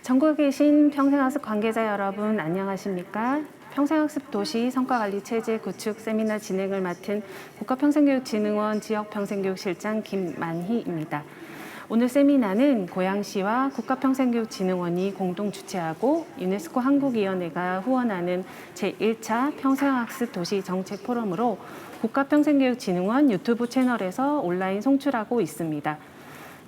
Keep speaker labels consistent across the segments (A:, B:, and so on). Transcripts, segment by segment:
A: 전국에 계신 평생학습 관계자 여러분 안녕하십니까? 평생학습 도시 성과관리 체제 구축 세미나 진행을 맡은 국가평생교육진흥원 지역평생교육실장 김만희입니다. 오늘 세미나는 고양시와 국가평생교육진흥원이 공동 주최하고 유네스코 한국위원회가 후원하는 제1차 평생학습 도시 정책 포럼으로 국가평생교육진흥원 유튜브 채널에서 온라인 송출하고 있습니다.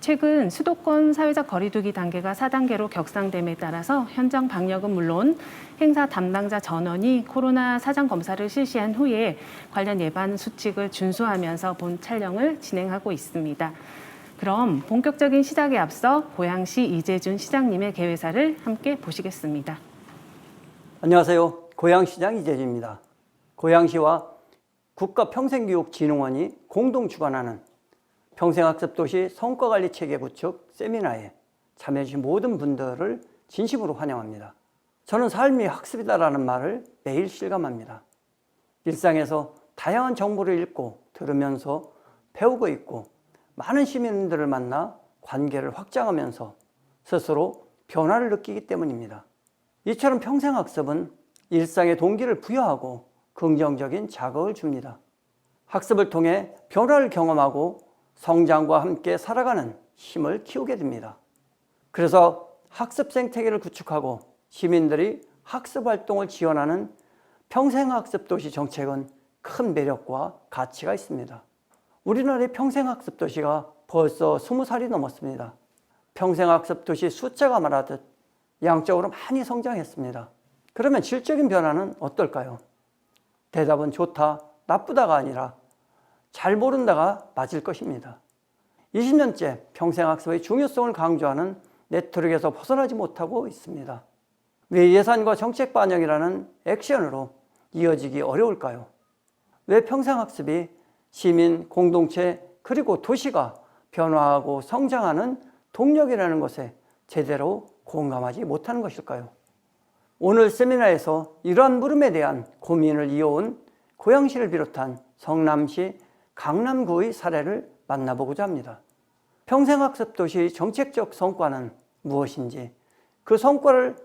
A: 최근 수도권 사회적 거리두기 단계가 4단계로 격상됨에 따라서 현장 방역은 물론 행사 담당자 전원이 코로나 사전 검사를 실시한 후에 관련 예방 수칙을 준수하면서 본 촬영을 진행하고 있습니다. 그럼 본격적인 시작에 앞서 고양시 이재준 시장님의 개회사를 함께 보시겠습니다.
B: 안녕하세요. 고양시장 이재준입니다. 고양시와 국가평생교육진흥원이 공동 주관하는 평생학습도시 성과관리체계 구축 세미나에 참여해주신 모든 분들을 진심으로 환영합니다. 저는 삶이 학습이다라는 말을 매일 실감합니다. 일상에서 다양한 정보를 읽고 들으면서 배우고 있고 많은 시민들을 만나 관계를 확장하면서 스스로 변화를 느끼기 때문입니다. 이처럼 평생학습은 일상의 동기를 부여하고 긍정적인 자극을 줍니다. 학습을 통해 변화를 경험하고 성장과 함께 살아가는 힘을 키우게 됩니다. 그래서 학습 생태계를 구축하고 시민들이 학습 활동을 지원하는 평생학습도시 정책은 큰 매력과 가치가 있습니다. 우리나라의 평생학습도시가 벌써 20살이 넘었습니다. 평생학습도시 숫자가 말하듯 양적으로 많이 성장했습니다. 그러면 질적인 변화는 어떨까요? 대답은 좋다, 나쁘다가 아니라 잘 모른다가 맞을 것입니다. 20년째 평생학습의 중요성을 강조하는 네트워크에서 벗어나지 못하고 있습니다. 왜 예산과 정책 반영이라는 액션으로 이어지기 어려울까요? 왜 평생학습이 시민, 공동체, 그리고 도시가 변화하고 성장하는 동력이라는 것에 제대로 공감하지 못하는 것일까요? 오늘 세미나에서 이러한 물음에 대한 고민을 이어온 고양시를 비롯한 성남시, 강남구의 사례를 만나보고자 합니다. 평생학습도시 정책적 성과는 무엇인지, 그 성과를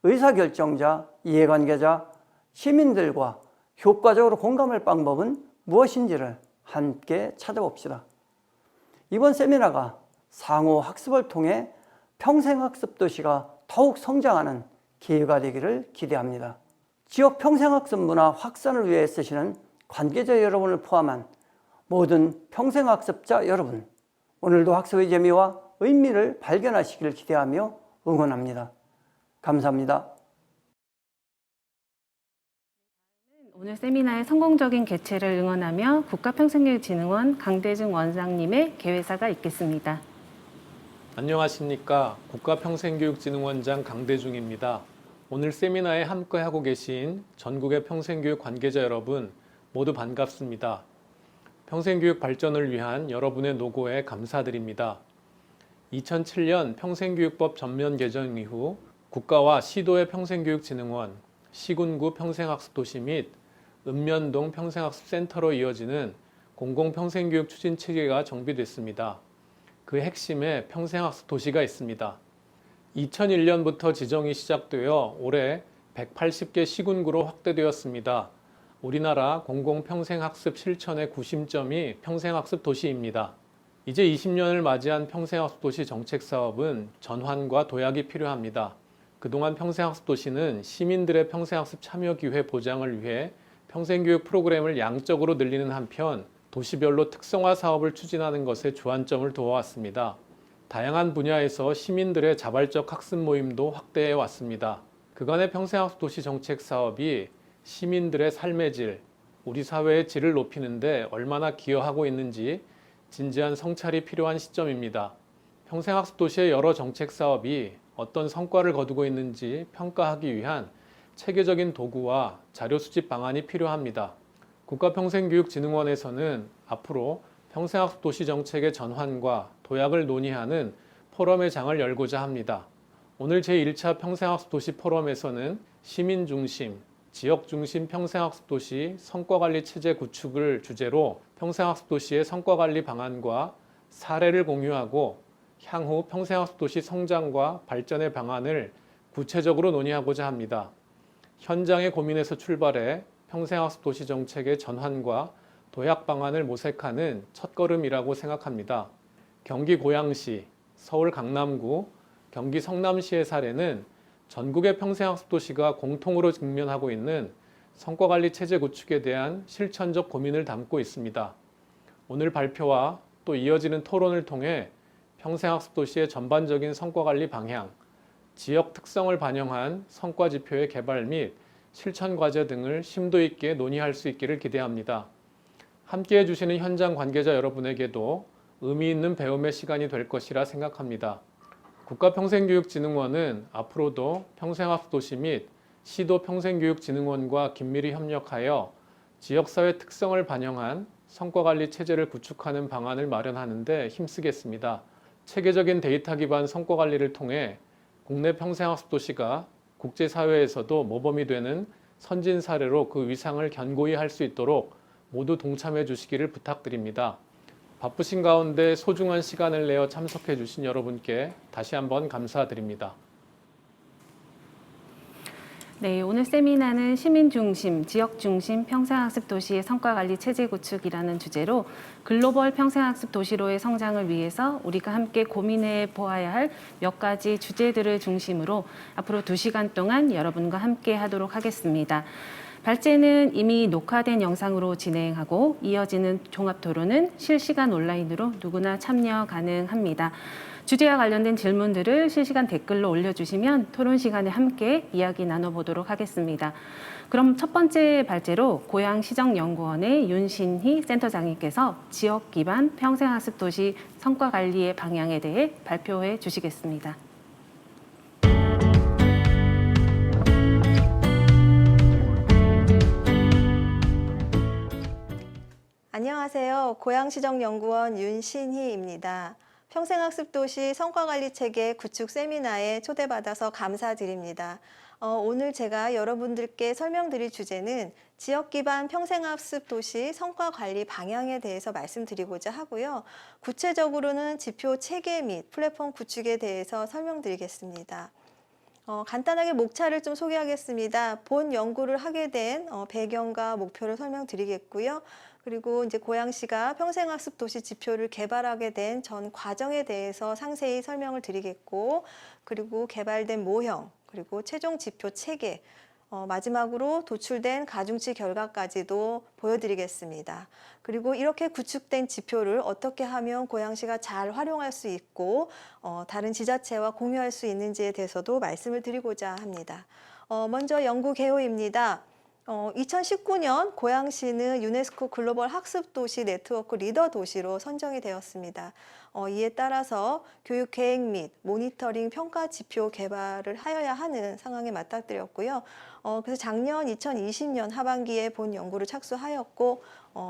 B: 의사결정자, 이해관계자, 시민들과 효과적으로 공감할 방법은 무엇인지를 함께 찾아봅시다. 이번 세미나가 상호 학습을 통해 평생학습도시가 더욱 성장하는 기회가 되기를 기대합니다. 지역 평생학습 문화 확산을 위해 쓰시는 관계자 여러분을 포함한 모든 평생학습자 여러분, 오늘도 학습의 재미와 의미를 발견하시기를 기대하며 응원합니다. 감사합니다.
A: 오늘 세미나의 성공적인 개최를 응원하며 국가평생교육진흥원 강대중 원장님의 개회사가 있겠습니다.
C: 안녕하십니까. 국가평생교육진흥원장 강대중입니다. 오늘 세미나에 함께하고 계신 전국의 평생교육 관계자 여러분 모두 반갑습니다. 평생교육 발전을 위한 여러분의 노고에 감사드립니다. 2007년 평생교육법 전면 개정 이후 국가와 시도의 평생교육진흥원, 시군구 평생학습도시 및 읍면동 평생학습센터로 이어지는 공공평생교육 추진체계가 정비됐습니다. 그 핵심에 평생학습도시가 있습니다. 2001년부터 지정이 시작되어 올해 180개 시군구로 확대되었습니다. 우리나라 공공평생학습 실천의 구심점이 평생학습 도시입니다. 이제 20년을 맞이한 평생학습 도시 정책 사업은 전환과 도약이 필요합니다. 그동안 평생학습 도시는 시민들의 평생학습 참여 기회 보장을 위해 평생교육 프로그램을 양적으로 늘리는 한편 도시별로 특성화 사업을 추진하는 것에 주안점을 두어왔습니다. 다양한 분야에서 시민들의 자발적 학습 모임도 확대해 왔습니다. 그간의 평생학습 도시 정책 사업이 시민들의 삶의 질, 우리 사회의 질을 높이는 데 얼마나 기여하고 있는지 진지한 성찰이 필요한 시점입니다. 평생학습 도시의 여러 정책 사업이 어떤 성과를 거두고 있는지 평가하기 위한 체계적인 도구와 자료 수집 방안이 필요합니다. 국가평생교육진흥원에서는 앞으로 평생학습 도시 정책의 전환과 도약을 논의하는 포럼의 장을 열고자 합니다. 오늘 제1차 평생학습 도시 포럼에서는 시민 중심, 지역 중심 평생학습 도시 성과관리 체제 구축을 주제로 평생학습 도시의 성과관리 방안과 사례를 공유하고 향후 평생학습 도시 성장과 발전의 방안을 구체적으로 논의하고자 합니다. 현장의 고민에서 출발해 평생학습 도시 정책의 전환과 도약 방안을 모색하는 첫걸음이라고 생각합니다. 경기 고양시, 서울 강남구, 경기 성남시의 사례는 전국의 평생학습 도시가 공통으로 직면하고 있는 성과관리 체제 구축에 대한 실천적 고민을 담고 있습니다. 오늘 발표와 또 이어지는 토론을 통해 평생학습 도시의 전반적인 성과관리 방향, 지역 특성을 반영한 성과지표의 개발 및 실천 과제 등을 심도 있게 논의할 수 있기를 기대합니다. 함께해 주시는 현장 관계자 여러분에게도 의미 있는 배움의 시간이 될 것이라 생각합니다. 국가평생교육진흥원은 앞으로도 평생학습 도시 및 시도 평생교육진흥원과 긴밀히 협력하여 지역사회 특성을 반영한 성과관리 체제를 구축하는 방안을 마련하는 데 힘쓰겠습니다. 체계적인 데이터 기반 성과관리를 통해 국내 평생학습 도시가 국제사회에서도 모범이 되는 선진 사례로 그 위상을 견고히 할 수 있도록 모두 동참해 주시기를 부탁드립니다. 바쁘신 가운데 소중한 시간을 내어 참석해 주신 여러분께 다시 한번 감사드립니다.
A: 네, 오늘 세미나는 시민중심, 지역중심 평생학습 도시의 성과관리 체제 구축이라는 주제로 글로벌 평생학습 도시로의 성장을 위해서 우리가 함께 고민해 보아야 할 몇 가지 주제들을 중심으로 앞으로 2시간 동안 여러분과 함께 하도록 하겠습니다. 발제는 이미 녹화된 영상으로 진행하고 이어지는 종합 토론은 실시간 온라인으로 누구나 참여 가능합니다. 주제와 관련된 질문들을 실시간 댓글로 올려주시면 토론 시간에 함께 이야기 나눠보도록 하겠습니다. 그럼 첫 번째 발제로 고양시정연구원의 윤신희 센터장님께서 지역 기반 평생학습 도시 성과 관리의 방향에 대해 발표해 주시겠습니다.
D: 안녕하세요. 고양시정연구원 윤신희입니다. 평생학습도시 성과관리체계 구축 세미나에 초대받아서 감사드립니다. 오늘 제가 여러분들께 설명드릴 주제는 지역기반 평생학습도시 성과관리 방향에 대해서 말씀드리고자 하고요. 구체적으로는 지표 체계 및 플랫폼 구축에 대해서 설명드리겠습니다. 간단하게 목차를 좀 소개하겠습니다. 본 연구를 하게 된 배경과 목표를 설명드리겠고요. 그리고 이제 고양시가 평생학습 도시 지표를 개발하게 된 전 과정에 대해서 상세히 설명을 드리겠고, 그리고 개발된 모형, 그리고 최종 지표 체계, 마지막으로 도출된 가중치 결과까지도 보여드리겠습니다. 그리고 이렇게 구축된 지표를 어떻게 하면 고양시가 잘 활용할 수 있고 다른 지자체와 공유할 수 있는지에 대해서도 말씀을 드리고자 합니다. 먼저 연구 개요입니다. 2019년 고양시는 유네스코 글로벌 학습도시 네트워크 리더 도시로 선정이 되었습니다. 이에 따라서 교육 계획 및 모니터링 평가 지표 개발을 하여야 하는 상황에 맞닥뜨렸고요. 그래서 작년 2020년 하반기에 본 연구를 착수하였고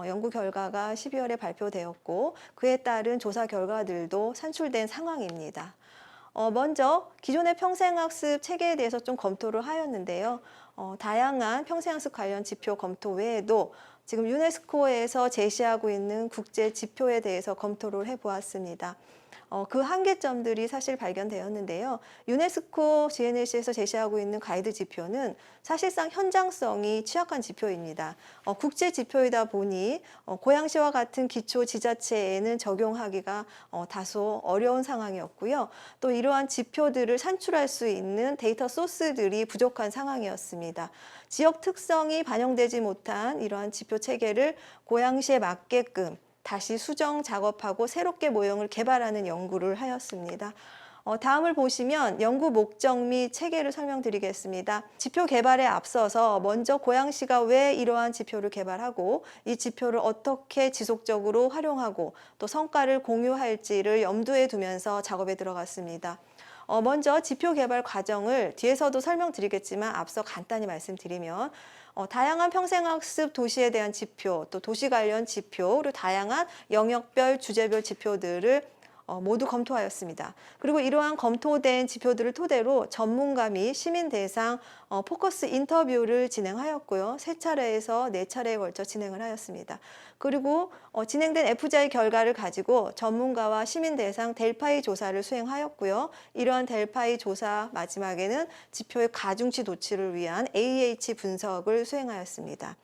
D: 연구 결과가 12월에 발표되었고 그에 따른 조사 결과들도 산출된 상황입니다. 먼저 기존의 평생학습 체계에 대해서 좀 검토를 하였는데요. 다양한 평생학습 관련 지표 검토 외에도 지금 유네스코에서 제시하고 있는 국제 지표에 대해서 검토를 해보았습니다. 그 한계점들이 사실 발견되었는데요. 유네스코 GNLC에서 제시하고 있는 가이드 지표는 사실상 현장성이 취약한 지표입니다. 국제 지표이다 보니 고양시와 같은 기초 지자체에는 적용하기가 다소 어려운 상황이었고요. 또 이러한 지표들을 산출할 수 있는 데이터 소스들이 부족한 상황이었습니다. 지역 특성이 반영되지 못한 이러한 지표 체계를 고양시에 맞게끔 다시 수정 작업하고 새롭게 모형을 개발하는 연구를 하였습니다. 다음을 보시면 연구 목적 및 체계를 설명드리겠습니다. 지표 개발에 앞서서 먼저 고양시가 왜 이러한 지표를 개발하고 이 지표를 어떻게 지속적으로 활용하고 또 성과를 공유할지를 염두에 두면서 작업에 들어갔습니다. 먼저 지표 개발 과정을 뒤에서도 설명드리겠지만 앞서 간단히 말씀드리면 다양한 평생학습 도시에 대한 지표, 또 도시 관련 지표, 그리고 다양한 영역별, 주제별 지표들을 모두 검토하였습니다. 그리고 이러한 검토된 지표들을 토대로 전문가 및 시민 대상 포커스 인터뷰를 진행하였고요. 3차례에서 4차례에 걸쳐 진행을 하였습니다. 그리고 진행된 FGI 결과를 가지고 전문가와 시민 대상 델파이 조사를 수행하였고요. 이러한 델파이 조사 마지막에는 지표의 가중치 도출을 위한 AH 분석을 수행하였습니다.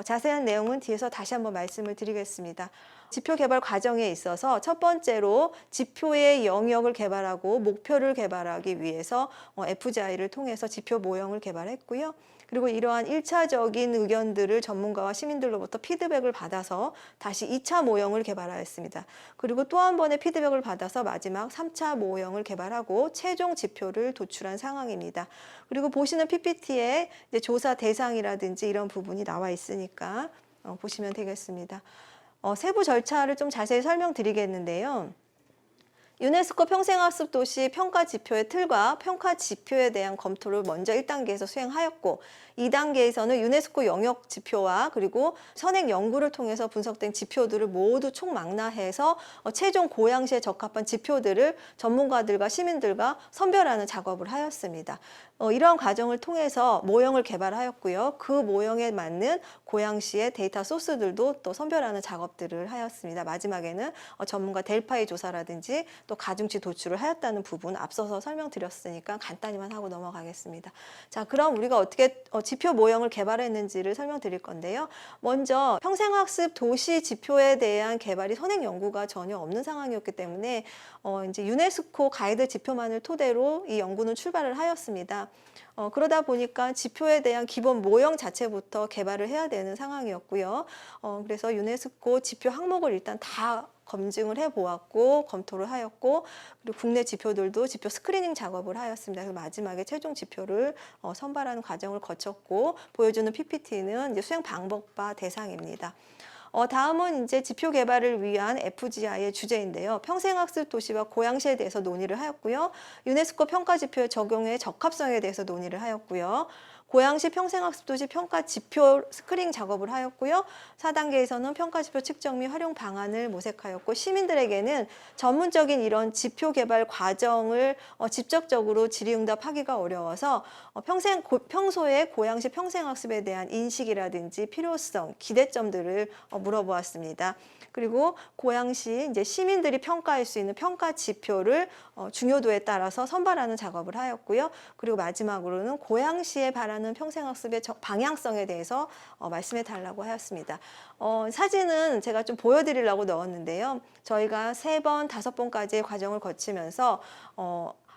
D: 자세한 내용은 뒤에서 다시 한번 말씀을 드리겠습니다. 지표 개발 과정에 있어서 첫 번째로 지표의 영역을 개발하고 목표를 개발하기 위해서 FGI를 통해서 지표 모형을 개발했고요. 그리고 이러한 1차적인 의견들을 전문가와 시민들로부터 피드백을 받아서 다시 2차 모형을 개발하였습니다. 그리고 또 한 번의 피드백을 받아서 마지막 3차 모형을 개발하고 최종 지표를 도출한 상황입니다. 그리고 보시는 PPT에 이제 조사 대상이라든지 이런 부분이 나와 있으니까 보시면 되겠습니다. 세부 절차를 좀 자세히 설명드리겠는데요. 유네스코 평생학습 도시 평가 지표의 틀과 평가 지표에 대한 검토를 먼저 1단계에서 수행하였고 2단계에서는 유네스코 영역 지표와 그리고 선행 연구를 통해서 분석된 지표들을 모두 총망라해서 최종 고양시에 적합한 지표들을 전문가들과 시민들과 선별하는 작업을 하였습니다. 이러한 과정을 통해서 모형을 개발하였고요. 그 모형에 맞는 고양시의 데이터 소스들도 또 선별하는 작업들을 하였습니다. 마지막에는 전문가 델파이 조사라든지 또 가중치 도출을 하였다는 부분 앞서서 설명드렸으니까 간단히만 하고 넘어가겠습니다. 자, 그럼 우리가 어떻게 지표 모형을 개발했는지를 설명드릴 건데요. 먼저 평생학습 도시 지표에 대한 개발이 선행 연구가 전혀 없는 상황이었기 때문에 이제 유네스코 가이드 지표만을 토대로 이 연구는 출발을 하였습니다. 그러다 보니까 지표에 대한 기본 모형 자체부터 개발을 해야 되는 상황이었고요. 그래서 유네스코 지표 항목을 일단 다 검증을 해보았고 검토를 하였고 그리고 국내 지표들도 지표 스크리닝 작업을 하였습니다. 그래서 마지막에 최종 지표를 선발하는 과정을 거쳤고 보여주는 PPT는 이제 수행 방법과 대상입니다. 다음은 이제 지표 개발을 위한 FGI의 주제인데요. 평생학습 도시와 고양시에 대해서 논의를 하였고요. 유네스코 평가 지표의 적용의 적합성에 대해서 논의를 하였고요. 고양시 평생학습도시 평가 지표 스크린 작업을 하였고요. 4단계에서는 평가 지표 측정 및 활용 방안을 모색하였고 시민들에게는 전문적인 이런 지표 개발 과정을 직접적으로 질의응답하기가 어려워서 평소에 고양시 평생학습에 대한 인식이라든지 필요성, 기대점들을 물어보았습니다. 그리고 고양시 이제 시민들이 평가할 수 있는 평가 지표를 중요도에 따라서 선발하는 작업을 하였고요. 그리고 마지막으로는 고양시에 바라는 평생학습의 방향성에 대해서 말씀해 달라고 하였습니다. 사진은 제가 좀 보여드리려고 넣었는데요. 저희가 3번, 5번까지의 과정을 거치면서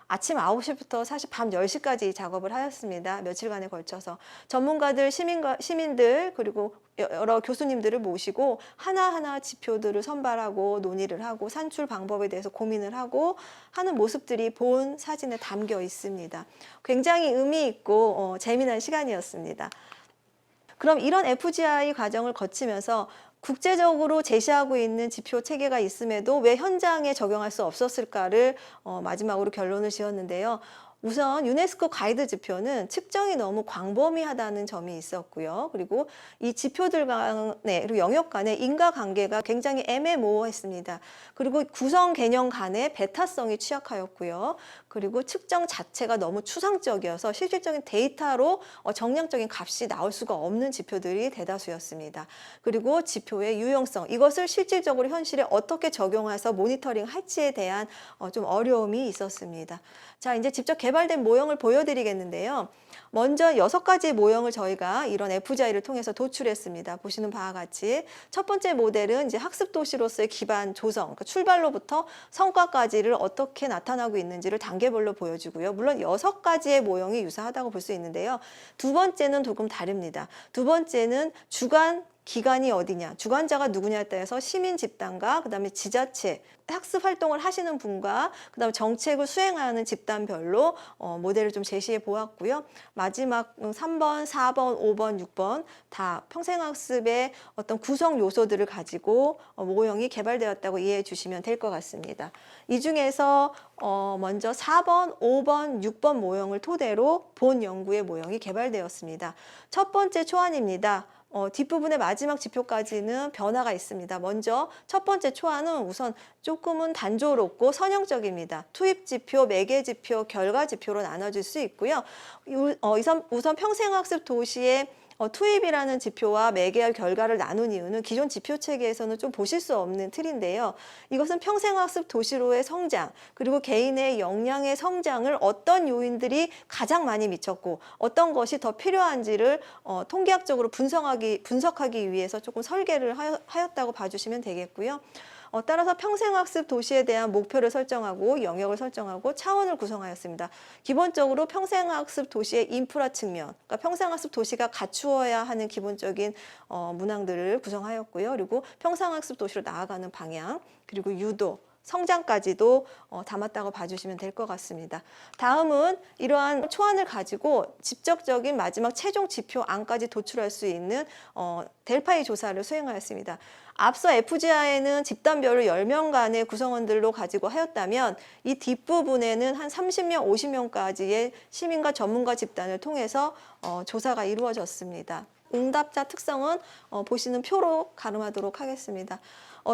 D: 아침 9시부터 사실 밤 10시까지 작업을 하였습니다. 며칠간에 걸쳐서 전문가들, 시민들 그리고 여러 교수님들을 모시고 하나하나 지표들을 선발하고 논의를 하고 산출 방법에 대해서 고민을 하고 하는 모습들이 본 사진에 담겨 있습니다. 굉장히 의미 있고 재미난 시간이었습니다. 그럼 이런 FGI 과정을 거치면서 국제적으로 제시하고 있는 지표 체계가 있음에도 왜 현장에 적용할 수 없었을까를 마지막으로 결론을 지었는데요. 우선 유네스코 가이드 지표는 측정이 너무 광범위하다는 점이 있었고요. 그리고 이 지표들 간의 그리고 영역 간의 인과관계가 굉장히 애매모호했습니다. 그리고 구성 개념 간의 배타성이 취약하였고요. 그리고 측정 자체가 너무 추상적이어서 실질적인 데이터로 정량적인 값이 나올 수가 없는 지표들이 대다수였습니다. 그리고 지표의 유용성, 이것을 실질적으로 현실에 어떻게 적용해서 모니터링 할지에 대한 좀 어려움이 있었습니다. 자, 이제 직접 개발된 모형을 보여드리겠는데요. 먼저 6가지 모형을 저희가 이런 FGI를 통해서 도출했습니다. 보시는 바와 같이 첫 번째 모델은 이제 학습 도시로서의 기반 조성, 그러니까 출발로부터 성과까지를 어떻게 나타나고 있는지를 단계별로 보여주고요. 물론 6가지의 모형이 유사하다고 볼 수 있는데요. 두 번째는 조금 다릅니다. 두 번째는 주관 기관이 어디냐, 주관자가 누구냐에 따라서 시민 집단과 그다음에 지자체, 학습 활동을 하시는 분과 그다음에 정책을 수행하는 집단별로 모델을 좀 제시해 보았고요. 마지막 3번, 4번, 5번, 6번 다 평생학습의 어떤 구성 요소들을 가지고 모형이 개발되었다고 이해해 주시면 될 것 같습니다. 이 중에서 먼저 4번, 5번, 6번 모형을 토대로 본 연구의 모형이 개발되었습니다. 첫 번째 초안입니다. 뒷부분의 마지막 지표까지는 변화가 있습니다. 먼저 첫 번째 초안은 우선 조금은 단조롭고 선형적입니다. 투입 지표, 매개 지표, 결과 지표로 나눠질 수 있고요. 우선 평생학습 도시의 투입이라는 지표와 매개와 결과를 나눈 이유는 기존 지표 체계에서는 좀 보실 수 없는 틀인데요. 이것은 평생학습 도시로의 성장, 그리고 개인의 역량의 성장을 어떤 요인들이 가장 많이 미쳤고 어떤 것이 더 필요한지를 통계학적으로 분석하기 위해서 조금 설계를 하였다고 봐주시면 되겠고요. 따라서 평생학습 도시에 대한 목표를 설정하고 영역을 설정하고 차원을 구성하였습니다. 기본적으로 평생학습 도시의 인프라 측면, 그러니까 평생학습 도시가 갖추어야 하는 기본적인 문항들을 구성하였고요. 그리고 평생학습 도시로 나아가는 방향, 그리고 유도, 성장까지도 담았다고 봐주시면 될 것 같습니다. 다음은 이러한 초안을 가지고 직접적인 마지막 최종 지표 안까지 도출할 수 있는 델파이 조사를 수행하였습니다. 앞서 FGI에는 집단별로 10명간의 구성원들로 가지고 하였다면 이 뒷부분에는 한 30명, 50명까지의 시민과 전문가 집단을 통해서 조사가 이루어졌습니다. 응답자 특성은 보시는 표로 가름하도록 하겠습니다.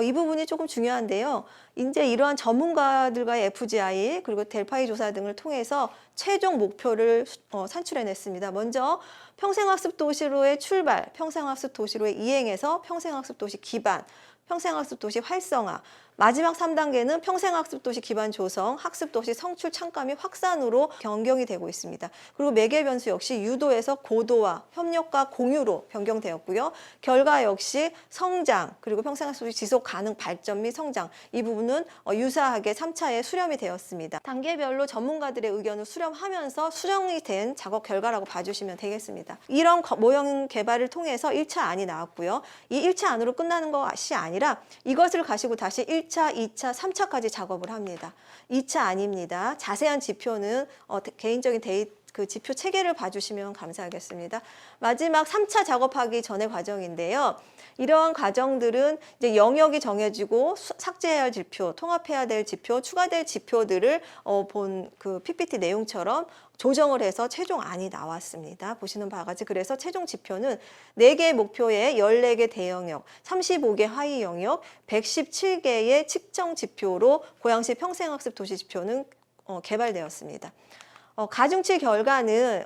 D: 이 부분이 조금 중요한데요. 이제 이러한 전문가들과의 FGI 그리고 델파이 조사 등을 통해서 최종 목표를 산출해냈습니다. 먼저 평생학습 도시로의 출발, 평생학습 도시로의 이행에서 평생학습 도시 기반, 평생학습 도시 활성화, 마지막 3단계는 평생학습 도시 기반 조성, 학습 도시 성출 창가 및 확산으로 변경이 되고 있습니다. 그리고 매개 변수 역시 유도에서 고도화, 협력과 공유로 변경되었고요. 결과 역시 성장, 그리고 평생학습 도시 지속 가능 발전 및 성장, 이 부분은 유사하게 3차에 수렴이 되었습니다. 단계별로 전문가들의 의견을 수렴하면서 수정이 된 작업 결과라고 봐주시면 되겠습니다. 이런 모형 개발을 통해서 1차 안이 나왔고요. 이 1차 안으로 끝나는 것이 아니라 이것을 가지고 다시 1차, 2차, 3차까지 작업을 합니다. 2차 아닙니다. 자세한 지표는 개인적인 그 지표 체계를 봐주시면 감사하겠습니다. 마지막 3차 작업하기 전의 과정인데요. 이러한 과정들은 이제 영역이 정해지고 삭제해야 할 지표, 통합해야 될 지표, 추가될 지표들을 본 그 PPT 내용처럼 조정을 해서 최종 안이 나왔습니다. 보시는 바와 같이 그래서 최종 지표는 4개의 목표에 14개 대영역, 35개 하위 영역, 117개의 측정 지표로 고양시 평생학습 도시 지표는 개발되었습니다. 가중치 결과는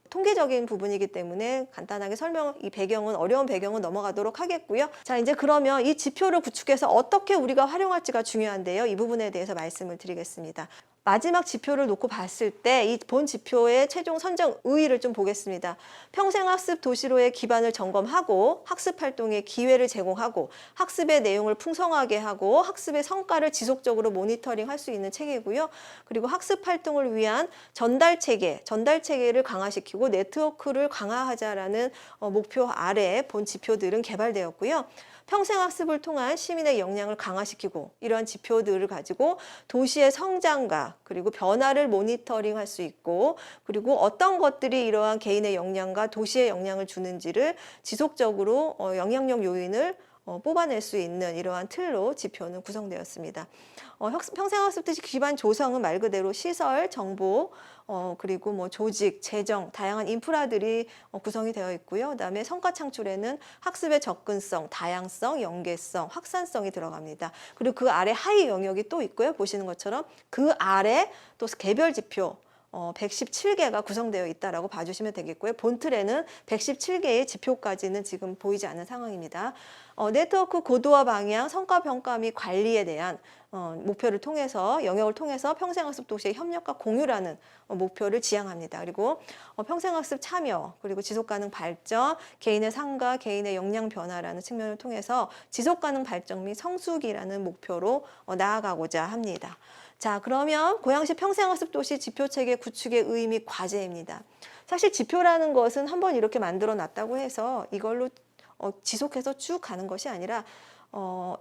D: 통계적인 부분이기 때문에 간단하게 이 배경은 어려운 배경은 넘어가도록 하겠고요. 자, 이제 그러면 이 지표를 구축해서 어떻게 우리가 활용할지가 중요한데요. 이 부분에 대해서 말씀을 드리겠습니다. 마지막 지표를 놓고 봤을 때 이 본 지표의 최종 선정 의의를 좀 보겠습니다. 평생학습 도시로의 기반을 점검하고 학습 활동의 기회를 제공하고 학습의 내용을 풍성하게 하고 학습의 성과를 지속적으로 모니터링할 수 있는 체계고요. 그리고 학습 활동을 위한 전달 체계를 강화시키고 네트워크를 강화하자라는 목표 아래 본 지표들은 개발되었고요. 평생학습을 통한 시민의 역량을 강화시키고 이러한 지표들을 가지고 도시의 성장과 그리고 변화를 모니터링할 수 있고 그리고 어떤 것들이 이러한 개인의 역량과 도시의 역량을 주는지를 지속적으로 영향력 요인을 뽑아낼 수 있는 이러한 틀로 지표는 구성되었습니다. 평생학습 도시 기반 조성은 말 그대로 시설, 정보, 그리고 뭐 조직, 재정, 다양한 인프라들이 구성이 되어 있고요. 그다음에 성과 창출에는 학습의 접근성, 다양성, 연계성, 확산성이 들어갑니다. 그리고 그 아래 하위 영역이 또 있고요. 보시는 것처럼 그 아래 또 개별 지표 117개가 구성되어 있다라고 봐주시면 되겠고요. 본틀에는 117개의 지표까지는 지금 보이지 않는 상황입니다. 네트워크 고도화 방향, 성과 평가 및 관리에 대한 목표를 통해서 영역을 통해서 평생학습 도시의 협력과 공유라는 목표를 지향합니다. 그리고 평생학습 참여, 그리고 지속가능 발전, 개인의 삶과 개인의 역량 변화라는 측면을 통해서 지속가능 발전 및 성숙이라는 목표로 나아가고자 합니다. 자, 그러면 고양시 평생학습 도시 지표체계 구축의 의의 및 과제입니다. 사실 지표라는 것은 한번 이렇게 만들어 놨다고 해서 이걸로 지속해서 쭉 가는 것이 아니라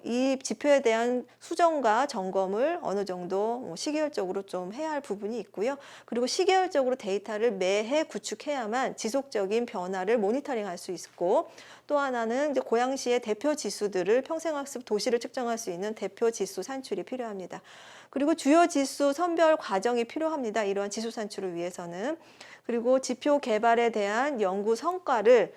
D: 이 이 지표에 대한 수정과 점검을 어느 정도 시계열적으로 좀 해야 할 부분이 있고요. 그리고 시계열적으로 데이터를 매해 구축해야만 지속적인 변화를 모니터링할 수 있고, 또 하나는 이제 고양시의 대표 지수들을 평생학습 도시를 측정할 수 있는 대표 지수 산출이 필요합니다. 그리고 주요 지수 선별 과정이 필요합니다. 이러한 지수 산출을 위해서는. 그리고 지표 개발에 대한 연구 성과를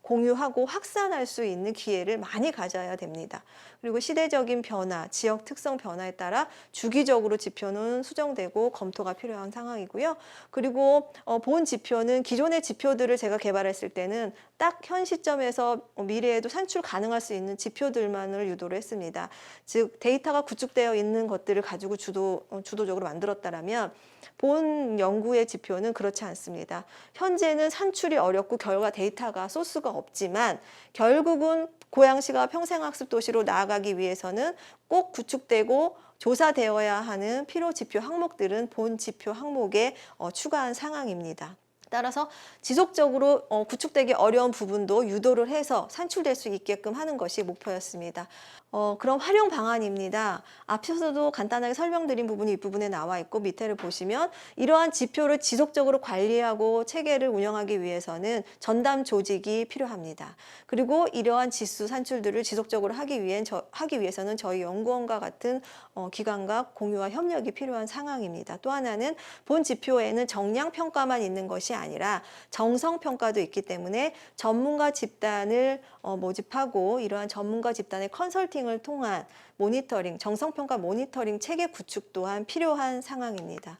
D: 공유하고 확산할 수 있는 기회를 많이 가져야 됩니다. 그리고 시대적인 변화, 지역 특성 변화에 따라 주기적으로 지표는 수정되고 검토가 필요한 상황이고요. 그리고 본 지표는 기존의 지표들을 제가 개발했을 때는 딱 현 시점에서 미래에도 산출 가능할 수 있는 지표들만을 유도를 했습니다. 즉 데이터가 구축되어 있는 것들을 가지고 주도적으로 만들었다라면 본 연구의 지표는 그렇지 않습니다. 현재는 산출이 어렵고 결과 데이터가 소스가 없지만 결국은 고양시가 평생학습 도시로 나아가기 위해서는 꼭 구축되고 조사되어야 하는 필요 지표 항목들은 본 지표 항목에 추가한 상황입니다. 따라서 지속적으로 구축되기 어려운 부분도 유도를 해서 산출될 수 있게끔 하는 것이 목표였습니다. 그럼 활용 방안입니다. 앞서서도 간단하게 설명드린 부분이 이 부분에 나와 있고, 밑에를 보시면 이러한 지표를 지속적으로 관리하고 체계를 운영하기 위해서는 전담 조직이 필요합니다. 그리고 이러한 지수 산출들을 지속적으로 하기 위해서는 저희 연구원과 같은 기관과 공유와 협력이 필요한 상황입니다. 또 하나는 본 지표에는 정량 평가만 있는 것이 아니라 정성 평가도 있기 때문에 전문가 집단을 모집하고 이러한 전문가 집단의 컨설팅을 통한 모니터링, 정성평가 모니터링 체계 구축 또한 필요한 상황입니다.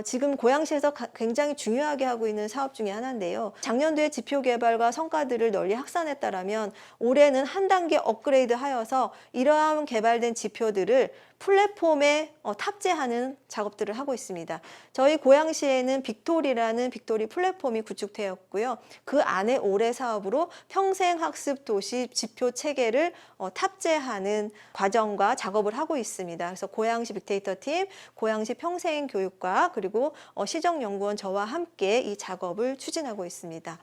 D: 지금 고양시에서 굉장히 중요하게 하고 있는 사업 중에 하나인데요. 작년도에 지표 개발과 성과들을 널리 확산했다라면 올해는 한 단계 업그레이드 하여서 이러한 개발된 지표들을 플랫폼에 탑재하는 작업들을 하고 있습니다. 저희 고양시에는 빅토리라는 빅토리 플랫폼이 구축되었고요. 그 안에 올해 사업으로 평생학습 도시 지표 체계를 탑재하는 과정과 작업을 하고 있습니다. 그래서 고양시 빅데이터 팀, 고양시 평생교육과 그리고 시정연구원 저와 함께 이 작업을 추진하고 있습니다.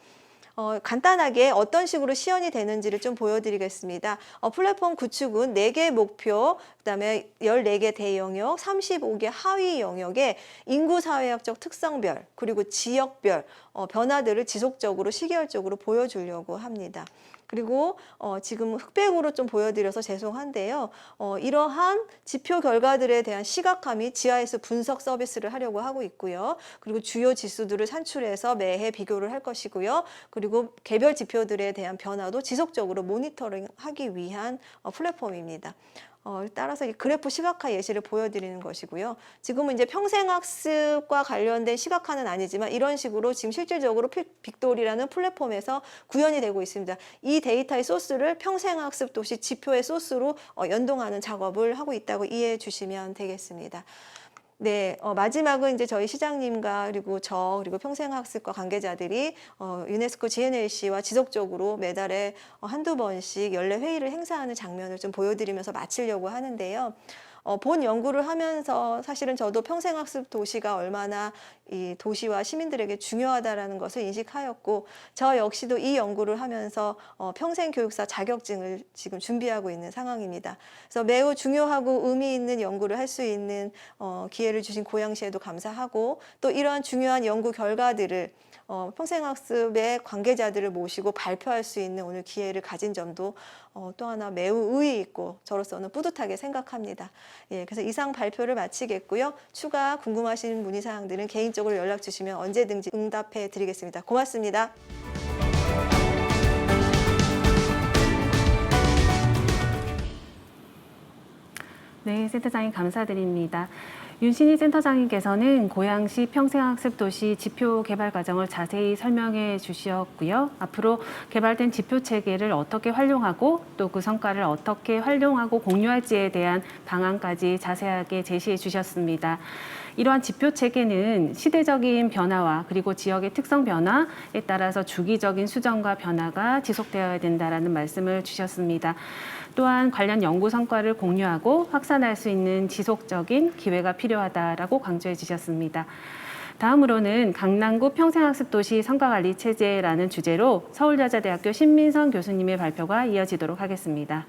D: 간단하게 어떤 식으로 시연이 되는지를 좀 보여드리겠습니다. 플랫폼 구축은 4개 목표, 그다음에 14개 대영역, 35개 하위 영역에 인구사회학적 특성별, 그리고 지역별 변화들을 지속적으로 시계열적으로 보여주려고 합니다. 그리고 지금 흑백으로 좀 보여드려서 죄송한데요. 이러한 지표 결과들에 대한 시각화및 지하에서 분석 서비스를 하려고 하고 있고요. 그리고 주요 지수들을 산출해서 매해 비교를 할 것이고요. 그리고 개별 지표들에 대한 변화도 지속적으로 모니터링하기 위한 플랫폼입니다. 따라서 이 그래프 시각화 예시를 보여드리는 것이고요. 지금은 이제 평생학습과 관련된 시각화는 아니지만 이런 식으로 지금 실질적으로 빅돌이라는 플랫폼에서 구현이 되고 있습니다. 이 데이터의 소스를 평생학습 도시 지표의 소스로 연동하는 작업을 하고 있다고 이해해 주시면 되겠습니다. 네, 마지막은 이제 저희 시장님과 그리고 그리고 평생학습과 관계자들이 유네스코 GNLC와 지속적으로 매달에 한두 번씩 연례 회의를 행사하는 장면을 좀 보여드리면서 마치려고 하는데요. 본 연구를 하면서 사실은 저도 평생학습 도시가 얼마나 이 도시와 시민들에게 중요하다라는 것을 인식하였고, 저 역시도 이 연구를 하면서 평생교육사 자격증을 지금 준비하고 있는 상황입니다. 그래서 매우 중요하고 의미 있는 연구를 할 수 있는 기회를 주신 고양시에도 감사하고, 또 이러한 중요한 연구 결과들을 평생학습의 관계자들을 모시고 발표할 수 있는 오늘 기회를 가진 점도 또 하나 매우 의의 있고 저로서는 뿌듯하게 생각합니다. 예, 그래서 이상 발표를 마치겠고요. 추가 궁금하신 문의사항들은 개인적으로 연락 주시면 언제든지 응답해 드리겠습니다. 고맙습니다.
A: 네, 센터장님 감사드립니다. 윤신희 센터장님께서는 고양시 평생학습도시 지표 개발 과정을 자세히 설명해 주셨고요. 앞으로 개발된 지표 체계를 어떻게 활용하고 또 그 성과를 어떻게 활용하고 공유할지에 대한 방안까지 자세하게 제시해 주셨습니다. 이러한 지표 체계는 시대적인 변화와 그리고 지역의 특성 변화에 따라서 주기적인 수정과 변화가 지속되어야 된다라는 말씀을 주셨습니다. 또한 관련 연구 성과를 공유하고 확산할 수 있는 지속적인 기회가 필요하다라고 강조해 주셨습니다. 다음으로는 강남구 평생학습도시 성과관리체제라는 주제로 서울여자대학교 신민선 교수님의 발표가 이어지도록 하겠습니다.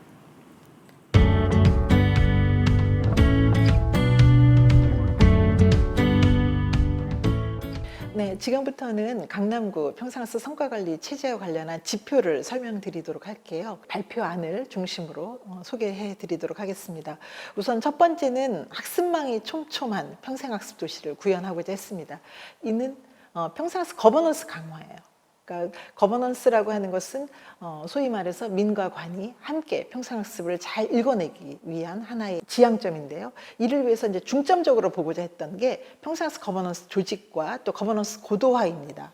E: 네, 지금부터는 강남구 평생학습 성과관리 체제와 관련한 지표를 설명드리도록 할게요. 발표안을 중심으로 소개해 드리도록 하겠습니다. 우선 첫 번째는 학습망이 촘촘한 평생학습 도시를 구현하고자 했습니다. 이는 평생학습 거버넌스 강화예요. 그러니까 거버넌스라고 하는 것은 소위 말해서 민과 관이 함께 평생학습을 잘 읽어내기 위한 하나의 지향점인데요. 이를 위해서 이제 중점적으로 보고자 했던 게 평생학습 거버넌스 조직과 또 거버넌스 고도화입니다.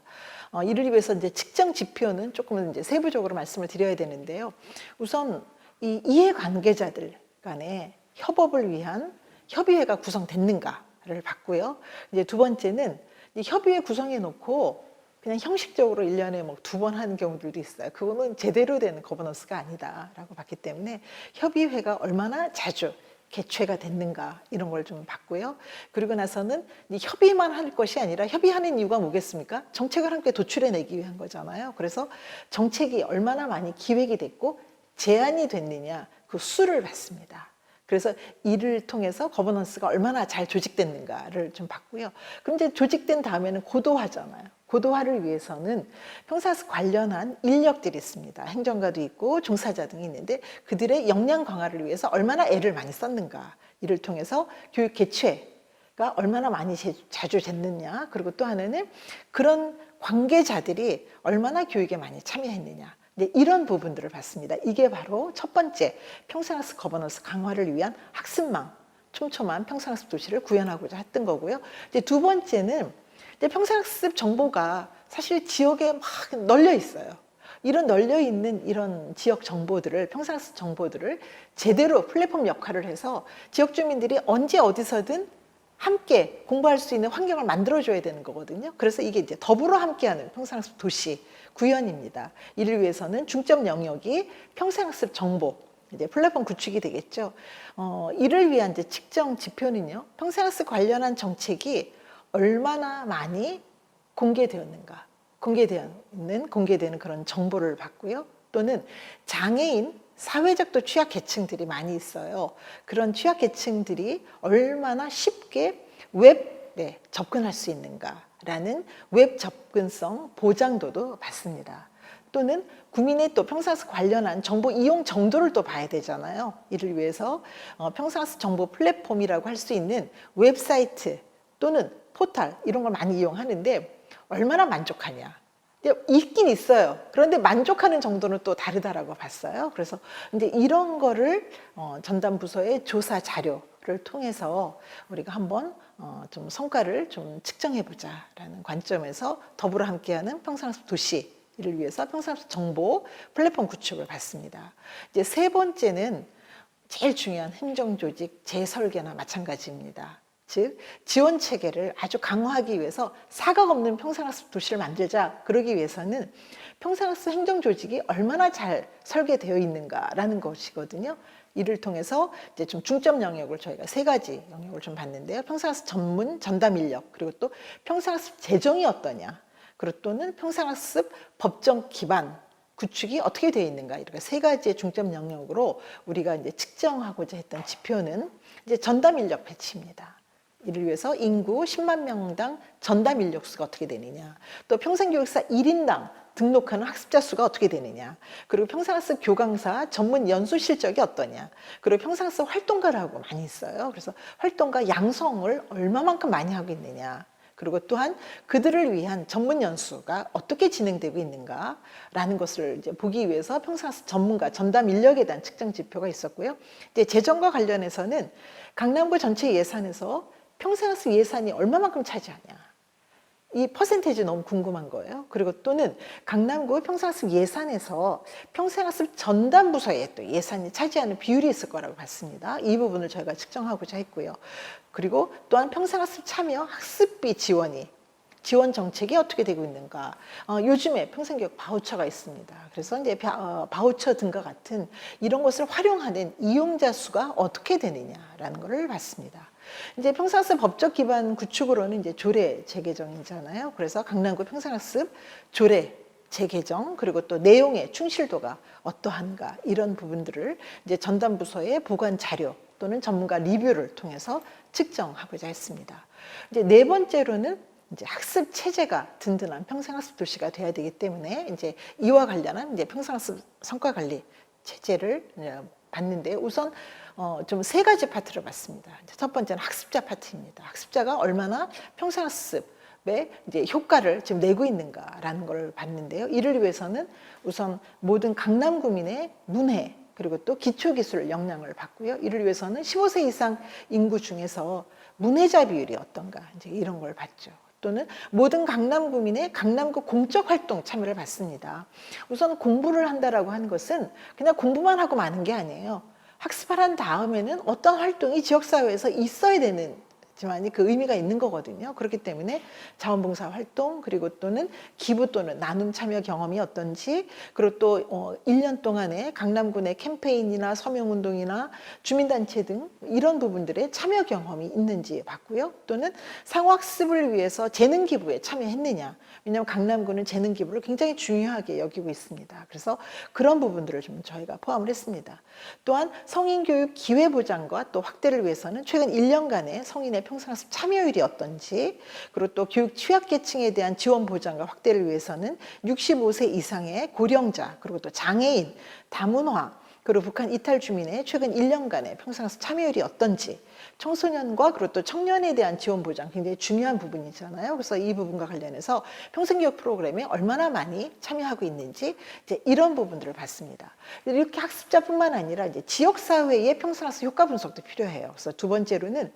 E: 이를 위해서 이제 측정 지표는 조금 이제 세부적으로 말씀을 드려야 되는데요. 우선 이 이해관계자들 간의 협업을 위한 협의회가 구성됐는가를 봤고요. 이제 두 번째는 이 협의회 구성해 놓고 그냥 형식적으로 1년에 뭐 2번 하는 경우들도 있어요. 그거는 제대로 된 거버넌스가 아니다라고 봤기 때문에 협의회가 얼마나 자주 개최가 됐는가 이런 걸 좀 봤고요. 그리고 나서는 이 협의만 할 것이 아니라 협의하는 이유가 뭐겠습니까? 정책을 함께 도출해내기 위한 거잖아요. 그래서 정책이 얼마나 많이 기획이 됐고 제안이 됐느냐 그 수를 봤습니다. 그래서 이를 통해서 거버넌스가 얼마나 잘 조직됐는가를 좀 봤고요. 그럼 이제 조직된 다음에는 고도화잖아요. 고도화를 위해서는 평생학습 관련한 인력들이 있습니다. 행정가도 있고 종사자 등이 있는데 그들의 역량 강화를 위해서 얼마나 애를 많이 썼는가. 이를 통해서 교육 개최가 얼마나 많이 자주 됐느냐. 그리고 또 하나는 그런 관계자들이 얼마나 교육에 많이 참여했느냐. 이런 부분들을 봤습니다. 이게 바로 첫 번째 평생학습 거버넌스 강화를 위한 학습망, 촘촘한 평생학습 도시를 구현하고자 했던 거고요. 이제 두 번째는 이제 평생학습 정보가 사실 지역에 막 널려 있어요. 이런 널려 있는 이런 지역 정보들을 평생학습 정보들을 제대로 플랫폼 역할을 해서 지역 주민들이 언제 어디서든 함께 공부할 수 있는 환경을 만들어줘야 되는 거거든요. 그래서 이게 이제 더불어 함께하는 평생학습 도시 구현입니다. 이를 위해서는 중점 영역이 평생학습 정보, 이제 플랫폼 구축이 되겠죠. 이를 위한 이제 측정 지표는요. 평생학습 관련한 정책이 얼마나 많이 공개되었는가, 공개되는 그런 정보를 봤고요. 또는 장애인, 사회적 또 취약계층들이 많이 있어요. 그런 취약계층들이 얼마나 쉽게 웹에 접근할 수 있는가라는 웹 접근성 보장도도 봤습니다. 또는 국민의 또 평생학습 관련한 정보 이용 정도를 또 봐야 되잖아요. 이를 위해서 평생학습 정보 플랫폼이라고 할 수 있는 웹사이트 또는 포털 이런 걸 많이 이용하는데 얼마나 만족하냐. 있긴 있어요. 그런데 만족하는 정도는 또 다르다라고 봤어요. 그래서 이제 이런 거를 전담 부서의 조사 자료를 통해서 우리가 한번 좀 성과를 좀 측정해 보자라는 관점에서 더불어 함께하는 평생학습 도시 이를 위해서 평생학습 정보 플랫폼 구축을 봤습니다. 이제 세 번째는 제일 중요한 행정조직 재설계나 마찬가지입니다. 즉 지원 체계를 아주 강화하기 위해서 사각 없는 평생학습 도시를 만들자. 그러기 위해서는 평생학습 행정조직이 얼마나 잘 설계되어 있는가라는 것이거든요. 이를 통해서 이제 좀 중점 영역을 저희가 3가지 영역을 좀 봤는데요. 평생학습 전문 전담 인력, 그리고 또 평생학습 재정이 어떠냐, 그리고 또는 평생학습 법정 기반 구축이 어떻게 되어 있는가, 이렇게 3가지의 중점 영역으로 우리가 이제 측정하고자 했던 지표는 이제 전담 인력 배치입니다. 이를 위해서 인구 10만 명당 전담 인력 수가 어떻게 되느냐, 또 평생교육사 1인당 등록하는 학습자 수가 어떻게 되느냐, 그리고 평생학습 교강사 전문 연수 실적이 어떠냐, 그리고 평생학습 활동가라고 많이 있어요. 그래서 활동가 양성을 얼마만큼 많이 하고 있느냐, 그리고 또한 그들을 위한 전문 연수가 어떻게 진행되고 있는가라는 것을 이제 보기 위해서 평생학습 전문가 전담 인력에 대한 측정 지표가 있었고요. 이제 재정과 관련해서는 강남구 전체 예산에서 평생학습 예산이 얼마만큼 차지하냐, 이 퍼센테이지 너무 궁금한 거예요. 그리고 또는 강남구 평생학습 예산에서 평생학습 전담 부서에 또 예산이 차지하는 비율이 있을 거라고 봤습니다. 이 부분을 저희가 측정하고자 했고요. 그리고 또한 평생학습 참여 학습비 지원 정책이 어떻게 되고 있는가. 요즘에 평생교육 바우처가 있습니다. 그래서 이제 바우처 등과 같은 이런 것을 활용하는 이용자 수가 어떻게 되느냐라는 것을 봤습니다. 이제 평생학습 법적 기반 구축으로는 이제 조례 재개정이잖아요. 그래서 강남구 평생학습 조례 재개정, 그리고 또 내용의 충실도가 어떠한가, 이런 부분들을 이제 전담 부서의 보관 자료 또는 전문가 리뷰를 통해서 측정하고자 했습니다. 이제 네 번째로는 이제 학습 체제가 든든한 평생학습 도시가 돼야 되기 때문에 이제 이와 관련한 이제 평생학습 성과 관리 체제를 봤는데 우선 좀 세 가지 파트를 봤습니다. 첫 번째는 학습자 파트입니다. 학습자가 얼마나 평생학습에 이제 효과를 지금 내고 있는가라는 걸 봤는데요. 이를 위해서는 우선 모든 강남구민의 문해 그리고 또 기초기술 역량을 봤고요. 이를 위해서는 15세 이상 인구 중에서 문해자 비율이 어떤가 이제 이런 걸 봤죠. 또는 모든 강남구민의 강남구 공적 활동 참여를 봤습니다. 우선 공부를 한다라고 하는 것은 그냥 공부만 하고 마는 게 아니에요. 학습을 한 다음에는 어떤 활동이 지역사회에서 있어야 되는 지만이 그 의미가 있는 거거든요. 그렇기 때문에 자원봉사 활동 그리고 또는 기부 또는 나눔 참여 경험이 어떤지 그리고 또 1년 동안에 강남구 내 캠페인이나 서명운동이나 주민단체 등 이런 부분들의 참여 경험이 있는지 봤고요. 또는 상호학습을 위해서 재능 기부에 참여했느냐. 왜냐하면 강남구는 재능 기부를 굉장히 중요하게 여기고 있습니다. 그래서 그런 부분들을 좀 저희가 포함을 했습니다. 또한 성인교육 기회보장과 또 확대를 위해서는 최근 1년간의 성인의 평생학습 참여율이 어떤지 그리고 또 교육 취약계층에 대한 지원 보장과 확대를 위해서는 65세 이상의 고령자 그리고 또 장애인, 다문화 그리고 북한 이탈 주민의 최근 1년간의 평생학습 참여율이 어떤지 청소년과 그리고 또 청년에 대한 지원 보장 굉장히 중요한 부분이잖아요. 그래서 이 부분과 관련해서 평생교육 프로그램에 얼마나 많이 참여하고 있는지 이제 이런 부분들을 봤습니다. 이렇게 학습자뿐만 아니라 이제 지역사회의 평생학습 효과 분석도 필요해요. 그래서 두 번째로는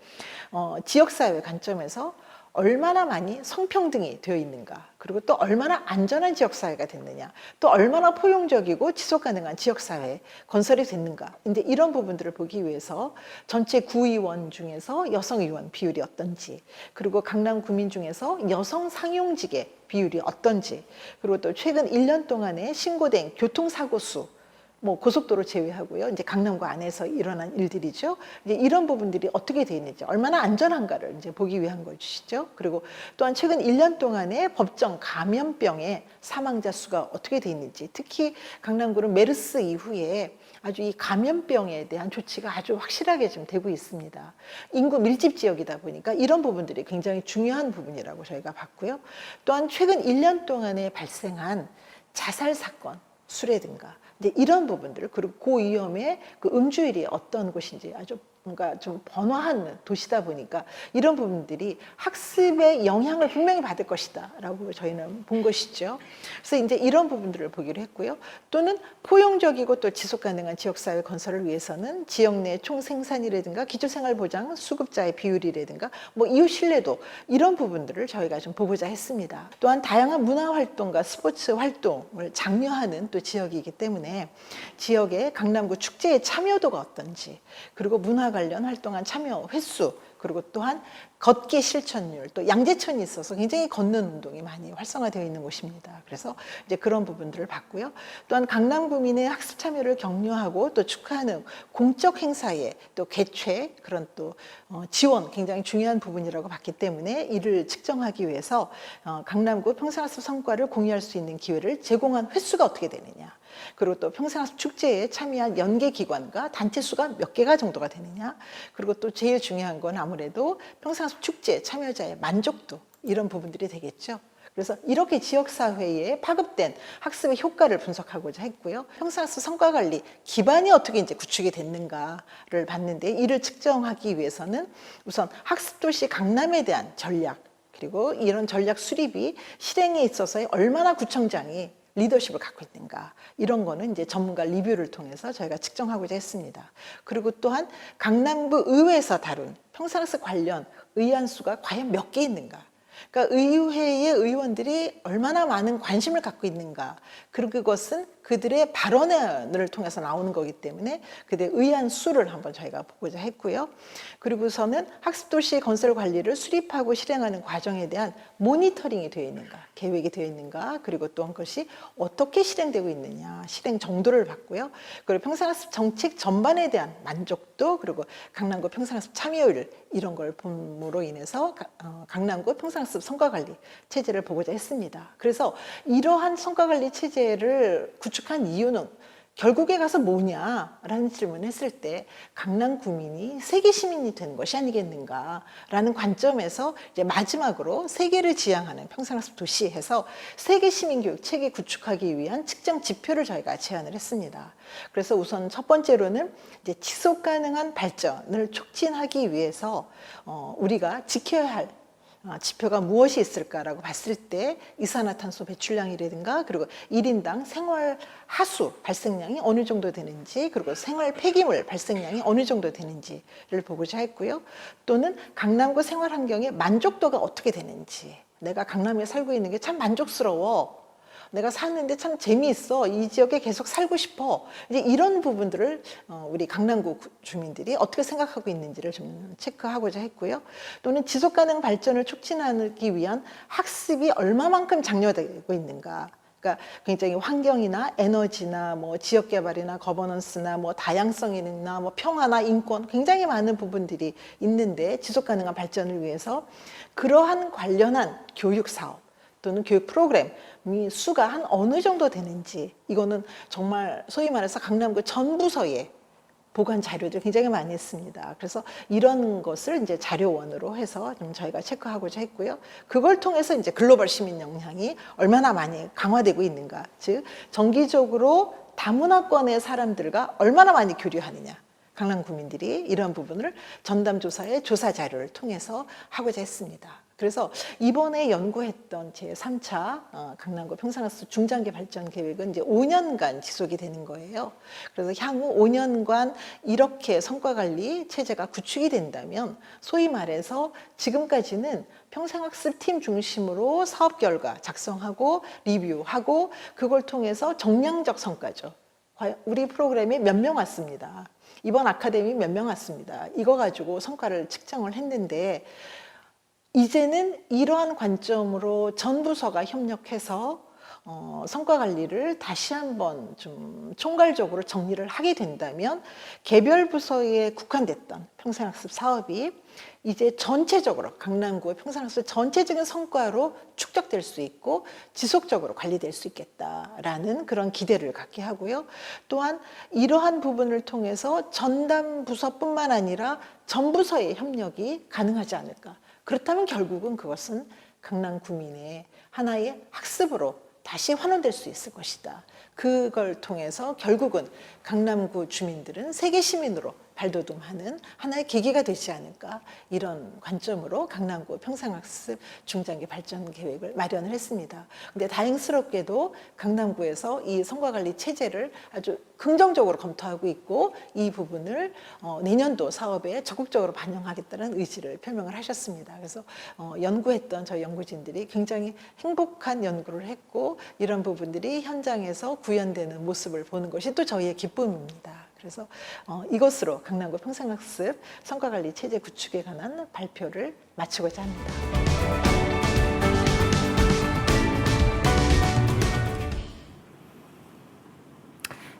E: 지역사회 관점에서 얼마나 많이 성평등이 되어 있는가 그리고 또 얼마나 안전한 지역사회가 됐느냐 또 얼마나 포용적이고 지속가능한 지역사회 건설이 됐는가 이제 이런 부분들을 보기 위해서 전체 구의원 중에서 여성의원 비율이 어떤지 그리고 강남 구민 중에서 여성 상용직의 비율이 어떤지 그리고 또 최근 1년 동안에 신고된 교통사고 수 뭐 고속도로 제외하고요. 이제 강남구 안에서 일어난 일들이죠. 이제 이런 부분들이 어떻게 돼 있는지, 얼마나 안전한가를 이제 보기 위한 것이죠. 그리고 또한 최근 1년 동안에 법정 감염병의 사망자 수가 어떻게 돼 있는지, 특히 강남구는 메르스 이후에 아주 이 감염병에 대한 조치가 아주 확실하게 좀 되고 있습니다. 인구 밀집 지역이다 보니까 이런 부분들이 굉장히 중요한 부분이라고 저희가 봤고요. 또한 최근 1년 동안에 발생한 자살 사건 수례든가 이제 이런 부분들 그리고 고위험의 그 음주율이 어떤 곳인지 아주 뭔가 좀 번화한 도시다 보니까 이런 부분들이 학습의 영향을 분명히 받을 것이다 라고 저희는 본 것이죠. 그래서 이제 이런 부분들을 보기로 했고요. 또는 포용적이고 또 지속가능한 지역사회 건설을 위해서는 지역 내 총생산이라든가 기초생활보장 수급자의 비율이라든가 뭐 이웃 신뢰도 이런 부분들을 저희가 좀 보고자 했습니다. 또한 다양한 문화활동과 스포츠 활동을 장려하는 또 지역이기 때문에 지역의 강남구 축제의 참여도가 어떤지 그리고 문화 관련 활동한 참여 횟수 그리고 또한 걷기 실천율 또 양재천이 있어서 굉장히 걷는 운동이 많이 활성화되어 있는 곳입니다. 그래서 이제 그런 부분들을 봤고요. 또한 강남구민의 학습 참여를 격려하고 또 축하하는 공적 행사에 또 개최 그런 또 지원 굉장히 중요한 부분이라고 봤기 때문에 이를 측정하기 위해서 강남구 평생학습 성과를 공유할 수 있는 기회를 제공한 횟수가 어떻게 되느냐 그리고 또 평생학습 축제에 참여한 연계기관과 단체 수가 몇 개가 정도가 되느냐 그리고 또 제일 중요한 건 아무래도 평생학습 축제 참여자의 만족도 이런 부분들이 되겠죠. 그래서 이렇게 지역사회에 파급된 학습의 효과를 분석하고자 했고요. 평생학습 성과관리 기반이 어떻게 이제 구축이 됐는가를 봤는데 이를 측정하기 위해서는 우선 학습도시 강남에 대한 전략 그리고 이런 전략 수립이 실행에 있어서 얼마나 구청장이 리더십을 갖고 있는가 이런 거는 이제 전문가 리뷰를 통해서 저희가 측정하고자 했습니다. 그리고 또한 강남구 의회에서 다룬 평생학습 관련 의안 수가 과연 몇 개 있는가 그러니까 의회의 의원들이 얼마나 많은 관심을 갖고 있는가 그리고 그것은 그들의 발언을 통해서 나오는 거기 때문에 그들의 의안 수를 한번 저희가 보고자 했고요. 그리고서는 학습도시 건설 관리를 수립하고 실행하는 과정에 대한 모니터링이 되어 있는가 계획이 되어 있는가 그리고 또 그것이 어떻게 실행되고 있느냐 실행 정도를 봤고요. 그리고 평생학습 정책 전반에 대한 만족도 그리고 강남구 평생학습 참여율 이런 걸 봄으로 인해서 강남구 평생학습 성과관리 체제를 보고자 했습니다. 그래서 이러한 성과관리 체제를 구축한 이유는 결국에 가서 뭐냐라는 질문을 했을 때 강남 구민이 세계 시민이 되는 것이 아니겠는가라는 관점에서 이제 마지막으로 세계를 지향하는 평생학습 도시에서 세계 시민 교육 체계 구축하기 위한 측정 지표를 저희가 제안을 했습니다. 그래서 우선 첫 번째로는 이제 지속 가능한 발전을 촉진하기 위해서 우리가 지켜야 할 지표가 무엇이 있을까라고 봤을 때 이산화탄소 배출량이라든가 그리고 1인당 생활 하수 발생량이 어느 정도 되는지 그리고 생활 폐기물 발생량이 어느 정도 되는지를 보고자 했고요. 또는 강남구 생활 환경의 만족도가 어떻게 되는지 내가 강남에 살고 있는 게 참 만족스러워. 내가 사는데 참 재미있어. 이 지역에 계속 살고 싶어. 이제 이런 부분들을 우리 강남구 주민들이 어떻게 생각하고 있는지를 좀 체크하고자 했고요. 또는 지속가능 발전을 촉진하기 위한 학습이 얼마만큼 장려되고 있는가. 그러니까 굉장히 환경이나 에너지나 뭐 지역 개발이나 거버넌스나 뭐 다양성이나 뭐 평화나 인권 굉장히 많은 부분들이 있는데 지속 가능한 발전을 위해서 그러한 관련한 교육 사업 또는 교육 프로그램이 수가 한 어느 정도 되는지 이거는 정말 소위 말해서 강남구 전 부서에 보관 자료들 굉장히 많이 했습니다. 그래서 이런 것을 이제 자료원으로 해서 좀 저희가 체크하고자 했고요. 그걸 통해서 이제 글로벌 시민 역량이 얼마나 많이 강화되고 있는가, 즉 정기적으로 다문화권의 사람들과 얼마나 많이 교류하느냐. 강남 구민들이 이런 부분을 전담조사의 조사 자료를 통해서 하고자 했습니다. 그래서 이번에 연구했던 제3차 강남구 평생학습 중장기 발전 계획은 이제 5년간 지속이 되는 거예요. 그래서 향후 5년간 이렇게 성과관리 체제가 구축이 된다면 소위 말해서 지금까지는 평생학습 팀 중심으로 사업 결과 작성하고 리뷰하고 그걸 통해서 정량적 성과죠. 우리 프로그램이 몇 명 왔습니다. 이번 아카데미 몇 명 왔습니다. 이거 가지고 성과를 측정을 했는데 이제는 이러한 관점으로 전 부서가 협력해서 성과 관리를 다시 한번 좀 총괄적으로 정리를 하게 된다면 개별 부서에 국한됐던 평생학습 사업이 이제 전체적으로 강남구의 평생학습 전체적인 성과로 축적될 수 있고 지속적으로 관리될 수 있겠다라는 그런 기대를 갖게 하고요. 또한 이러한 부분을 통해서 전담 부서뿐만 아니라 전 부서의 협력이 가능하지 않을까. 그렇다면 결국은 그것은 강남 구민의 하나의 학습으로 다시 환원될 수 있을 것이다. 그걸 통해서 결국은 강남구 주민들은 세계 시민으로 발돋움하는 하나의 계기가 되지 않을까 이런 관점으로 강남구 평생학습 중장기 발전 계획을 마련을 했습니다. 근데 다행스럽게도 강남구에서 이 성과관리 체제를 아주 긍정적으로 검토하고 있고 이 부분을 내년도 사업에 적극적으로 반영하겠다는 의지를 표명을 하셨습니다. 그래서 연구했던 저희 연구진들이 굉장히 행복한 연구를 했고 이런 부분들이 현장에서 구현되는 모습을 보는 것이 또 저희의 기쁨입니다. 그래서 이것으로 강남구 평생학습 성과관리 체제 구축에 관한 발표를 마치고자 합니다.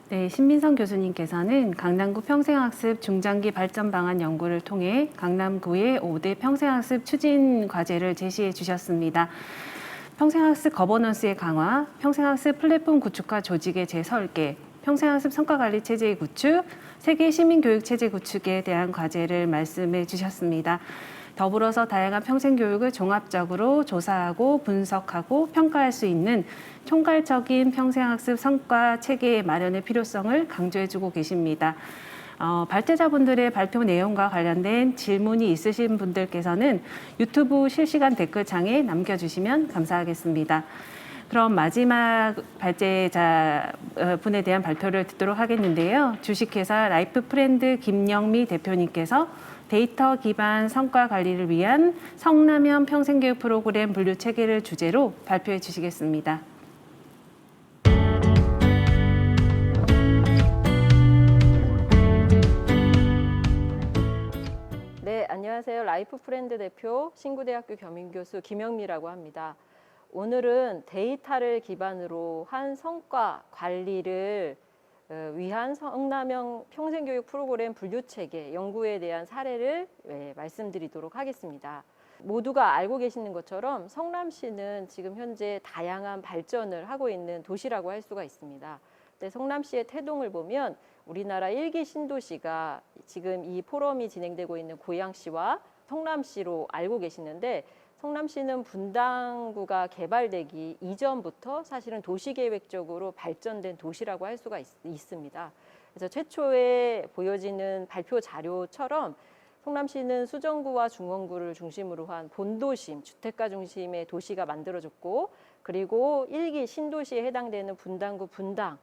A: 네, 신민성 교수님께서는 강남구 평생학습 중장기 발전 방안 연구를 통해 강남구의 5대 평생학습 추진 과제를 제시해 주셨습니다. 평생학습 거버넌스의 강화, 평생학습 플랫폼 구축과 조직의 재설계, 평생학습 성과관리 체제의 구축, 세계 시민교육 체제 구축에 대한 과제를 말씀해 주셨습니다. 더불어서 다양한 평생교육을 종합적으로 조사하고 분석하고 평가할 수 있는 총괄적인 평생학습 성과 체계 마련의 필요성을 강조해주고 계십니다. 발제자분들의 발표 내용과 관련된 질문이 있으신 분들께서는 유튜브 실시간 댓글창에 남겨주시면 감사하겠습니다. 그럼 마지막 발제자 분에 대한 발표를 듣도록 하겠는데요. 주식회사 라이프프렌드 김영미 대표님께서 데이터 기반 성과 관리를 위한 성남형 평생교육 프로그램 분류 체계를 주제로 발표해 주시겠습니다.
F: 네, 안녕하세요. 라이프프렌드 대표 신구대학교 겸임교수 김영미라고 합니다. 오늘은 데이터를 기반으로 한 성과 관리를 위한 성남형 평생교육 프로그램 분류체계 연구에 대한 사례를 말씀드리도록 하겠습니다. 모두가 알고 계시는 것처럼 성남시는 지금 현재 다양한 발전을 하고 있는 도시라고 할 수가 있습니다. 근데 성남시의 태동을 보면 우리나라 1기 신도시가 지금 이 포럼이 진행되고 있는 고양시와 성남시로 알고 계시는데, 성남시는 분당구가 개발되기 이전부터 사실은 도시계획적으로 발전된 도시라고 할 수가 있습니다. 그래서 최초에 보여지는 발표 자료처럼 성남시는 수정구와 중원구를 중심으로 한 본도심, 주택가 중심의 도시가 만들어졌고, 그리고 1기 신도시에 해당되는 분당구 분당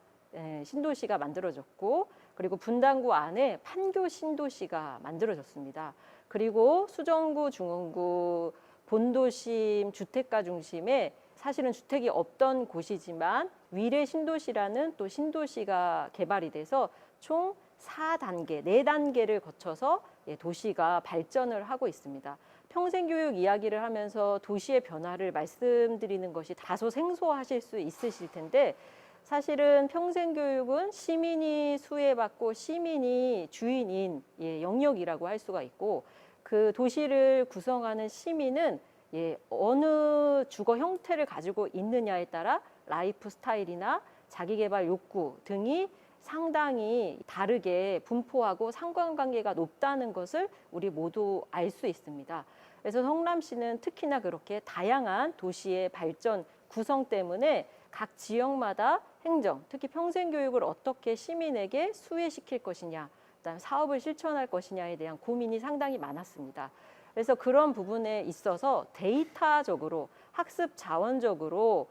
F: 신도시가 만들어졌고, 그리고 분당구 안에 판교 신도시가 만들어졌습니다. 그리고 수정구, 중원구, 본도심, 주택가 중심에 사실은 주택이 없던 곳이지만 위례 신도시라는 또 신도시가 개발이 돼서 총 4단계, 4단계를 거쳐서 도시가 발전을 하고 있습니다. 평생교육 이야기를 하면서 도시의 변화를 말씀드리는 것이 다소 생소하실 수 있으실 텐데, 사실은 평생교육은 시민이 수혜받고 시민이 주인인 영역이라고 할 수가 있고, 그 도시를 구성하는 시민은 어느 주거 형태를 가지고 있느냐에 따라 라이프 스타일이나 자기개발 욕구 등이 상당히 다르게 분포하고 상관관계가 높다는 것을 우리 모두 알 수 있습니다. 그래서 성남시는 특히나 그렇게 다양한 도시의 발전 구성 때문에 각 지역마다 행정, 특히 평생교육을 어떻게 시민에게 수혜시킬 것이냐, 그다음에 사업을 실천할 것이냐에 대한 고민이 상당히 많았습니다. 그래서 그런 부분에 있어서 데이터적으로, 학습 자원적으로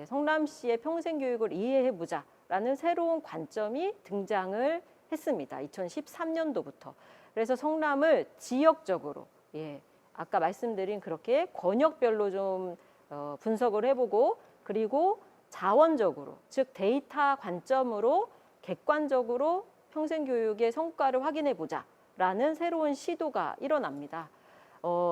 F: 성남시의 평생교육을 이해해보자라는 새로운 관점이 등장을 했습니다. 2013년도부터. 그래서 성남을 지역적으로, 아까 말씀드린 그렇게 권역별로 좀 분석을 해보고, 그리고 자원적으로, 즉 데이터 관점으로 객관적으로 평생교육의 성과를 확인해보자라는 새로운 시도가 일어납니다.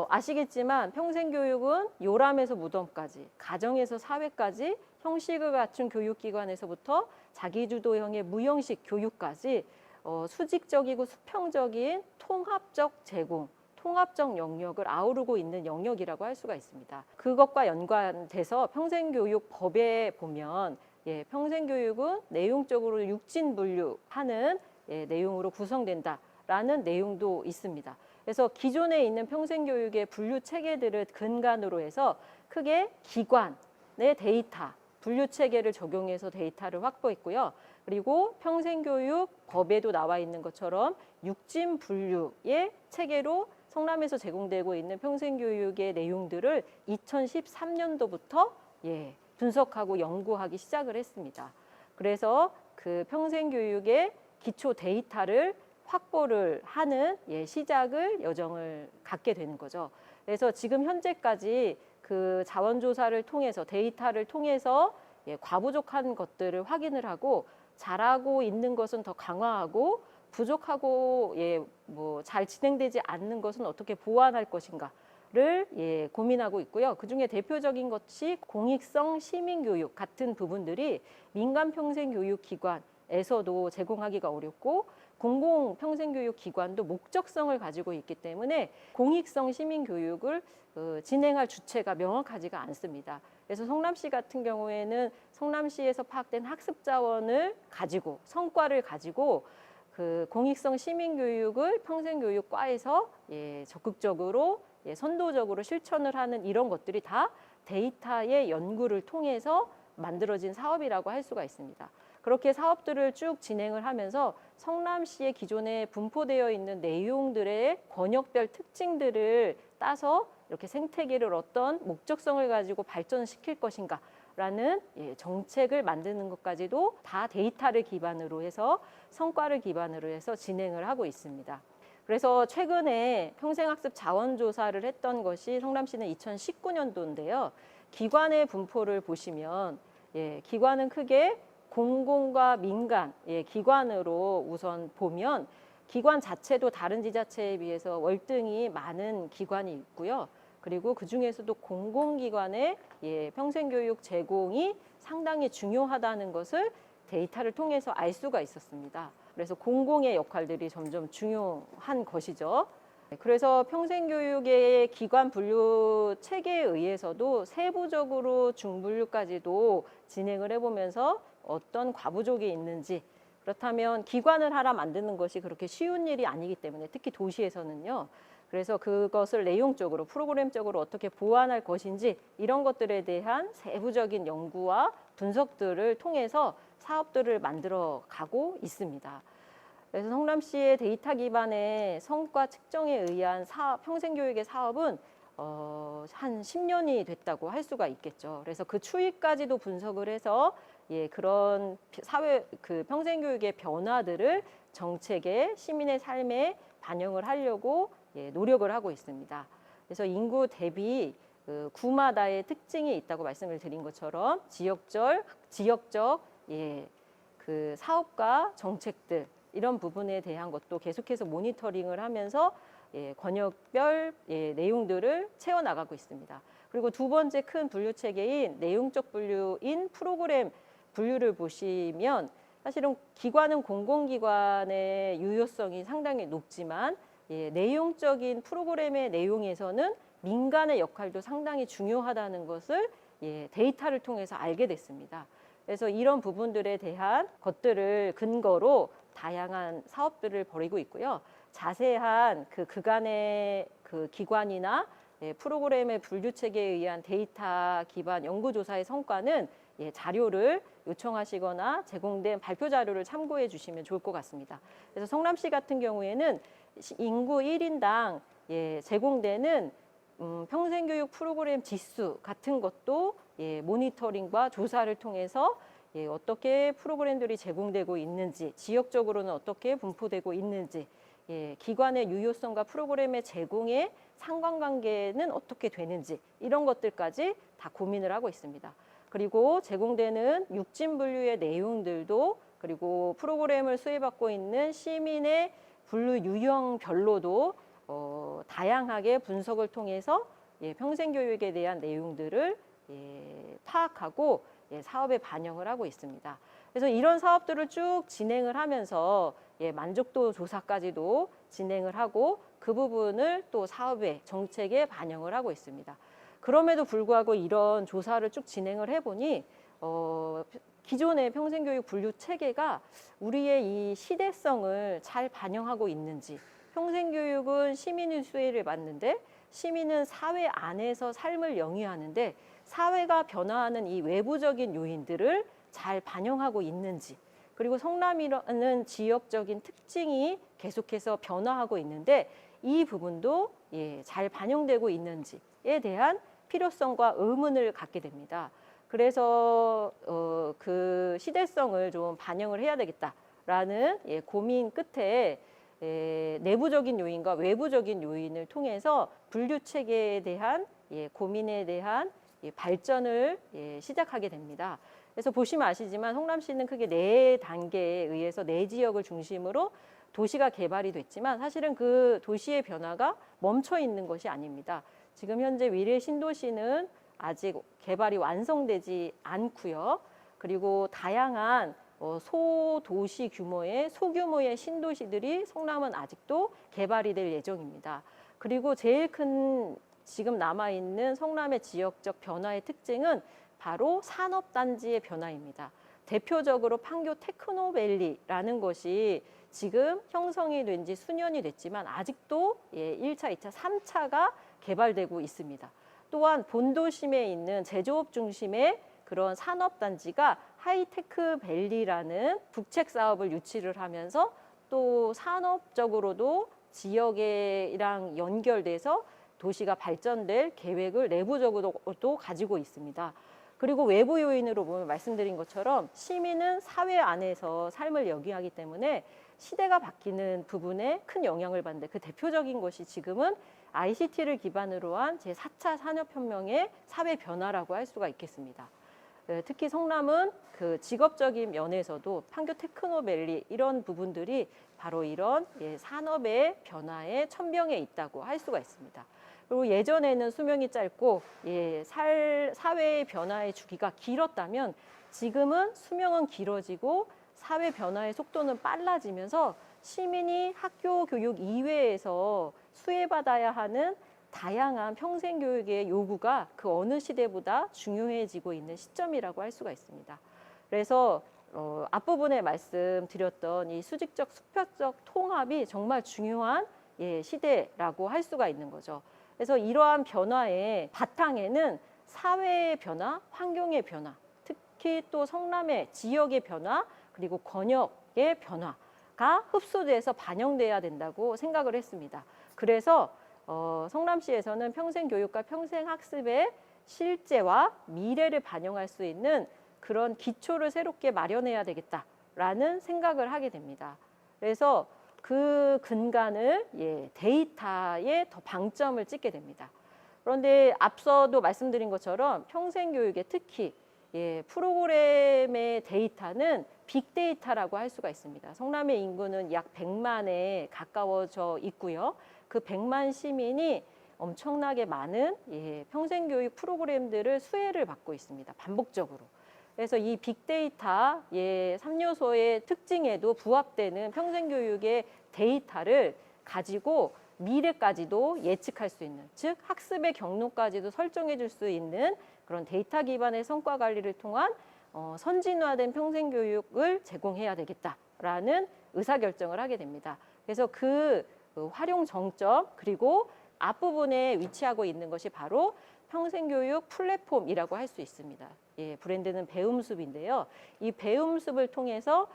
F: 아시겠지만 평생교육은 요람에서 무덤까지, 가정에서 사회까지, 형식을 갖춘 교육기관에서부터 자기주도형의 무형식 교육까지 수직적이고 수평적인 통합적 제공, 통합적 영역을 아우르고 있는 영역이라고 할 수가 있습니다. 그것과 연관돼서 평생교육법에 보면 평생교육은 내용적으로 육진분류하는 내용으로 구성된다라는 내용도 있습니다. 그래서 기존에 있는 평생교육의 분류 체계들을 근간으로 해서 크게 기관의 데이터, 분류 체계를 적용해서 데이터를 확보했고요. 그리고 평생교육 법에도 나와 있는 것처럼 육진 분류의 체계로 성남에서 제공되고 있는 평생교육의 내용들을 2013년도부터 분석하고 연구하기 시작을 했습니다. 그래서 그 평생교육의 기초 데이터를 확보를 하는 시작을 여정을 갖게 되는 거죠. 그래서 지금 현재까지 그 자원조사를 통해서, 데이터를 통해서 과부족한 것들을 확인을 하고, 잘하고 있는 것은 더 강화하고, 부족하고 잘 진행되지 않는 것은 어떻게 보완할 것인가를 고민하고 있고요. 그중에 대표적인 것이 공익성 시민교육 같은 부분들이 민간평생교육기관에서도 제공하기가 어렵고, 공공평생교육기관도 목적성을 가지고 있기 때문에 공익성 시민교육을 진행할 주체가 명확하지가 않습니다. 그래서 성남시 같은 경우에는 성남시에서 파악된 학습자원을 가지고, 성과를 가지고 그 공익성 시민교육을 평생교육과에서 적극적으로 선도적으로 실천을 하는 이런 것들이 다 데이터의 연구를 통해서 만들어진 사업이라고 할 수가 있습니다. 그렇게 사업들을 쭉 진행을 하면서 성남시의 기존에 분포되어 있는 내용들의 권역별 특징들을 따서 이렇게 생태계를 어떤 목적성을 가지고 발전시킬 것인가 라는 정책을 만드는 것까지도 다 데이터를 기반으로 해서, 성과를 기반으로 해서 진행을 하고 있습니다. 그래서 최근에 평생학습 자원조사를 했던 것이 성남시는 2019년도인데요. 기관의 분포를 보시면 기관은 크게 공공과 민간 기관으로 우선 보면, 기관 자체도 다른 지자체에 비해서 월등히 많은 기관이 있고요. 그리고 그중에서도 공공기관의 평생교육 제공이 상당히 중요하다는 것을 데이터를 통해서 알 수가 있었습니다. 그래서 공공의 역할들이 점점 중요한 것이죠. 그래서 평생교육의 기관 분류 체계에 의해서도 세부적으로 중분류까지도 진행을 해보면서 어떤 과부족이 있는지, 그렇다면 기관을 하나 만드는 것이 그렇게 쉬운 일이 아니기 때문에 특히 도시에서는요. 그래서 그것을 내용적으로 프로그램적으로 어떻게 보완할 것인지 이런 것들에 대한 세부적인 연구와 분석들을 통해서 사업들을 만들어 가고 있습니다. 그래서 성남시의 데이터 기반의 성과 측정에 의한 평생교육의 사업은 한 10년이 됐다고 할 수가 있겠죠. 그래서 그 추이까지도 분석을 해서 그런 사회 평생교육의 변화들을 정책에 시민의 삶에 반영을 하려고 노력을 하고 있습니다. 그래서 인구 대비 구마다의 특징이 있다고 말씀을 드린 것처럼 지역적 그 사업과 정책들 이런 부분에 대한 것도 계속해서 모니터링을 하면서 권역별 내용들을 채워나가고 있습니다. 그리고 두 번째 큰 분류 체계인 내용적 분류인 프로그램 분류를 보시면 사실은 기관은 공공기관의 유효성이 상당히 높지만 내용적인 프로그램의 내용에서는 민간의 역할도 상당히 중요하다는 것을 데이터를 통해서 알게 됐습니다. 그래서 이런 부분들에 대한 것들을 근거로 다양한 사업들을 벌이고 있고요. 자세한 그간의 그 기관이나 프로그램의 분류 체계에 의한 데이터 기반 연구조사의 성과는 자료를 요청하시거나 제공된 발표 자료를 참고해 주시면 좋을 것 같습니다. 그래서 성남시 같은 경우에는 인구 1인당 제공되는 평생교육 프로그램 지수 같은 것도 모니터링과 조사를 통해서 어떻게 프로그램들이 제공되고 있는지, 지역적으로는 어떻게 분포되고 있는지, 기관의 유효성과 프로그램의 제공의 상관관계는 어떻게 되는지 이런 것들까지 다 고민을 하고 있습니다. 그리고 제공되는 육진 분류의 내용들도 그리고 프로그램을 수혜받고 있는 시민의 분류 유형별로도 다양하게 분석을 통해서 평생교육에 대한 내용들을 파악하고 사업에 반영을 하고 있습니다. 그래서 이런 사업들을 쭉 진행을 하면서 만족도 조사까지도 진행을 하고 그 부분을 또 사업의 정책에 반영을 하고 있습니다. 그럼에도 불구하고 이런 조사를 쭉 진행을 해보니 기존의 평생교육 분류 체계가 우리의 이 시대성을 잘 반영하고 있는지, 평생교육은 시민의 수혜를 받는데 시민은 사회 안에서 삶을 영위하는데 사회가 변화하는 이 외부적인 요인들을 잘 반영하고 있는지, 그리고 성남이라는 지역적인 특징이 계속해서 변화하고 있는데 이 부분도 잘 반영되고 있는지에 대한 필요성과 의문을 갖게 됩니다. 그래서 그 시대성을 좀 반영을 해야 되겠다라는 고민 끝에 내부적인 요인과 외부적인 요인을 통해서 분류 체계에 대한 고민에 대한 발전을 시작하게 됩니다. 그래서 보시면 아시지만 성남시는 크게 4단계에 의해서 4지역을 중심으로 도시가 개발이 됐지만 사실은 그 도시의 변화가 멈춰 있는 것이 아닙니다. 지금 현재 위례 신도시는 아직 개발이 완성되지 않고요. 그리고 다양한 소도시 규모의 소규모의 신도시들이 성남은 아직도 개발이 될 예정입니다. 그리고 제일 큰 지금 남아있는 성남의 지역적 변화의 특징은 바로 산업단지의 변화입니다. 대표적으로 판교 테크노밸리라는 것이 지금 형성이 된 지 수년이 됐지만 아직도 1차, 2차, 3차가 개발되고 있습니다. 또한 본도심에 있는 제조업 중심의 그런 산업단지가 하이테크밸리라는 북책 사업을 유치를 하면서 또 산업적으로도 지역이랑 연결돼서 도시가 발전될 계획을 내부적으로도 가지고 있습니다. 그리고 외부 요인으로 보면 말씀드린 것처럼 시민은 사회 안에서 삶을 영위하기 때문에 시대가 바뀌는 부분에 큰 영향을 받는데 그 대표적인 것이 지금은 ICT를 기반으로 한 제4차 산업혁명의 사회 변화라고 할 수가 있겠습니다. 특히 성남은 그 직업적인 면에서도 판교 테크노밸리 이런 부분들이 바로 이런 산업의 변화의 천병에 있다고 할 수가 있습니다. 그리고 예전에는 수명이 짧고 사회의 변화의 주기가 길었다면 지금은 수명은 길어지고 사회 변화의 속도는 빨라지면서 시민이 학교 교육 이외에서 수혜받아야 하는 다양한 평생교육의 요구가 그 어느 시대보다 중요해지고 있는 시점이라고 할 수가 있습니다. 그래서 앞부분에 말씀드렸던 이 수직적, 수평적 통합이 정말 중요한 시대라고 할 수가 있는 거죠. 그래서 이러한 변화의 바탕에는 사회의 변화, 환경의 변화, 특히 또 성남의 지역의 변화, 그리고 권역의 변화가 흡수돼서 반영돼야 된다고 생각을 했습니다. 그래서 성남시에서는 평생교육과 평생학습의 실제와 미래를 반영할 수 있는 그런 기초를 새롭게 마련해야 되겠다라는 생각을 하게 됩니다. 그래서 그 근간을 데이터에 더 방점을 찍게 됩니다. 그런데 앞서도 말씀드린 것처럼 평생교육에 특히 프로그램의 데이터는 빅데이터라고 할 수가 있습니다. 성남의 인구는 약 100만에 가까워져 있고요. 그 100만 시민이 엄청나게 많은 평생교육 프로그램들을 수혜를 받고 있습니다. 반복적으로. 그래서 이 빅데이터 3요소의 특징에도 부합되는 평생교육의 데이터를 가지고 미래까지도 예측할 수 있는, 즉 학습의 경로까지도 설정해 줄 수 있는 그런 데이터 기반의 성과 관리를 통한 선진화된 평생교육을 제공해야 되겠다라는 의사결정을 하게 됩니다. 그래서 그 활용 정점, 그리고 앞부분에 위치하고 있는 것이 바로 평생교육 플랫폼이라고 할 수 있습니다. 브랜드는 배움숲인데요. 이 배움숲을 통해서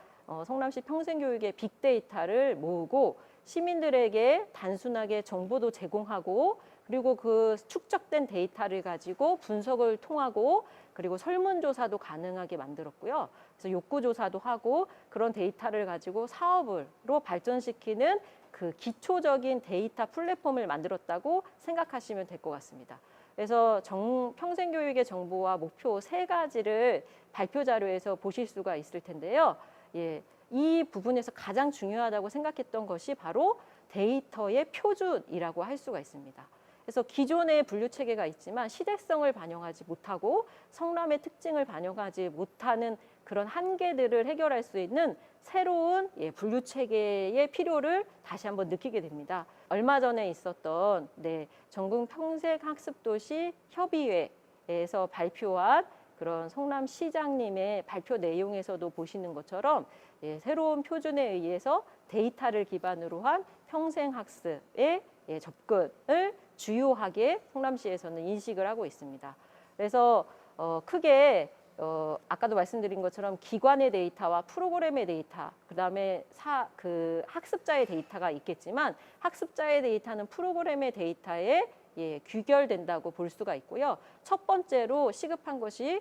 F: 성남시 평생교육의 빅데이터를 모으고 시민들에게 단순하게 정보도 제공하고, 그리고 그 축적된 데이터를 가지고 분석을 통하고, 그리고 설문조사도 가능하게 만들었고요. 그래서 욕구조사도 하고, 그런 데이터를 가지고 사업으로 발전시키는 그 기초적인 데이터 플랫폼을 만들었다고 생각하시면 될 것 같습니다. 그래서 평생교육의 정보와 목표 3가지를 발표 자료에서 보실 수가 있을 텐데요. 이 부분에서 가장 중요하다고 생각했던 것이 바로 데이터의 표준이라고 할 수가 있습니다. 그래서 기존의 분류 체계가 있지만 시대성을 반영하지 못하고 성남의 특징을 반영하지 못하는 그런 한계들을 해결할 수 있는 새로운 분류 체계의 필요를 다시 한번 느끼게 됩니다. 얼마 전에 있었던 전국 평생학습도시 협의회에서 발표한 그런 성남시장님의 발표 내용에서도 보시는 것처럼 새로운 표준에 의해서 데이터를 기반으로 한 평생학습의 접근을 주요하게 성남시에서는 인식을 하고 있습니다. 그래서 크게 아까도 말씀드린 것처럼 기관의 데이터와 프로그램의 데이터, 그다음에 학습자의 데이터가 있겠지만 학습자의 데이터는 프로그램의 데이터에 귀결된다고 볼 수가 있고요. 첫 번째로 시급한 것이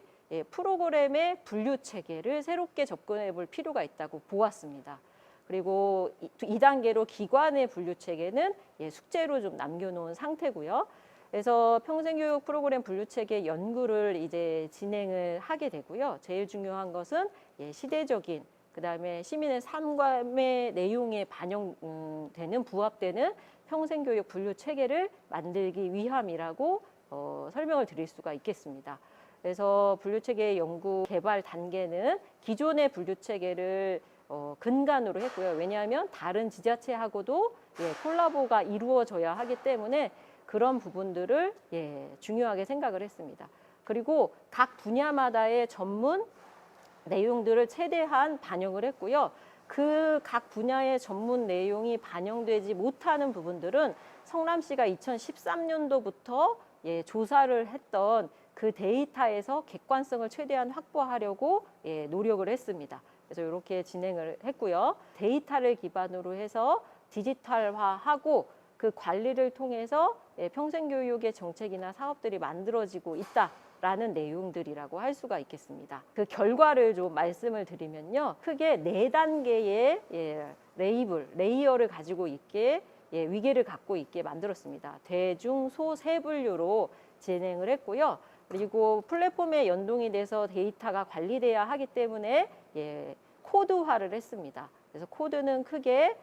F: 프로그램의 분류 체계를 새롭게 접근해 볼 필요가 있다고 보았습니다. 그리고 2단계로 기관의 분류 체계는 숙제로 좀 남겨놓은 상태고요. 그래서 평생교육 프로그램 분류 체계 연구를 이제 진행을 하게 되고요. 제일 중요한 것은 시대적인, 그다음에 시민의 삶의 내용에 반영되는 부합되는 평생교육 분류 체계를 만들기 위함이라고 설명을 드릴 수가 있겠습니다. 그래서 분류체계 연구 개발 단계는 기존의 분류체계를 근간으로 했고요. 왜냐하면 다른 지자체하고도 콜라보가 이루어져야 하기 때문에 그런 부분들을 중요하게 생각을 했습니다. 그리고 각 분야마다의 전문 내용들을 최대한 반영을 했고요. 그 각 분야의 전문 내용이 반영되지 못하는 부분들은 성남시가 2013년도부터 조사를 했던 그 데이터에서 객관성을 최대한 확보하려고 노력을 했습니다. 그래서 이렇게 진행을 했고요. 데이터를 기반으로 해서 디지털화하고 그 관리를 통해서 평생교육의 정책이나 사업들이 만들어지고 있다라는 내용들이라고 할 수가 있겠습니다. 그 결과를 좀 말씀을 드리면요. 크게 4단계의 레이어를 가지고 있게 위계를 갖고 있게 만들었습니다. 대, 중, 소, 세 분류로 진행을 했고요. 그리고 플랫폼에 연동이 돼서 데이터가 관리돼야 하기 때문에 코드화를 했습니다. 그래서 코드는 크게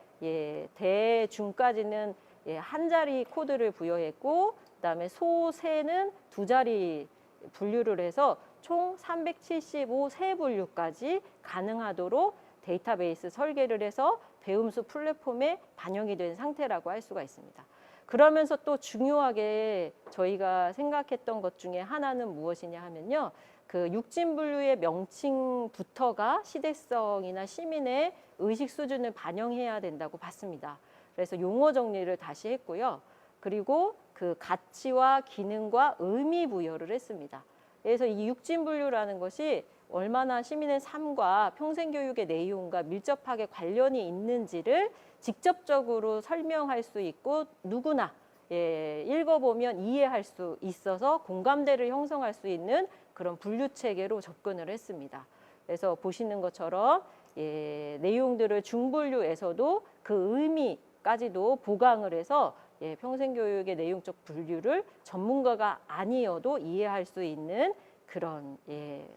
F: 대, 중까지는 한 자리 코드를 부여했고, 그다음에 소, 세는 2자리 분류를 해서 총 375 세 분류까지 가능하도록 데이터베이스 설계를 해서 배움숲 플랫폼에 반영이 된 상태라고 할 수가 있습니다. 그러면서 또 중요하게 저희가 생각했던 것 중에 하나는 무엇이냐 하면요. 그 육진 분류의 명칭부터가 시대성이나 시민의 의식 수준을 반영해야 된다고 봤습니다. 그래서 용어 정리를 다시 했고요. 그리고 그 가치와 기능과 의미 부여를 했습니다. 그래서 이 육진 분류라는 것이 얼마나 시민의 삶과 평생교육의 내용과 밀접하게 관련이 있는지를 직접적으로 설명할 수 있고 누구나 읽어보면 이해할 수 있어서 공감대를 형성할 수 있는 그런 분류 체계로 접근을 했습니다. 그래서 보시는 것처럼 내용들을 중분류에서도 그 의미까지도 보강을 해서 평생교육의 내용적 분류를 전문가가 아니어도 이해할 수 있는 그런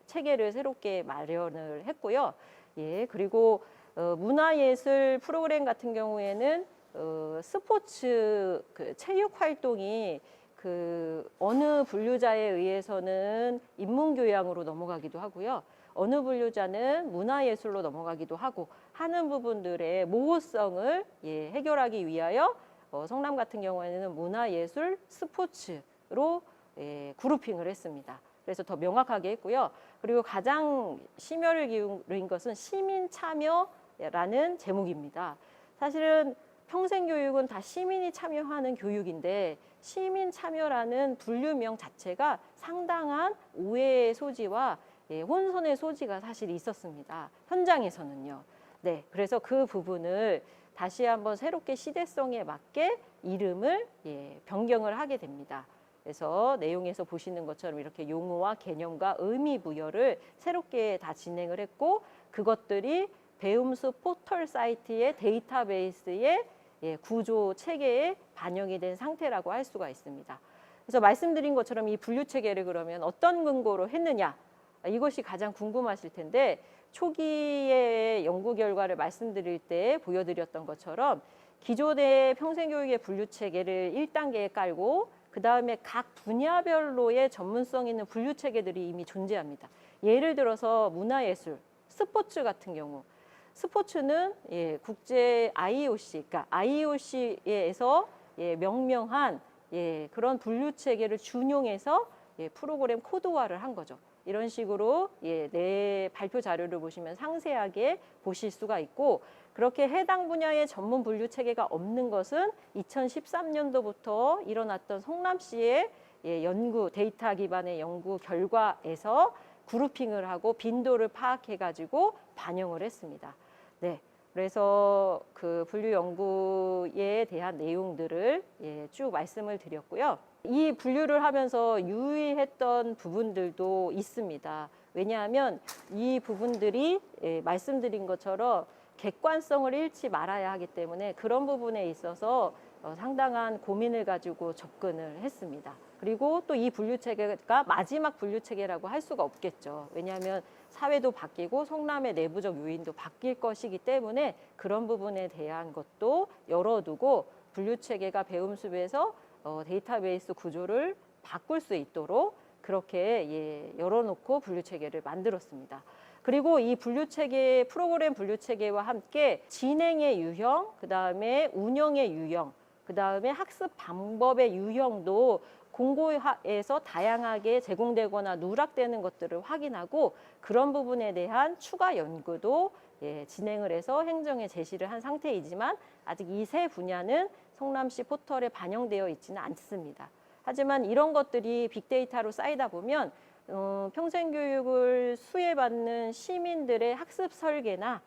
F: 체계를 새롭게 마련을 했고요. 그리고 문화예술 프로그램 같은 경우에는 스포츠 체육 활동이 어느 분류자에 의해서는 인문교양으로 넘어가기도 하고요. 어느 분류자는 문화예술로 넘어가기도 하고 하는 부분들의 모호성을 해결하기 위하여 성남 같은 경우에는 문화예술 스포츠로 그룹핑을 했습니다. 그래서 더 명확하게 했고요. 그리고 가장 심혈을 기울인 것은 시민 참여라는 제목입니다. 사실은 평생교육은 다 시민이 참여하는 교육인데 시민 참여라는 분류명 자체가 상당한 오해의 소지와 혼선의 소지가 사실 있었습니다. 현장에서는요. 네, 그래서 그 부분을 다시 한번 새롭게 시대성에 맞게 이름을 변경을 하게 됩니다. 그래서 내용에서 보시는 것처럼 이렇게 용어와 개념과 의미 부여를 새롭게 다 진행을 했고 그것들이 배움수 포털 사이트의 데이터베이스의 구조 체계에 반영이 된 상태라고 할 수가 있습니다. 그래서 말씀드린 것처럼 이 분류 체계를 그러면 어떤 근거로 했느냐 이것이 가장 궁금하실 텐데 초기의 연구 결과를 말씀드릴 때 보여드렸던 것처럼 기존의 평생교육의 분류 체계를 1단계에 깔고 그 다음에 각 분야별로의 전문성 있는 분류 체계들이 이미 존재합니다. 예를 들어서 문화예술, 스포츠 같은 경우 스포츠는 국제 IOC, 그러니까 IOC에서 명명한 그런 분류 체계를 준용해서 프로그램 코드화를 한 거죠. 이런 식으로 내 발표 자료를 보시면 상세하게 보실 수가 있고 그렇게 해당 분야의 전문 분류 체계가 없는 것은 2013년도부터 일어났던 성남시의 연구 데이터 기반의 연구 결과에서 그룹핑을 하고 빈도를 파악해가지고 반영을 했습니다. 네, 그래서 그 분류 연구에 대한 내용들을 쭉 말씀을 드렸고요. 이 분류를 하면서 유의했던 부분들도 있습니다. 왜냐하면 이 부분들이 말씀드린 것처럼 객관성을 잃지 말아야 하기 때문에 그런 부분에 있어서 상당한 고민을 가지고 접근을 했습니다. 그리고 또 이 분류 체계가 마지막 분류 체계라고 할 수가 없겠죠. 왜냐하면 사회도 바뀌고 성남의 내부적 요인도 바뀔 것이기 때문에 그런 부분에 대한 것도 열어두고 분류 체계가 배움숲에서 데이터베이스 구조를 바꿀 수 있도록 그렇게 열어놓고 분류 체계를 만들었습니다. 그리고 이 분류 체계, 프로그램 분류 체계와 함께 진행의 유형, 그 다음에 운영의 유형, 그 다음에 학습 방법의 유형도 공고에서 다양하게 제공되거나 누락되는 것들을 확인하고 그런 부분에 대한 추가 연구도 진행을 해서 행정에 제시를 한 상태이지만 아직 이 세 분야는 성남시 포털에 반영되어 있지는 않습니다. 하지만 이런 것들이 빅데이터로 쌓이다 보면 평생교육을 수혜받는 시민들의 학습 설계나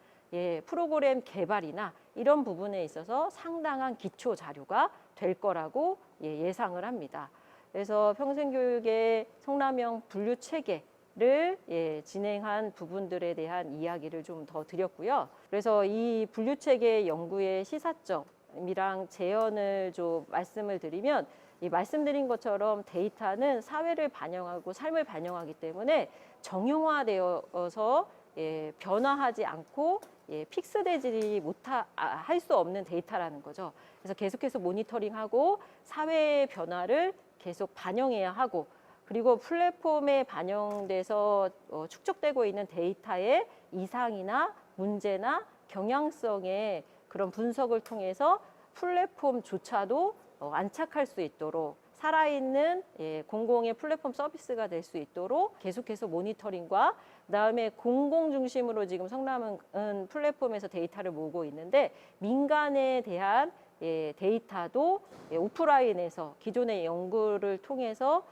F: 프로그램 개발이나 이런 부분에 있어서 상당한 기초 자료가 될 거라고 예상을 합니다. 그래서 평생교육의 성남형 분류 체계를 진행한 부분들에 대한 이야기를 좀 더 드렸고요. 그래서 이 분류 체계 연구의 시사점이랑 재현을 좀 말씀을 드리면 이 말씀드린 것처럼 데이터는 사회를 반영하고 삶을 반영하기 때문에 정형화되어서 변화하지 않고 픽스되지 할 수 없는 데이터라는 거죠. 그래서 계속해서 모니터링하고 사회의 변화를 계속 반영해야 하고 그리고 플랫폼에 반영돼서 축적되고 있는 데이터의 이상이나 문제나 경향성의 그런 분석을 통해서 플랫폼조차도 안착할 수 있도록 살아있는 공공의 플랫폼 서비스가 될 수 있도록 계속해서 모니터링과 그다음에 공공 중심으로 지금 성남은 플랫폼에서 데이터를 모으고 있는데 민간에 대한 데이터도 오프라인에서 기존의 연구를 통해서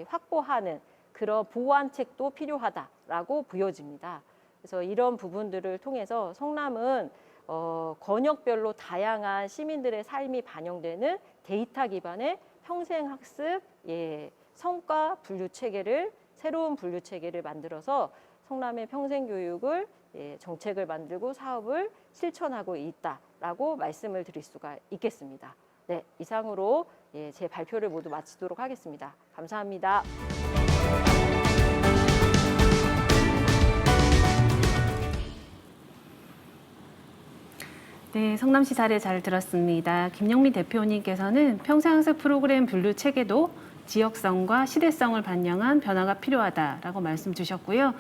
F: 확보하는 그런 보완책도 필요하다라고 보여집니다. 그래서 이런 부분들을 통해서 성남은 권역별로 다양한 시민들의 삶이 반영되는 데이터 기반의 평생학습 성과 분류 체계를 새로운 분류 체계를 만들어서 성남의 평생교육을 정책을 만들고 사업을 실천하고 있다라고 말씀을 드릴 수가 있겠습니다. 네, 이상으로 제 발표를 모두 마치도록 하겠습니다. 감사합니다.
A: 네, 성남시 사례 잘 들었습니다. 김영민 대표님께서는 평생학습 프로그램 분류 체계도 지역성과 시대성을 반영한 변화가 필요하다라고 말씀 주셨고요.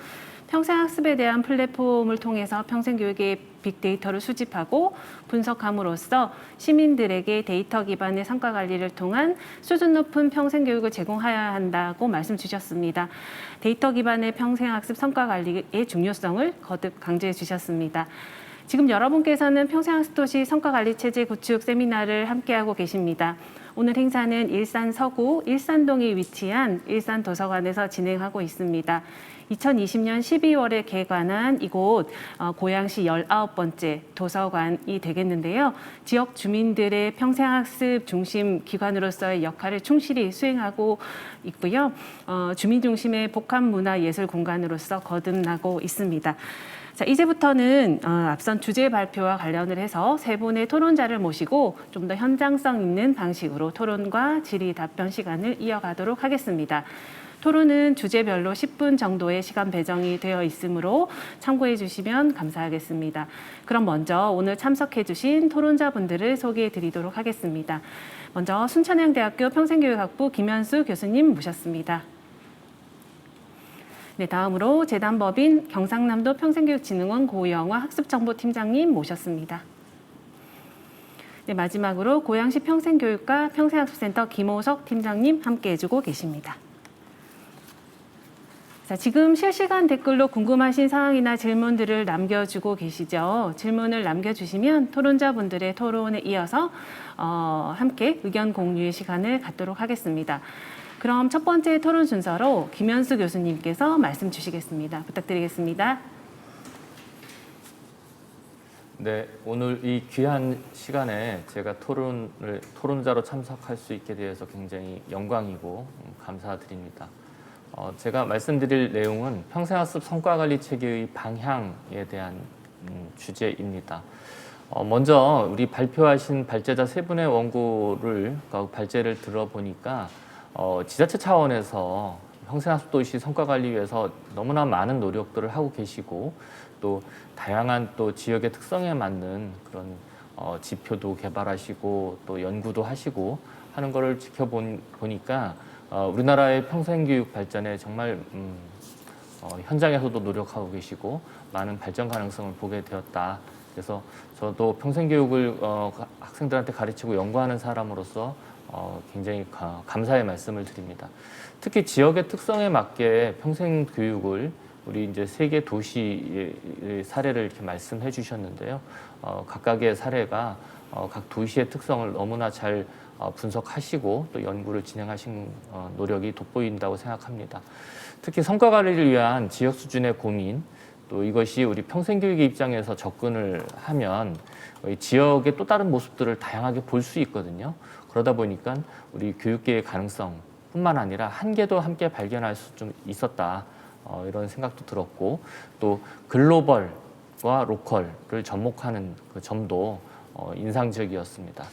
A: 평생학습에 대한 플랫폼을 통해서 평생교육의 빅데이터를 수집하고 분석함으로써 시민들에게 데이터 기반의 성과 관리를 통한 수준 높은 평생교육을 제공해야 한다고 말씀 주셨습니다. 데이터 기반의 평생학습 성과 관리의 중요성을 거듭 강조해 주셨습니다. 지금 여러분께서는 평생학습도시 성과관리체제 구축 세미나를 함께하고 계십니다. 오늘 행사는 일산 서구 일산동에 위치한 일산도서관에서 진행하고 있습니다. 2020년 12월에 개관한 이곳 고양시 19번째 도서관이 되겠는데요. 지역 주민들의 평생학습 중심 기관으로서의 역할을 충실히 수행하고 있고요. 주민 중심의 복합문화예술 공간으로서 거듭나고 있습니다. 자, 이제부터는 앞선 주제 발표와 관련을 해서 세 분의 토론자를 모시고 좀 더 현장성 있는 방식으로 토론과 질의 답변 시간을 이어가도록 하겠습니다. 토론은 주제별로 10분 정도의 시간 배정이 되어 있으므로 참고해 주시면 감사하겠습니다. 그럼 먼저 오늘 참석해 주신 토론자분들을 소개해 드리도록 하겠습니다. 먼저 순천향대학교 평생교육학부 김현수 교수님 모셨습니다. 네, 다음으로 재단법인 경상남도 평생교육진흥원 고영화 학습정보팀장님 모셨습니다. 네, 마지막으로 고양시 평생교육과 평생학습센터 김호석 팀장님 함께 해주고 계십니다. 자, 지금 실시간 댓글로 궁금하신 사항이나 질문들을 남겨주고 계시죠. 질문을 남겨주시면 토론자분들의 토론에 이어서 함께 의견 공유의 시간을 갖도록 하겠습니다. 그럼 첫 번째 토론 순서로 김현수 교수님께서 말씀 주시겠습니다. 부탁드리겠습니다.
G: 네, 오늘 이 귀한 시간에 제가 토론자로 참석할 수 있게 되어서 굉장히 영광이고 감사드립니다. 제가 말씀드릴 내용은 평생학습 성과관리 체계의 방향에 대한 주제입니다. 먼저 우리 발표하신 발제자 세 분의 원고를 발제를 들어보니까 지자체 차원에서 평생학습도시 성과관리 위해서 너무나 많은 노력들을 하고 계시고 또 다양한 또 지역의 특성에 맞는 그런 지표도 개발하시고 또 연구도 하시고 하는 거를 지켜보니까 우리나라의 평생교육 발전에 정말 현장에서도 노력하고 계시고 많은 발전 가능성을 보게 되었다. 그래서 저도 평생교육을 학생들한테 가르치고 연구하는 사람으로서 굉장히 감사의 말씀을 드립니다. 특히 지역의 특성에 맞게 평생교육을 우리 이제 세 개 도시의 사례를 이렇게 말씀해 주셨는데요. 각각의 사례가 각 도시의 특성을 너무나 잘 분석하시고 또 연구를 진행하신 노력이 돋보인다고 생각합니다. 특히 성과 관리를 위한 지역 수준의 고민, 또 이것이 우리 평생교육의 입장에서 접근을 하면 지역의 또 다른 모습들을 다양하게 볼 수 있거든요. 그러다 보니까 우리 교육계의 가능성뿐만 아니라 한계도 함께 발견할 수 좀 있었다. 이런 생각도 들었고 또 글로벌과 로컬을 접목하는 그 점도 인상적이었습니다.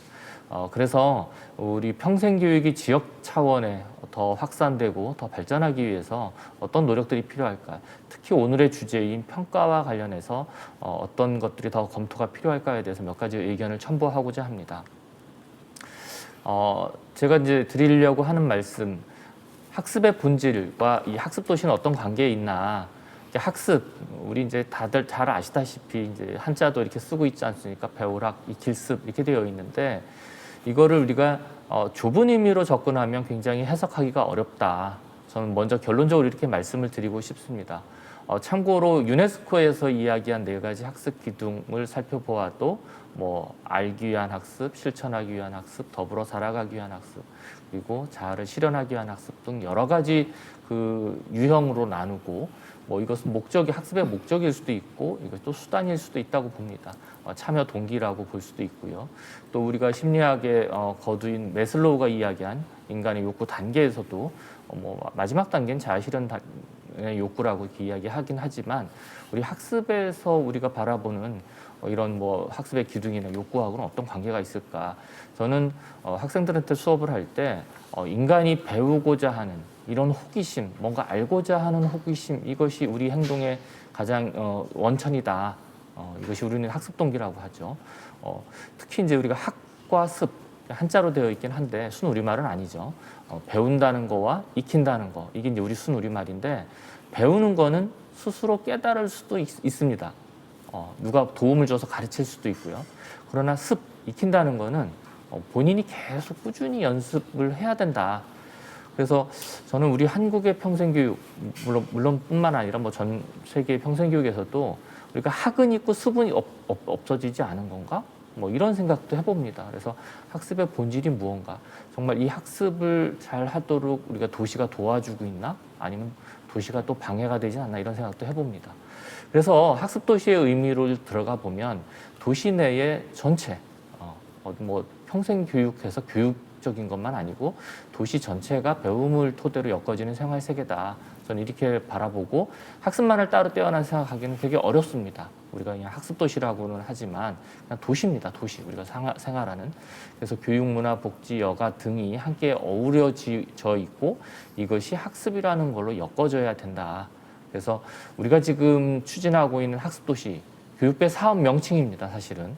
G: 그래서 우리 평생교육이 지역 차원에 더 확산되고 더 발전하기 위해서 어떤 노력들이 필요할까? 특히 오늘의 주제인 평가와 관련해서 어떤 것들이 더 검토가 필요할까에 대해서 몇 가지 의견을 첨부하고자 합니다. 제가 이제 드리려고 하는 말씀, 학습의 본질과 이 학습 도시는 어떤 관계에 있나? 학습, 우리 이제 다들 잘 아시다시피 이제 한자도 이렇게 쓰고 있지 않습니까? 배오락, 이 길습 이렇게 되어 있는데 이거를 우리가 좁은 의미로 접근하면 굉장히 해석하기가 어렵다. 저는 먼저 결론적으로 이렇게 말씀을 드리고 싶습니다. 참고로 유네스코에서 이야기한 4가지 학습 기둥을 살펴보아도 뭐 알기 위한 학습, 실천하기 위한 학습, 더불어 살아가기 위한 학습, 그리고 자아를 실현하기 위한 학습 등 여러 가지 그 유형으로 나누고 뭐 이것은 학습의 목적일 수도 있고 이것도 수단일 수도 있다고 봅니다. 참여 동기라고 볼 수도 있고요. 또 우리가 심리학의 거두인 매슬로우가 이야기한 인간의 욕구 단계에서도 뭐 마지막 단계는 자아 실현의 욕구라고 이렇게 이야기하긴 하지만 우리 학습에서 우리가 바라보는 이런 뭐 학습의 기둥이나 욕구하고는 어떤 관계가 있을까? 저는 학생들한테 수업을 할 때 인간이 배우고자 하는 이런 호기심, 뭔가 알고자 하는 호기심, 이것이 우리 행동의 가장 원천이다. 이것이 우리는 학습 동기라고 하죠. 특히 이제 우리가 학과 습, 한자로 되어 있긴 한데 순우리말은 아니죠. 배운다는 거와 익힌다는 거, 이게 이제 우리 순우리말인데 배우는 거는 스스로 깨달을 수도 있습니다. 누가 도움을 줘서 가르칠 수도 있고요. 그러나 익힌다는 거는 본인이 계속 꾸준히 연습을 해야 된다. 그래서 저는 우리 한국의 평생교육, 물론 뿐만 아니라 뭐 전 세계 평생교육에서도 우리가 학은 있고 습은 없어지지 않은 건가? 뭐 이런 생각도 해봅니다. 그래서 학습의 본질이 무언가? 정말 이 학습을 잘 하도록 우리가 도시가 도와주고 있나? 아니면 도시가 또 방해가 되지 않나? 이런 생각도 해봅니다. 그래서 학습 도시의 의미로 들어가 보면 도시 내의 전체, 뭐 평생 교육해서 교육적인 것만 아니고 도시 전체가 배움을 토대로 엮어지는 생활 세계다. 저는 이렇게 바라보고 학습만을 따로 떼어난 생각하기는 되게 어렵습니다. 우리가 그냥 학습 도시라고는 하지만 그냥 도시입니다. 도시 우리가 생활하는. 그래서 교육, 문화, 복지, 여가 등이 함께 어우러져 있고 이것이 학습이라는 걸로 엮어져야 된다. 그래서 우리가 지금 추진하고 있는 학습 도시 교육부의 사업 명칭입니다. 사실은.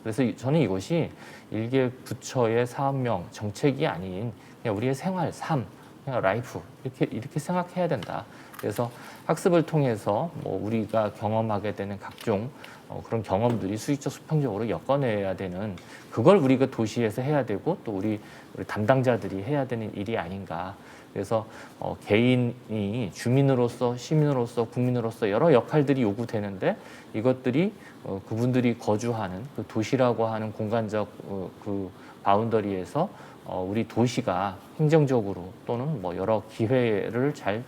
G: 그래서 저는 이것이 일개 부처의 사업명 정책이 아닌 그냥 우리의 생활, 삶, 그냥 라이프 이렇게 생각해야 된다. 그래서 학습을 통해서 뭐 우리가 경험하게 되는 각종 그런 경험들이 수익적 수평적으로 엮어내야 되는 그걸 우리가 도시에서 해야 되고 또 우리 담당자들이 해야 되는 일이 아닌가. 그래서 개인이 주민으로서 시민으로서 국민으로서 여러 역할들이 요구되는데 이것들이 그분들이 거주하는 그 도시라고 하는 공간적 그 바운더리에서 우리 도시가 행정적으로 또는 뭐 여러 기회를 잘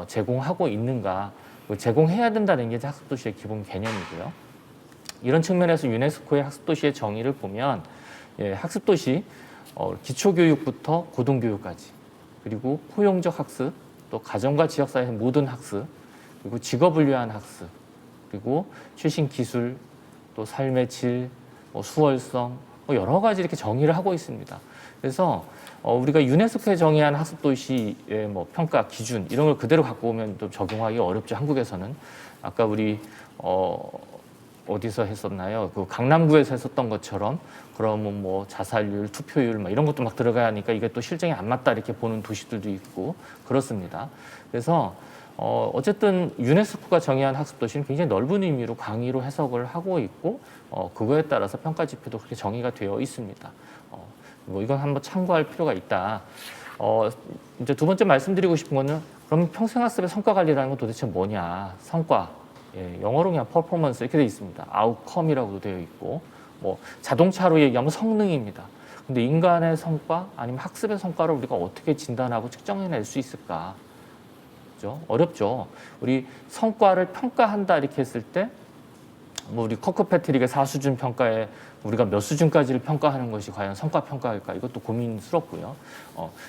G: 제공하고 있는가, 제공해야 된다는 게 학습도시의 기본 개념이고요. 이런 측면에서 유네스코의 학습도시의 정의를 보면 학습도시 기초교육부터 고등교육까지 그리고 포용적 학습, 또 가정과 지역사회의 모든 학습, 그리고 직업을 위한 학습, 그리고 최신 기술, 또 삶의 질, 수월성, 여러 가지 이렇게 정의를 하고 있습니다. 그래서 우리가 유네스코에 정의한 학습도시의 뭐 평가 기준 이런 걸 그대로 갖고 오면 또 적용하기 어렵죠. 한국에서는 아까 우리 어디서 했었나요? 그 강남구에서 했었던 것처럼 그러면 뭐 자살률, 투표율 막 이런 것도 막 들어가니까 이게 또 실정이 안 맞다 이렇게 보는 도시들도 있고 그렇습니다. 그래서 어쨌든 유네스코가 정의한 학습도시는 굉장히 넓은 의미로 강의로 해석을 하고 있고 그거에 따라서 평가 지표도 그렇게 정의가 되어 있습니다. 뭐 이건 한번 참고할 필요가 있다. 이제 두 번째 말씀드리고 싶은 거는 그럼 평생학습의 성과 관리라는 건 도대체 뭐냐? 성과. 영어로 그냥 퍼포먼스 이렇게 되어 있습니다. 아웃컴이라고도 되어 있고 뭐 자동차로 얘기하면 성능입니다. 근데 인간의 성과 아니면 학습의 성과를 우리가 어떻게 진단하고 측정해낼 수 있을까? 그죠? 어렵죠. 우리 성과를 평가한다 이렇게 했을 때 뭐 우리 커크패트릭의 4수준 평가에 우리가 몇 수준까지를 평가하는 것이 과연 성과 평가일까? 이것도 고민스럽고요.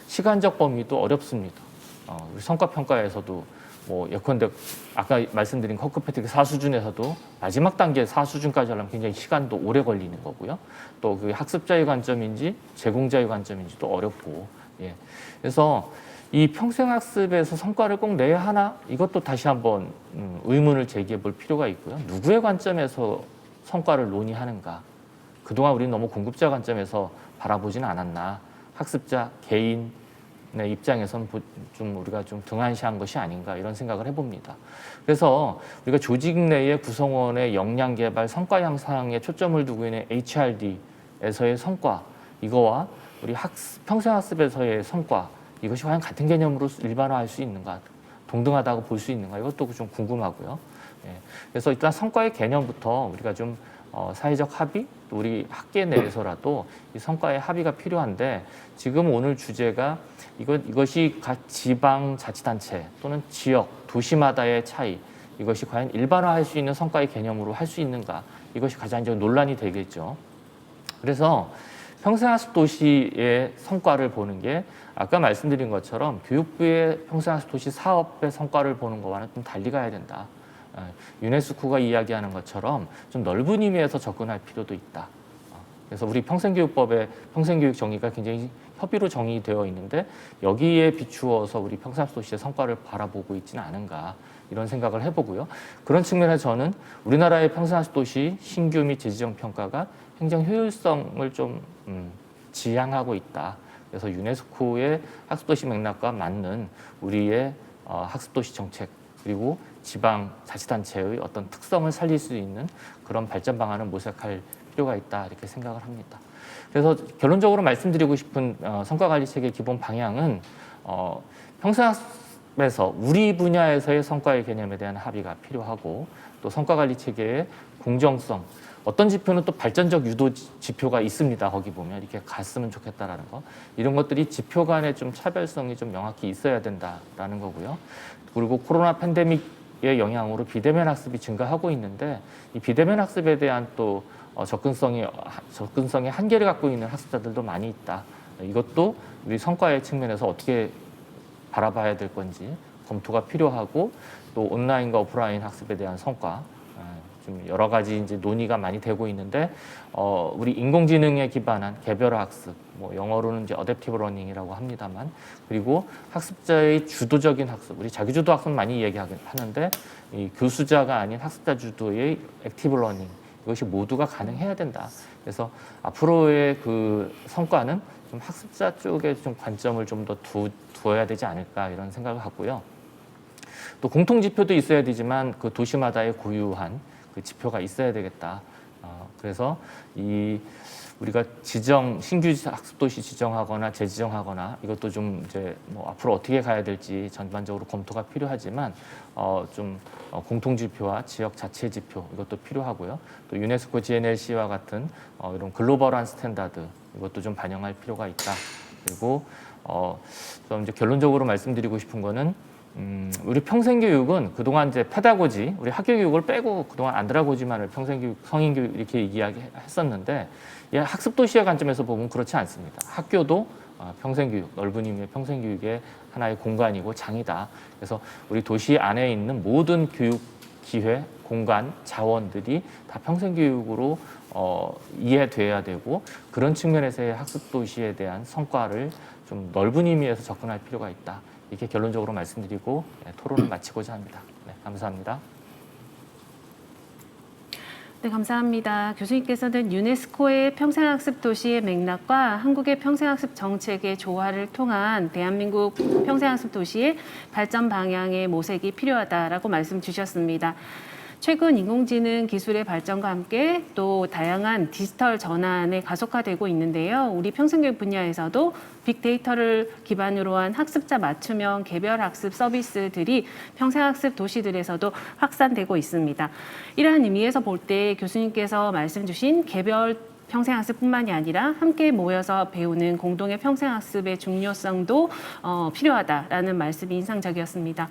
G: 시간적 범위도 어렵습니다. 우리 성과 평가에서도 뭐 예컨대 아까 말씀드린 커크패트릭 4수준에서도 마지막 단계 4수준까지 하려면 굉장히 시간도 오래 걸리는 거고요. 또 그 학습자의 관점인지 제공자의 관점인지도 어렵고. 그래서 이 평생학습에서 성과를 꼭 내야 하나? 이것도 다시 한번 의문을 제기해 볼 필요가 있고요. 누구의 관점에서 성과를 논의하는가? 그동안 우리는 너무 공급자 관점에서 바라보지는 않았나? 학습자, 개인의 입장에서는 좀 우리가 좀 등한시한 것이 아닌가 이런 생각을 해봅니다. 그래서 우리가 조직 내의 구성원의 역량 개발, 성과 향상에 초점을 두고 있는 HRD에서의 성과, 이거와 우리 평생학습에서의 성과 이것이 과연 같은 개념으로 일반화할 수 있는가, 동등하다고 볼 수 있는가, 이것도 좀 궁금하고요. 예. 그래서 일단 성과의 개념부터 우리가 좀 사회적 합의, 또 우리 학계 내에서라도 이 성과의 합의가 필요한데, 지금 오늘 주제가 이것이 각 지방 자치단체 또는 지역, 도시마다의 차이, 이것이 과연 일반화할 수 있는 성과의 개념으로 할 수 있는가, 이것이 가장 이제 논란이 되겠죠. 그래서 평생학습 도시의 성과를 보는 게 아까 말씀드린 것처럼 교육부의 평생학습 도시 사업의 성과를 보는 것과는 좀 달리 가야 된다. 유네스코가 이야기하는 것처럼 좀 넓은 의미에서 접근할 필요도 있다. 그래서 우리 평생교육법의 평생교육 정의가 굉장히 협의로 정의되어 있는데, 여기에 비추어서 우리 평생학습 도시의 성과를 바라보고 있지는 않은가, 이런 생각을 해보고요. 그런 측면에서 저는 우리나라의 평생학습 도시 신규 및 재지정 평가가 행정 효율성을 좀 지향하고 있다. 그래서 유네스코의 학습도시 맥락과 맞는 우리의 학습도시 정책, 그리고 지방 자치단체의 어떤 특성을 살릴 수 있는 그런 발전 방안을 모색할 필요가 있다, 이렇게 생각을 합니다. 그래서 결론적으로 말씀드리고 싶은 성과관리체계 기본 방향은 평생학습에서 우리 분야에서의 성과의 개념에 대한 합의가 필요하고, 또 성과관리체계의 공정성, 어떤 지표는 또 발전적 유도 지표가 있습니다. 거기 보면 이렇게 갔으면 좋겠다라는 거, 이런 것들이 지표 간의 좀 차별성이 좀 명확히 있어야 된다라는 거고요. 그리고 코로나 팬데믹의 영향으로 비대면 학습이 증가하고 있는데, 이 비대면 학습에 대한 또 접근성의 한계를 갖고 있는 학습자들도 많이 있다. 이것도 우리 성과의 측면에서 어떻게 바라봐야 될 건지 검토가 필요하고, 또 온라인과 오프라인 학습에 대한 성과, 좀 여러 가지 이제 논의가 많이 되고 있는데, 우리 인공지능에 기반한 개별화 학습, 뭐 영어로는 이제 어댑티브 러닝이라고 합니다만, 그리고 학습자의 주도적인 학습, 우리 자기주도 학습 많이 얘기하는데, 이 교수자가 아닌 학습자 주도의 액티브 러닝, 이것이 모두가 가능해야 된다. 그래서 앞으로의 그 성과는 좀 학습자 쪽에 좀 관점을 좀 더 두어야 되지 않을까, 이런 생각을 하고요. 또 공통 지표도 있어야 되지만 그 도시마다의 고유한 그 지표가 있어야 되겠다. 그래서 우리가 신규 학습도시 지정하거나 재지정하거나, 이것도 좀 이제 뭐 앞으로 어떻게 가야 될지 전반적으로 검토가 필요하지만, 좀 공통 지표와 지역 자체 지표, 이것도 필요하고요. 또 유네스코 GNLC와 같은 이런 글로벌한 스탠다드, 이것도 좀 반영할 필요가 있다. 그리고 좀 이제 결론적으로 말씀드리고 싶은 거는, 우리 평생교육은 그동안 이제 페다고지, 우리 학교교육을 빼고 그동안 안드라고지만을 평생교육, 성인교육 이렇게 이야기했었는데, 학습도시의 관점에서 보면 그렇지 않습니다. 학교도 평생교육, 넓은 의미의 평생교육의 하나의 공간이고 장이다. 그래서 우리 도시 안에 있는 모든 교육 기회, 공간, 자원들이 다 평생교육으로 이해돼야 되고, 그런 측면에서의 학습도시에 대한 성과를 좀 넓은 의미에서 접근할 필요가 있다. 이렇게 결론적으로 말씀드리고 토론을 마치고자 합니다. 네, 감사합니다.
A: 네, 감사합니다. 교수님께서는 유네스코의 평생학습 도시의 맥락과 한국의 평생학습 정책의 조화를 통한 대한민국 평생학습 도시의 발전 방향의 모색이 필요하다라고 말씀 주셨습니다. 최근 인공지능 기술의 발전과 함께 또 다양한 디지털 전환에 가속화되고 있는데요. 우리 평생교육 분야에서도 빅데이터를 기반으로 한 학습자 맞춤형 개별 학습 서비스들이 평생학습 도시들에서도 확산되고 있습니다. 이러한 의미에서 볼 때 교수님께서 말씀 주신 개별 평생학습뿐만이 아니라 함께 모여서 배우는 공동의 평생학습의 중요성도 필요하다라는 말씀이 인상적이었습니다.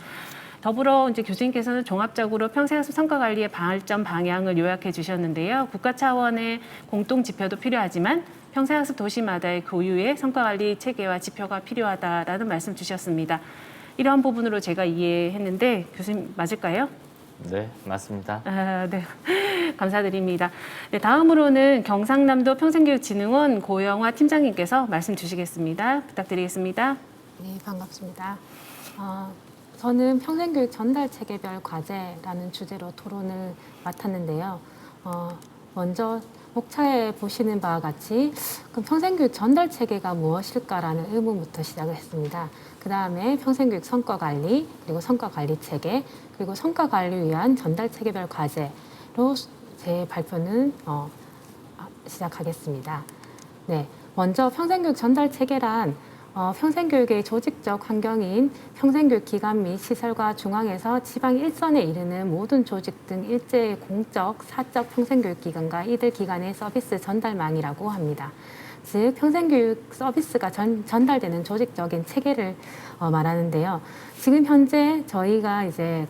A: 더불어 이제 교수님께서는 종합적으로 평생학습 성과관리의 발전 방향을 요약해 주셨는데요. 국가 차원의 공동 지표도 필요하지만 평생학습 도시마다의 고유의 성과관리 체계와 지표가 필요하다라는 말씀 주셨습니다. 이러한 부분으로 제가 이해했는데 교수님 맞을까요?
G: 네, 맞습니다.
A: 네. 감사드립니다. 네, 다음으로는 경상남도 평생교육진흥원 고영화 팀장님께서 말씀 주시겠습니다. 부탁드리겠습니다.
H: 네, 반갑습니다. 저는 평생교육 전달 체계별 과제라는 주제로 토론을 맡았는데요. 먼저 목차에 보시는 바와 같이 그럼 평생교육 전달 체계가 무엇일까라는 의문부터 시작을 했습니다. 그 다음에 평생교육 성과관리, 그리고 성과관리 체계, 그리고 성과관리를 위한 전달 체계별 과제로 제 발표는 시작하겠습니다. 네, 먼저 평생교육 전달 체계란 평생교육의 조직적 환경인 평생교육 기관 및 시설과 중앙에서 지방 일선에 이르는 모든 조직 등 일제의 공적, 사적 평생교육 기관과 이들 기관의 서비스 전달망이라고 합니다. 즉 평생교육 서비스가 전달되는 조직적인 체계를 말하는데요. 지금 현재 저희가 이제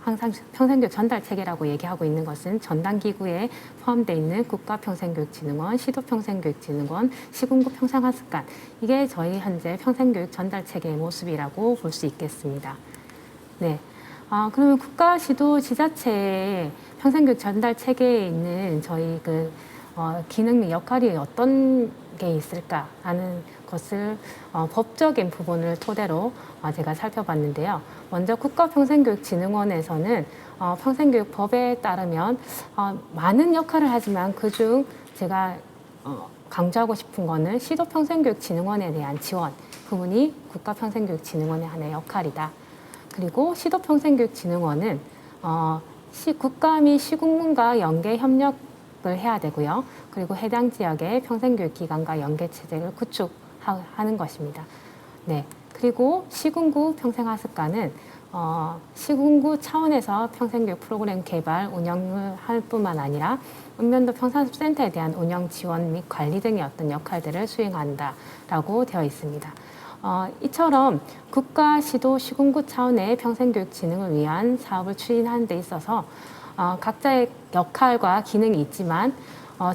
H: 항상 평생교육 전달 체계라고 얘기하고 있는 것은 전담기구에 포함되어 있는 국가평생교육진흥원, 시도평생교육진흥원, 시군구 평생학습관, 이게 저희 현재 평생교육 전달 체계의 모습이라고 볼 수 있겠습니다. 네. 그러면 국가, 시도, 지자체의 평생교육 전달 체계에 있는 저희 기능 및 역할이 어떤 게 있을까라는 것을 법적인 부분을 토대로 제가 살펴봤는데요. 먼저 국가평생교육진흥원에서는 평생교육법에 따르면 많은 역할을 하지만 그중 제가 강조하고 싶은 거는 시도평생교육진흥원에 대한 지원 부분이 국가평생교육진흥원의 하나의 역할이다. 그리고 시도평생교육진흥원은 국가 및 시군문과 연계 협력을 해야 되고요. 그리고 해당 지역의 평생교육 기관과 연계 체제를 구축하는 것입니다. 네. 그리고 시군구 평생학습관은 시군구 차원에서 평생교육 프로그램 개발, 운영을 할 뿐만 아니라 읍면도 평생학습센터에 대한 운영 지원 및 관리 등의 어떤 역할들을 수행한다라고 되어 있습니다. 이처럼 국가, 시도, 시군구 차원의 평생교육 진흥을 위한 사업을 추진하는 데 있어서 각자의 역할과 기능이 있지만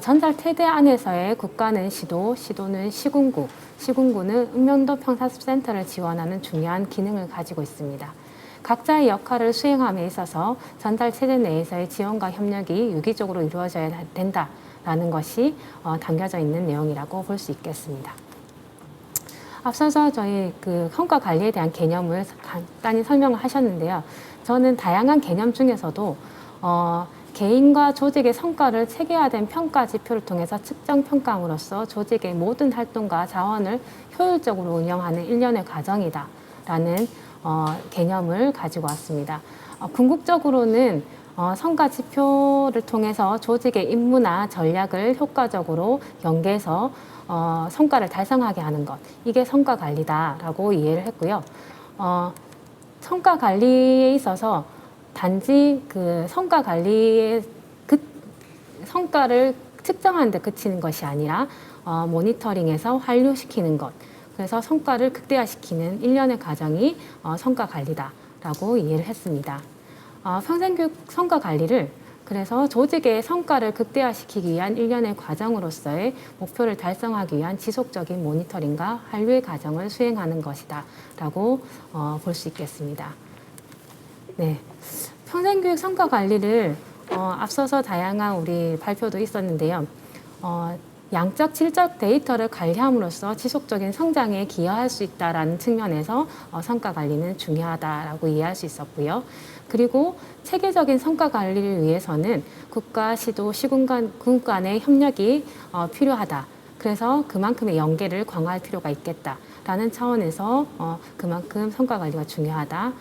H: 전달 태대 안에서의 국가는 시도, 시도는 시군구, 시군구는 읍면도 평생학습센터를 지원하는 중요한 기능을 가지고 있습니다. 각자의 역할을 수행함에 있어서 전달 체제 내에서의 지원과 협력이 유기적으로 이루어져야 된다라는 것이 담겨져 있는 내용이라고 볼 수 있겠습니다. 앞서서 저희 성과 관리에 대한 개념을 간단히 설명을 하셨는데요. 저는 다양한 개념 중에서도 개인과 조직의 성과를 체계화된 평가 지표를 통해서 측정 평가함으로써 조직의 모든 활동과 자원을 효율적으로 운영하는 일련의 과정이다라는 개념을 가지고 왔습니다. 궁극적으로는 성과 지표를 통해서 조직의 임무나 전략을 효과적으로 연계해서 성과를 달성하게 하는 것, 이게 성과 관리다라고 이해를 했고요. 성과 관리에 있어서 단지 성과 관리의 성과를 측정하는 데 그치는 것이 아니라 모니터링해서 환류시키는 것, 그래서 성과를 극대화시키는 일련의 과정이 성과 관리다라고 이해를 했습니다. 평생교육 성과 관리를 그래서 조직의 성과를 극대화시키기 위한 일련의 과정으로서의 목표를 달성하기 위한 지속적인 모니터링과 환류의 과정을 수행하는 것이다라고 볼 수 있겠습니다. 네, 평생교육 성과 관리를 앞서서 다양한 우리 발표도 있었는데요. 양적, 질적 데이터를 관리함으로써 지속적인 성장에 기여할 수 있다는 측면에서 성과 관리는 중요하다라고 이해할 수 있었고요. 그리고 체계적인 성과 관리를 위해서는 국가, 시도, 시군 간의 협력이 필요하다. 그래서 그만큼의 연계를 강화할 필요가 있겠다라는 차원에서 그만큼 성과 관리가 중요하다.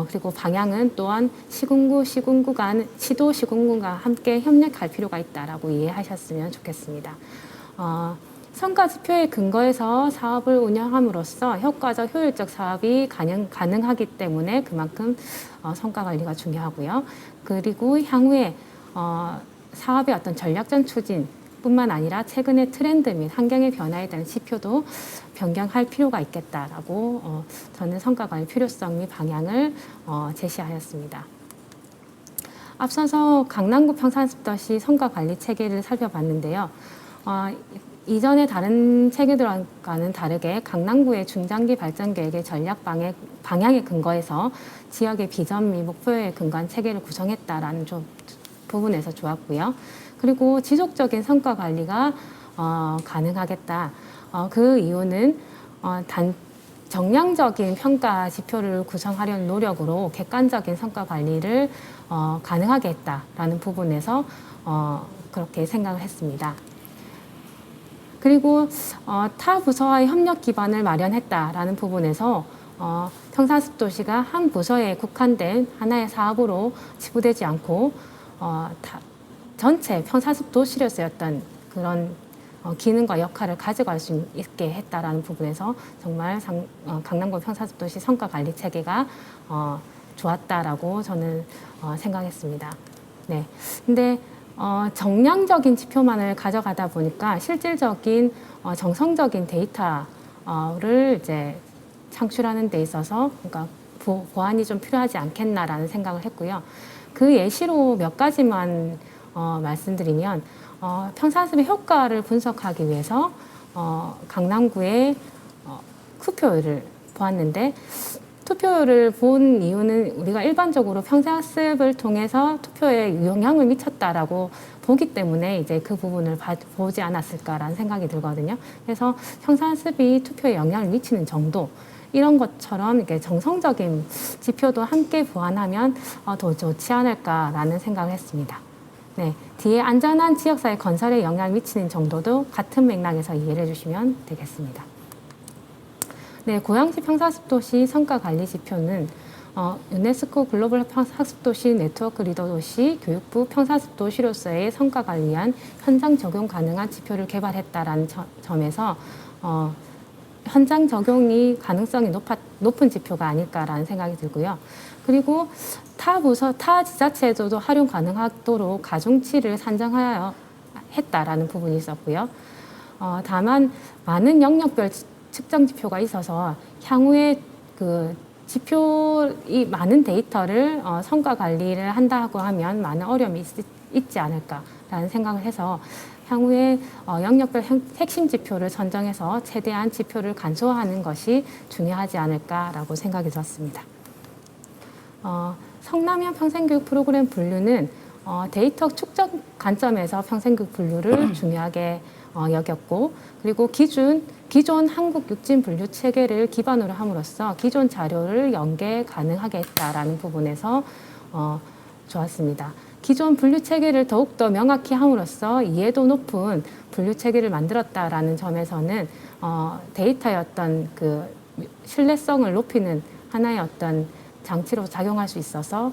H: 그리고 방향은 또한 시도, 시군구가 함께 협력할 필요가 있다라고 이해하셨으면 좋겠습니다. 성과 지표에 근거해서 사업을 운영함으로써 효과적, 효율적 사업이 가능하기 때문에 그만큼 성과 관리가 중요하고요. 그리고 향후에 사업의 어떤 전략적 추진 뿐만 아니라 최근의 트렌드 및 환경의 변화에 대한 지표도 변경할 필요가 있겠다라고 저는 성과 관리 필요성 및 방향을 제시하였습니다. 앞서서 강남구 평생학습도시 성과 관리 체계를 살펴봤는데요. 이전의 다른 체계들과는 다르게 강남구의 중장기 발전 계획의 전략 방향에 근거해서 지역의 비전 및 목표에 근거한 체계를 구성했다라는 부분에서 좋았고요. 그리고 지속적인 성과 관리가 가능하겠다. 그 이유는 정량적인 평가 지표를 구성하려는 노력으로 객관적인 성과 관리를 가능하게 했다라는 부분에서 그렇게 생각을 했습니다. 그리고 타 부서와의 협력 기반을 마련했다라는 부분에서 평생학습도시가 한 부서에 국한된 하나의 사업으로 지부되지 않고 전체 평생학습도시로 쓰였던 그런 기능과 역할을 가져갈 수 있게 했다라는 부분에서 정말 강남구 평사습도시 성과관리 체계가 좋았다라고 저는 생각했습니다. 네. 근데 정량적인 지표만을 가져가다 보니까 실질적인 정성적인 데이터를 이제 창출하는 데 있어서 그러니까 보완이 좀 필요하지 않겠나라는 생각을 했고요. 그 예시로 몇 가지만 말씀드리면 평사습의 효과를 분석하기 위해서 강남구의 투표율을 보았는데 투표율을 본 이유는 우리가 일반적으로 평생학습을 통해서 투표에 영향을 미쳤다라고 보기 때문에 이제 그 부분을 보지 않았을까라는 생각이 들거든요. 그래서 평생학습이 투표에 영향을 미치는 정도 이런 것처럼 이렇게 정성적인 지표도 함께 보완하면 더 좋지 않을까라는 생각을 했습니다. 네, 뒤에 안전한 지역사회 건설에 영향을 미치는 정도도 같은 맥락에서 이해를 해주시면 되겠습니다. 네, 고양시 평사습도시 성과관리 지표는 유네스코 글로벌 학습도시 네트워크 리더 도시 교육부 평사습도시로서의 성과관리 위한 현장 적용 가능한 지표를 개발했다라는 점에서 현장 적용이 가능성이 높은 지표가 아닐까라는 생각이 들고요. 그리고 타 부서, 타 지자체에서도 활용 가능하도록 가중치를 산정하여 했다라는 부분이 있었고요. 다만 많은 영역별 측정 지표가 있어서 향후에 그 지표 이 많은 데이터를 성과 관리를 한다고 하면 많은 어려움이 있지 않을까라는 생각을 해서 향후에 영역별 핵심 지표를 선정해서 최대한 지표를 간소화하는 것이 중요하지 않을까라고 생각이 들었습니다. 성남형 평생교육 프로그램 분류는 데이터 축적 관점에서 평생교육 분류를 중요하게 여겼고, 그리고 기존 한국 육진 분류 체계를 기반으로 함으로써 기존 자료를 연계 가능하게 했다라는 부분에서 좋았습니다. 기존 분류 체계를 더욱더 명확히 함으로써 이해도 높은 분류 체계를 만들었다라는 점에서는 데이터의 어떤 그 신뢰성을 높이는 하나의 어떤 장치로 작용할 수 있어서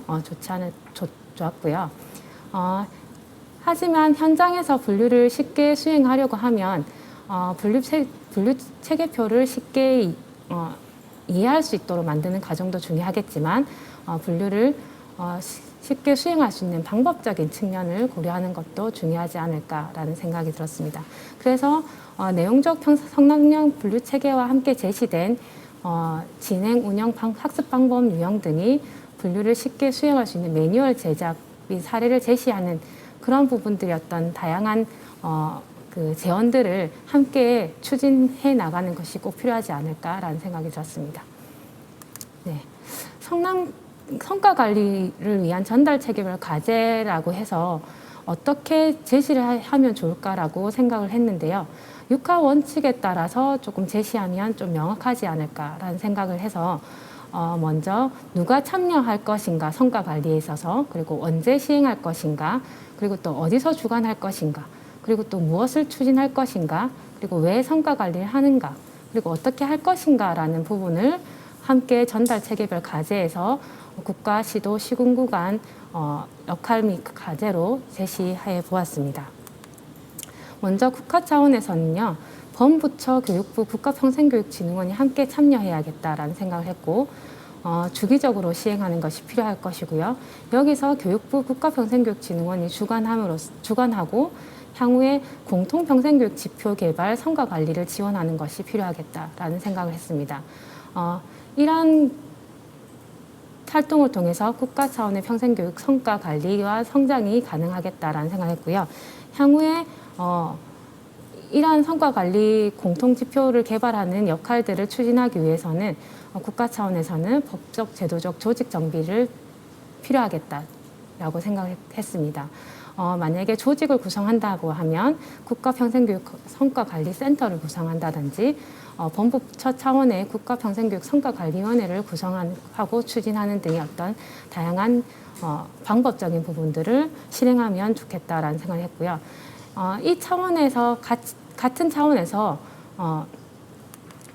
H: 좋았고요. 하지만 현장에서 분류를 쉽게 수행하려고 하면 분류 체계표를 쉽게 이해할 수 있도록 만드는 과정도 중요하겠지만 분류를 쉽게 수행할 수 있는 방법적인 측면을 고려하는 것도 중요하지 않을까라는 생각이 들었습니다. 그래서 내용적 성능형 분류 체계와 함께 제시된 진행, 운영, 학습 방법 유형 등이 분류를 쉽게 수행할 수 있는 매뉴얼 제작 및 사례를 제시하는 그런 부분들이 어떤 다양한 그 제언들을 함께 추진해 나가는 것이 꼭 필요하지 않을까라는 생각이 들었습니다. 네, 성과 관리를 위한 전달 체계별 과제라고 해서 어떻게 제시를 하면 좋을까라고 생각을 했는데요. 육하 원칙에 따라서 조금 제시하면 좀 명확하지 않을까라는 생각을 해서 먼저 누가 참여할 것인가, 성과 관리에 있어서, 그리고 언제 시행할 것인가, 그리고 또 어디서 주관할 것인가, 그리고 또 무엇을 추진할 것인가, 그리고 왜 성과 관리를 하는가, 그리고 어떻게 할 것인가라는 부분을 함께 전달 체계별 과제에서 국가, 시도, 시군구 간 역할 및 과제로 제시해 보았습니다. 먼저 국가 차원에서는요, 범부처 교육부 국가평생교육진흥원이 함께 참여해야겠다라는 생각을 했고, 주기적으로 시행하는 것이 필요할 것이고요. 여기서 교육부 국가평생교육진흥원이 주관하고 향후에 공통평생교육 지표 개발, 성과 관리를 지원하는 것이 필요하겠다라는 생각을 했습니다. 이러한 활동을 통해서 국가 차원의 평생교육 성과 관리와 성장이 가능하겠다라는 생각을 했고요. 향후에 이러한 성과 관리 공통 지표를 개발하는 역할들을 추진하기 위해서는 국가 차원에서는 법적, 제도적, 조직 정비를 필요하겠다라고 생각했습니다. 만약에 조직을 구성한다고 하면 국가평생교육 성과관리센터를 구성한다든지 범부처 차원의 국가평생교육 성과관리위원회를 구성하고 추진하는 등의 어떤 다양한 방법적인 부분들을 실행하면 좋겠다라는 생각을 했고요. 이 차원에서 같은 차원에서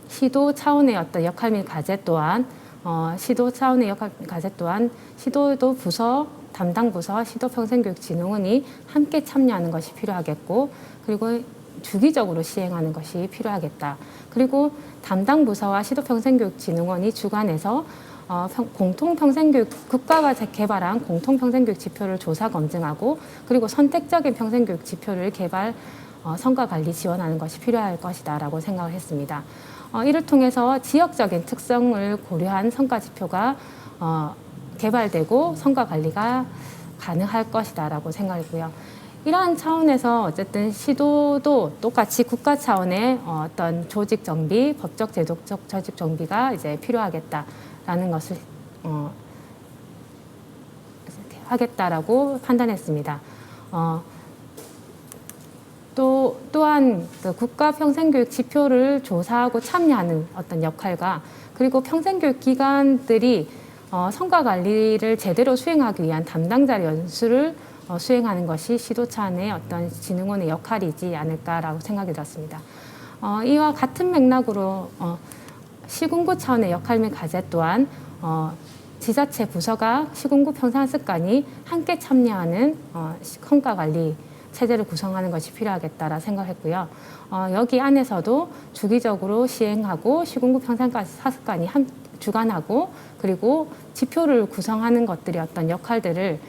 H: 시도 차원의 어떤 역할 및 과제 또한 시도 차원의 역할 및 과제 또한 시도도 부서 담당 부서 시도평생교육진흥원이 함께 참여하는 것이 필요하겠고, 그리고 주기적으로 시행하는 것이 필요하겠다. 그리고 담당 부서와 시도평생교육진흥원이 주관해서 국가가 개발한 공통평생교육 지표를 조사 검증하고 그리고 선택적인 평생교육 지표를 개발 성과 관리 지원하는 것이 필요할 것이다라고 생각을 했습니다. 이를 통해서 지역적인 특성을 고려한 성과 지표가 개발되고 성과 관리가 가능할 것이다라고 생각했고요. 이러한 차원에서 어쨌든 시도도 똑같이 국가 차원의 어떤 조직 정비, 법적 제도적 조직 정비가 이제 필요하겠다라는 것을 하겠다라고 판단했습니다. 또한 그 국가 평생교육 지표를 조사하고 참여하는 어떤 역할과 그리고 평생교육 기관들이 성과 관리를 제대로 수행하기 위한 담당자 연수를 수행하는 것이 시도 차원의 어떤 진흥원의 역할이지 않을까라고 생각이 들었습니다. 이와 같은 맥락으로 시군구 차원의 역할 및 과제 또한 지자체 부서가 시군구 평생습관이 함께 참여하는 성과 관리 체제를 구성하는 것이 필요하겠다라 생각했고요. 여기 안에서도 주기적으로 시행하고 시군구 평생사습관이 주관하고 그리고 지표를 구성하는 것들이 어떤 역할들을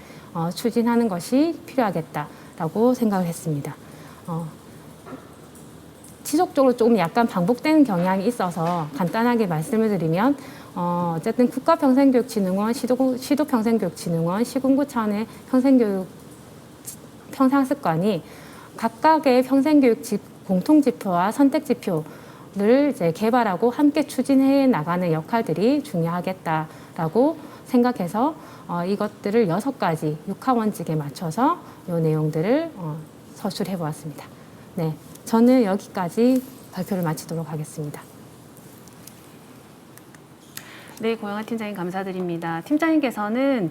H: 추진하는 것이 필요하겠다라고 생각을 했습니다. 지속적으로 조금 약간 반복되는 경향이 있어서 간단하게 말씀을 드리면 어쨌든 국가평생교육진흥원, 시도평생교육진흥원, 시군구 차원의 평생학습관이 각각의 평생교육 공통지표와 선택지표를 이제 개발하고 함께 추진해 나가는 역할들이 중요하겠다라고 생각해서 이것들을 6가지 6하원칙에 맞춰서 이 내용들을 서술해 보았습니다. 네, 저는 여기까지 발표를 마치도록 하겠습니다.
A: 네, 고영아 팀장님 감사드립니다. 팀장님께서는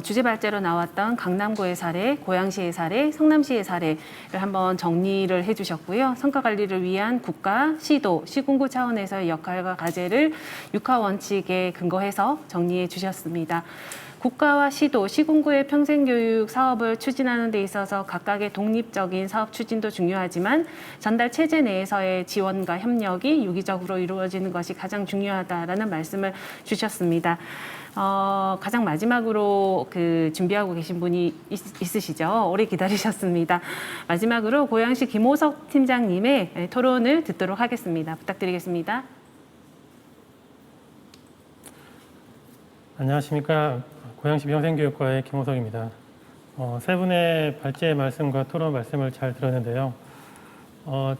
A: 주제 발제로 나왔던 강남구의 사례, 고양시의 사례, 성남시의 사례를 한번 정리를 해주셨고요. 성과 관리를 위한 국가, 시도, 시군구 차원에서의 역할과 과제를 6화 원칙에 근거해서 정리해 주셨습니다. 국가와 시도, 시군구의 평생교육 사업을 추진하는 데 있어서 각각의 독립적인 사업 추진도 중요하지만 전달 체제 내에서의 지원과 협력이 유기적으로 이루어지는 것이 가장 중요하다라는 말씀을 주셨습니다. 가장 마지막으로 준비하고 계신 분이 있으시죠? 오래 기다리셨습니다. 마지막으로 고양시 김호석 팀장님의 토론을 듣도록 하겠습니다. 부탁드리겠습니다.
I: 안녕하십니까. 고양시 평생교육과의 김호석입니다. 세 분의 발제 말씀과 토론 말씀을 잘 들었는데요.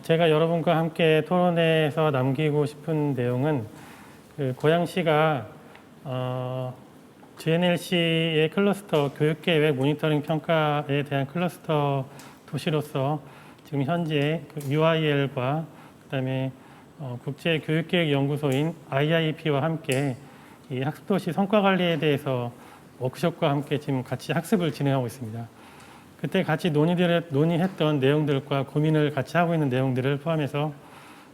I: 제가 여러분과 함께 토론회에서 남기고 싶은 내용은 고양시가 GNLC의 클러스터 교육계획 모니터링 평가에 대한 클러스터 도시로서 지금 현재 UIL과 그다음에 국제교육계획연구소인 IIP와 함께 이 학습도시 성과관리에 대해서 워크숍과 함께 지금 같이 학습을 진행하고 있습니다. 그때 같이 논의했던 내용들과 고민을 같이 하고 있는 내용들을 포함해서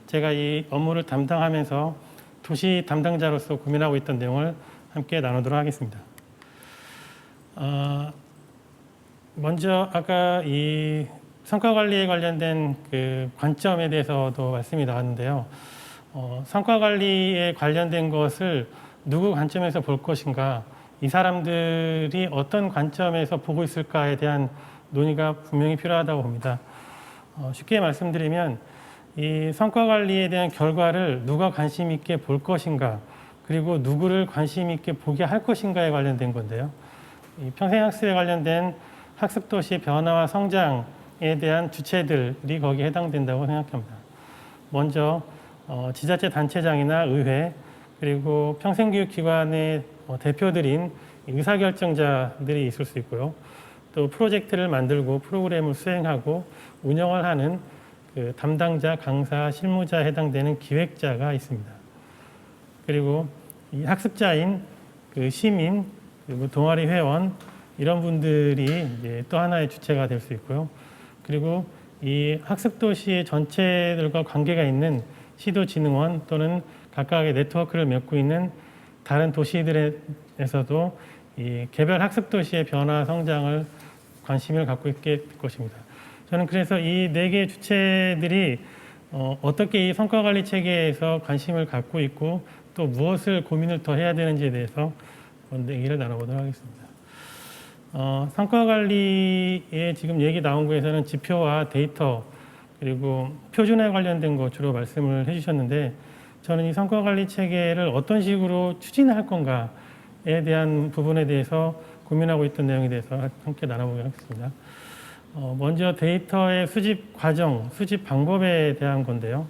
I: 제가 이 업무를 담당하면서 도시 담당자로서 고민하고 있던 내용을 함께 나누도록 하겠습니다. 먼저 아까 이 성과관리에 관련된 그 관점에 대해서도 말씀이 나왔는데요. 성과관리에 관련된 것을 누구 관점에서 볼 것인가, 이 사람들이 어떤 관점에서 보고 있을까에 대한 논의가 분명히 필요하다고 봅니다. 쉽게 말씀드리면 이 성과관리에 대한 결과를 누가 관심 있게 볼 것인가, 그리고 누구를 관심 있게 보게 할 것인가에 관련된 건데요. 이 평생학습에 관련된 학습도시 변화와 성장에 대한 주체들이 거기에 해당된다고 생각합니다. 먼저 지자체 단체장이나 의회, 그리고 평생교육기관의 대표들인 의사결정자들이 있을 수 있고요. 또 프로젝트를 만들고 프로그램을 수행하고 운영을 하는 그 담당자, 강사, 실무자에 해당되는 기획자가 있습니다. 그리고 이 학습자인 그 시민, 그리고 동아리 회원, 이런 분들이 이제 또 하나의 주체가 될 수 있고요. 그리고 이 학습도시의 전체들과 관계가 있는 시도진흥원 또는 각각의 네트워크를 맺고 있는 다른 도시들에서도 이 개별 학습도시의 변화, 성장을 관심을 갖고 있게 될 것입니다. 저는 그래서 이 4개 주체들이 어떻게 이 성과관리 체계에서 관심을 갖고 있고 또 무엇을 고민을 더 해야 되는지에 대해서 얘기를 나눠보도록 하겠습니다. 성과관리에 지금 얘기 나온 거에서는 지표와 데이터 그리고 표준에 관련된 거 주로 말씀을 해주셨는데 저는 이 성과관리 체계를 어떤 식으로 추진할 건가에 대한 부분에 대해서 고민하고 있던 내용에 대해서 함께 나눠보도록 하겠습니다. 먼저 데이터의 수집 과정, 수집 방법에 대한 건데요.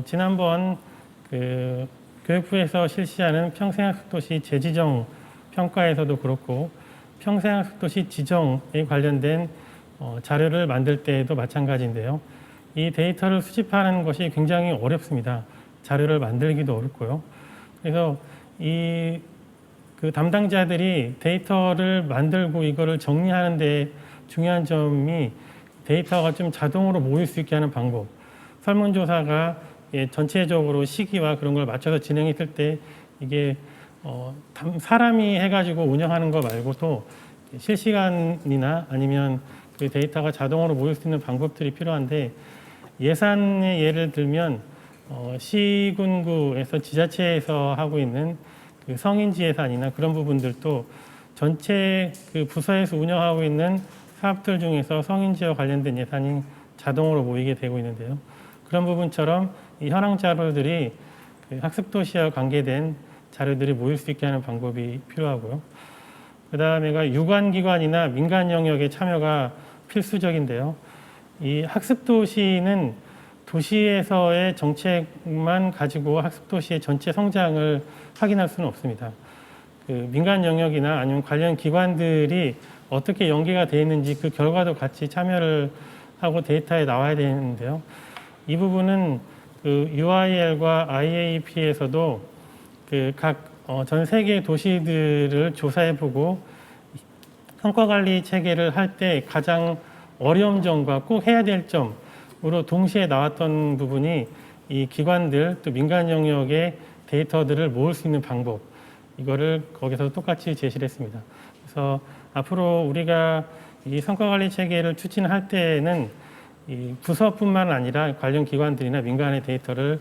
I: 지난번 교육부에서 실시하는 평생학습도시 재지정 평가에서도 그렇고 평생학습도시 지정에 관련된 자료를 만들 때에도 마찬가지인데요. 이 데이터를 수집하는 것이 굉장히 어렵습니다. 자료를 만들기도 어렵고요. 그래서 그 담당자들이 데이터를 만들고 이거를 정리하는 데 중요한 점이 데이터가 좀 자동으로 모일 수 있게 하는 방법. 설문조사가 전체적으로 시기와 그런 걸 맞춰서 진행했을 때 이게 사람이 해가지고 운영하는 거 말고도 실시간이나 아니면 그 데이터가 자동으로 모일 수 있는 방법들이 필요한데 예산의 예를 들면 시군구에서 지자체에서 하고 있는 그 성인지 예산이나 그런 부분들도 전체 그 부서에서 운영하고 있는 사업들 중에서 성인지와 관련된 예산이 자동으로 모이게 되고 있는데요. 그런 부분처럼 이 현황 자료들이 그 학습도시와 관계된 자료들이 모일 수 있게 하는 방법이 필요하고요. 그 다음에가 유관기관이나 민간 영역의 참여가 필수적인데요. 이 학습도시는 도시에서의 정책만 가지고 학습도시의 전체 성장을 확인할 수는 없습니다. 그 민간 영역이나 아니면 관련 기관들이 어떻게 연계가 되어 있는지 그 결과도 같이 참여를 하고 데이터에 나와야 되는데요. 이 부분은 그 UIL과 IAP에서도 그 각 전 세계 도시들을 조사해보고 성과관리 체계를 할 때 가장 어려운 점과 꼭 해야 될 점으로 동시에 나왔던 부분이 이 기관들 또 민간 영역의 데이터들을 모을 수 있는 방법 이거를 거기서 똑같이 제시를 했습니다. 그래서 앞으로 우리가 이 성과관리 체계를 추진할 때는 이 부서뿐만 아니라 관련 기관들이나 민간의 데이터를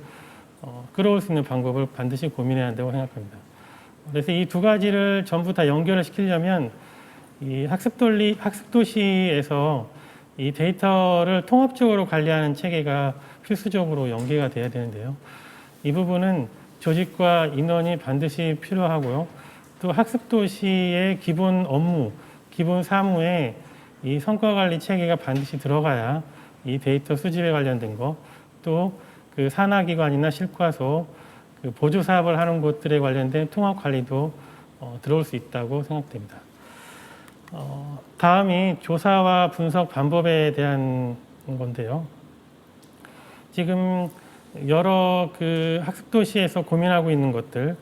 I: 끌어올 수 있는 방법을 반드시 고민해야 한다고 생각합니다. 그래서 이 두 가지를 전부 다 연결을 시키려면 이 학습도시에서 이 데이터를 통합적으로 관리하는 체계가 필수적으로 연계가 돼야 되는데요. 이 부분은 조직과 인원이 반드시 필요하고요. 또 학습도시의 기본 업무, 기본 사무에 이 성과관리 체계가 반드시 들어가야 이 데이터 수집에 관련된 거, 또 그 산하기관이나 실과소, 그 보조사업을 하는 곳들에 관련된 통합관리도 들어올 수 있다고 생각됩니다. 다음이 조사와 분석 방법에 대한 건데요. 지금 여러 그 학습도시에서 고민하고 있는 것들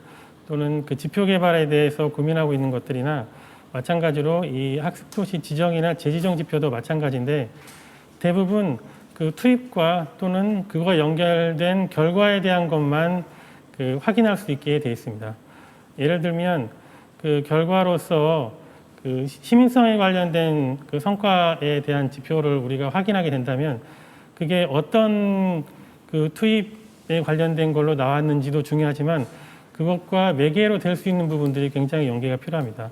I: 또는 그 지표 개발에 대해서 고민하고 있는 것들이나 마찬가지로 이 학습도시 지정이나 재지정 지표도 마찬가지인데 대부분 그 투입과 또는 그거와 연결된 결과에 대한 것만 그 확인할 수 있게 되어 있습니다. 예를 들면 그 결과로서 그 시민성에 관련된 그 성과에 대한 지표를 우리가 확인하게 된다면 그게 어떤 그 투입에 관련된 걸로 나왔는지도 중요하지만 그것과 매개로 될 수 있는 부분들이 굉장히 연계가 필요합니다.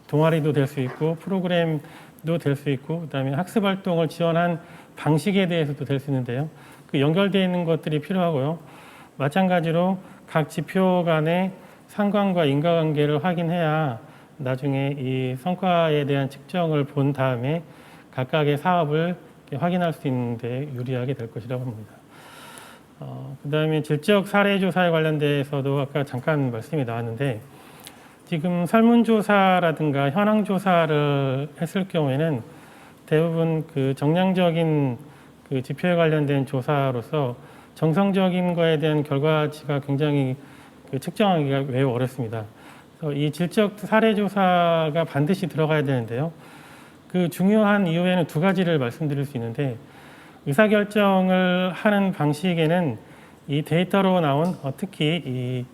I: 동아리도 될 수 있고 프로그램도 될 수 있고 그다음에 학습 활동을 지원한 방식에 대해서도 될 수 있는데요. 그 연결되어 있는 것들이 필요하고요. 마찬가지로 각 지표 간의 상관과 인과관계를 확인해야 나중에 이 성과에 대한 측정을 본 다음에 각각의 사업을 확인할 수 있는데 유리하게 될 것이라고 봅니다. 그다음에 질적 사례 조사에 관련돼서도 아까 잠깐 말씀이 나왔는데 지금 설문조사라든가 현황조사를 했을 경우에는 대부분 그 정량적인 그 지표에 관련된 조사로서 정성적인 거에 대한 결과치가 굉장히 그 측정하기가 매우 어렵습니다. 그래서 이 질적 사례 조사가 반드시 들어가야 되는데요. 그 중요한 이유에는 두 가지를 말씀드릴 수 있는데 의사결정을 하는 방식에는 이 데이터로 나온 특히 이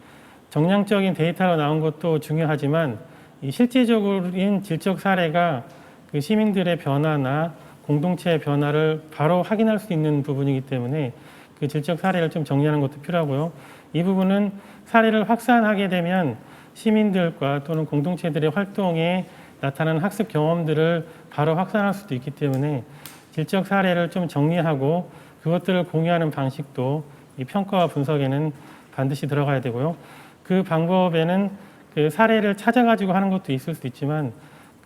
I: 정량적인 데이터로 나온 것도 중요하지만 이 실제적인 질적 사례가 그 시민들의 변화나 공동체의 변화를 바로 확인할 수 있는 부분이기 때문에 그 질적 사례를 좀 정리하는 것도 필요하고요. 이 부분은 사례를 확산하게 되면 시민들과 또는 공동체들의 활동에 나타나는 학습 경험들을 바로 확산할 수도 있기 때문에 질적 사례를 좀 정리하고 그것들을 공유하는 방식도 이 평가와 분석에는 반드시 들어가야 되고요. 그 방법에는 그 사례를 찾아가지고 하는 것도 있을 수 있지만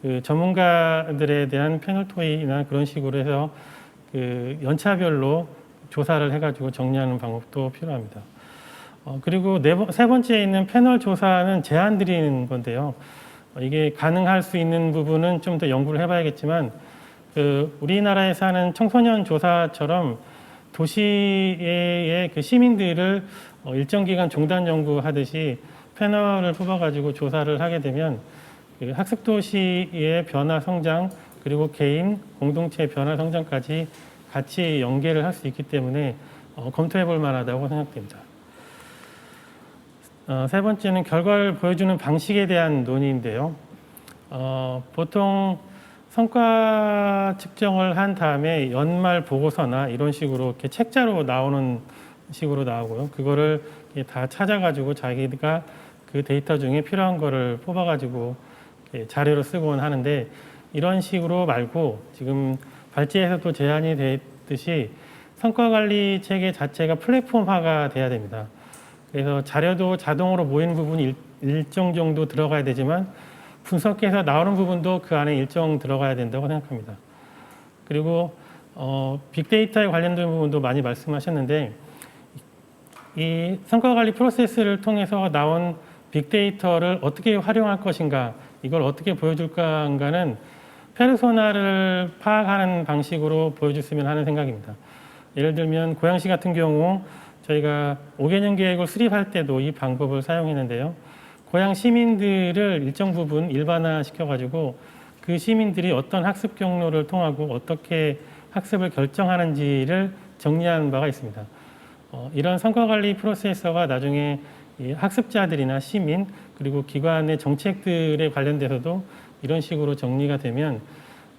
I: 그 전문가들에 대한 패널 토의나 그런 식으로 해서 그 연차별로 조사를 해가지고 정리하는 방법도 필요합니다. 그리고 세 번째에 있는 패널 조사는 제안 드리는 건데요. 이게 가능할 수 있는 부분은 좀 더 연구를 해봐야겠지만 그 우리나라에 사는 청소년 조사처럼 도시의 그 시민들을 일정 기간 종단 연구하듯이 패널을 뽑아가지고 조사를 하게 되면 그 학습 도시의 변화 성장 그리고 개인 공동체의 변화 성장까지 같이 연계를 할 수 있기 때문에 검토해 볼 만하다고 생각됩니다. 세 번째는 결과를 보여주는 방식에 대한 논의인데요. 보통 성과 측정을 한 다음에 연말 보고서나 이런 식으로 이렇게 책자로 나오는 식으로 나오고요. 그거를 다 찾아가지고 자기가 그 데이터 중에 필요한 거를 뽑아가지고 자료로 쓰곤 하는데 이런 식으로 말고 지금 발제에서도 제안이 됐듯이 성과관리 체계 자체가 플랫폼화가 돼야 됩니다. 그래서 자료도 자동으로 모이는 부분이 일정 정도 들어가야 되지만 분석해서 나오는 부분도 그 안에 일정 들어가야 된다고 생각합니다. 그리고 빅데이터에 관련된 부분도 많이 말씀하셨는데 이 성과관리 프로세스를 통해서 나온 빅데이터를 어떻게 활용할 것인가 이걸 어떻게 보여줄까인가는 페르소나를 파악하는 방식으로 보여줬으면 하는 생각입니다. 예를 들면 고양시 같은 경우 저희가 5개년 계획을 수립할 때도 이 방법을 사용했는데요. 고양 시민들을 일정 부분 일반화 시켜가지고 그 시민들이 어떤 학습 경로를 통하고 어떻게 학습을 결정하는지를 정리한 바가 있습니다. 이런 성과관리 프로세서가 나중에 이 학습자들이나 시민 그리고 기관의 정책들에 관련돼서도 이런 식으로 정리가 되면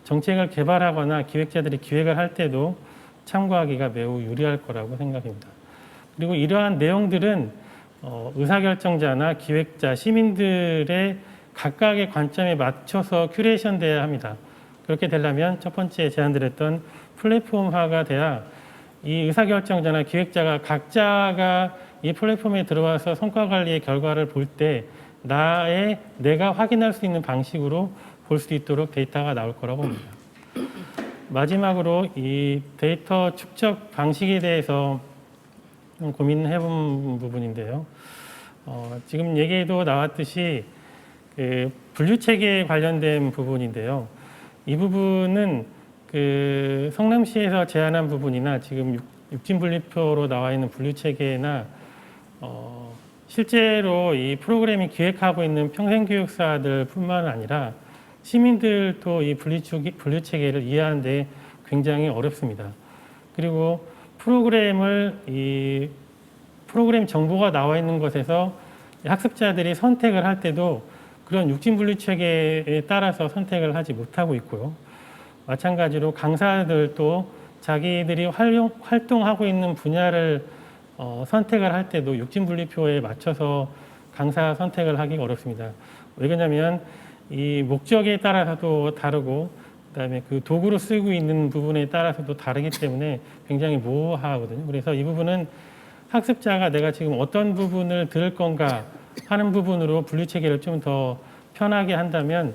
I: 정책을 개발하거나 기획자들이 기획을 할 때도 참고하기가 매우 유리할 거라고 생각합니다. 그리고 이러한 내용들은 의사결정자나 기획자, 시민들의 각각의 관점에 맞춰서 큐레이션 돼야 합니다. 그렇게 되려면 첫 번째 제안드렸던 플랫폼화가 돼야 이 의사결정자나 기획자가 각자가 이 플랫폼에 들어와서 성과관리의 결과를 볼 때 내가 확인할 수 있는 방식으로 볼 수 있도록 데이터가 나올 거라고 봅니다. 마지막으로 이 데이터 축적 방식에 대해서 고민해 본 부분인데요. 지금 얘기에도 나왔듯이 그 분류 체계에 관련된 부분인데요. 이 부분은 그 성남시에서 제안한 부분이나 지금 육진 분류표로 나와 있는 분류 체계나 실제로 이 프로그램이 기획하고 있는 평생교육사들뿐만 아니라 시민들도 이 분류 체계를 이해하는 데 굉장히 어렵습니다. 그리고 프로그램 정보가 나와 있는 것에서 학습자들이 선택을 할 때도 그런 육진 분류 체계에 따라서 선택을 하지 못하고 있고요. 마찬가지로 강사들도 자기들이 활동하고 있는 분야를 선택을 할 때도 육진 분류표에 맞춰서 강사 선택을 하기가 어렵습니다. 왜 그러냐면 이 목적에 따라서도 다르고 그다음에 그 도구로 쓰고 있는 부분에 따라서도 다르기 때문에 굉장히 모호하거든요. 그래서 이 부분은 학습자가 내가 지금 어떤 부분을 들을 건가 하는 부분으로 분류 체계를 좀 더 편하게 한다면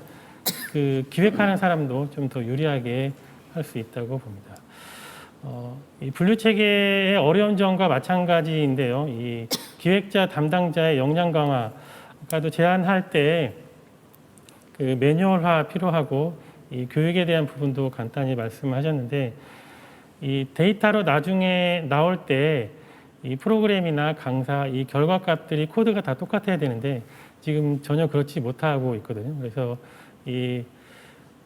I: 그 기획하는 사람도 좀 더 유리하게 할 수 있다고 봅니다. 이 분류 체계의 어려운 점과 마찬가지인데요. 이 기획자 담당자의 역량 강화, 아까도 제안할 때 그 매뉴얼화 필요하고 이 교육에 대한 부분도 간단히 말씀하셨는데 이 데이터로 나중에 나올 때 이 프로그램이나 강사, 이 결과값들이 코드가 다 똑같아야 되는데 지금 전혀 그렇지 못하고 있거든요. 그래서 그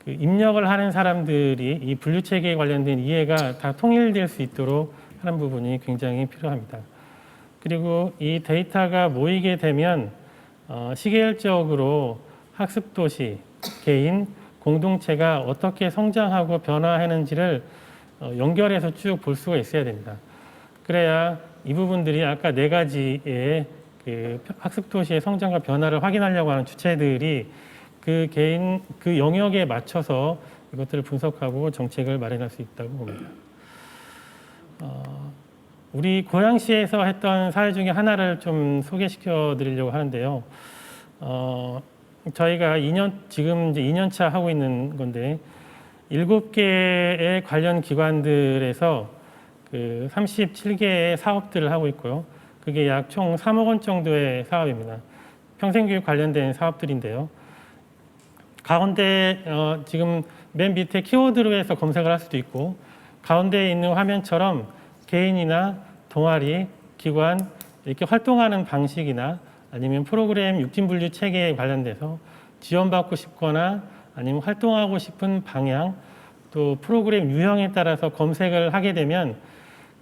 I: 입력을 하는 사람들이 이 분류 체계에 관련된 이해가 다 통일될 수 있도록 하는 부분이 굉장히 필요합니다. 그리고 이 데이터가 모이게 되면 시계열적으로 학습 도시, 개인, 공동체가 어떻게 성장하고 변화하는지를 연결해서 쭉 볼 수가 있어야 됩니다. 그래야 이 부분들이 아까 4가지의 그 학습도시의 성장과 변화를 확인하려고 하는 주체들이 그 개인 그 영역에 맞춰서 이것들을 분석하고 정책을 마련할 수 있다고 봅니다. 우리 고양시에서 했던 사례 중에 하나를 좀 소개시켜 드리려고 하는데요. 저희가 지금 이제 2년차 하고 있는 건데 7개의 관련 기관들에서 그 37개의 사업들을 하고 있고요. 그게 약 총 3억 원 정도의 사업입니다. 평생교육 관련된 사업들인데요. 가운데 지금 맨 밑에 키워드로 해서 검색을 할 수도 있고 가운데에 있는 화면처럼 개인이나 동아리, 기관 이렇게 활동하는 방식이나 아니면 프로그램 육진분류 체계에 관련돼서 지원받고 싶거나 아니면 활동하고 싶은 방향 또 프로그램 유형에 따라서 검색을 하게 되면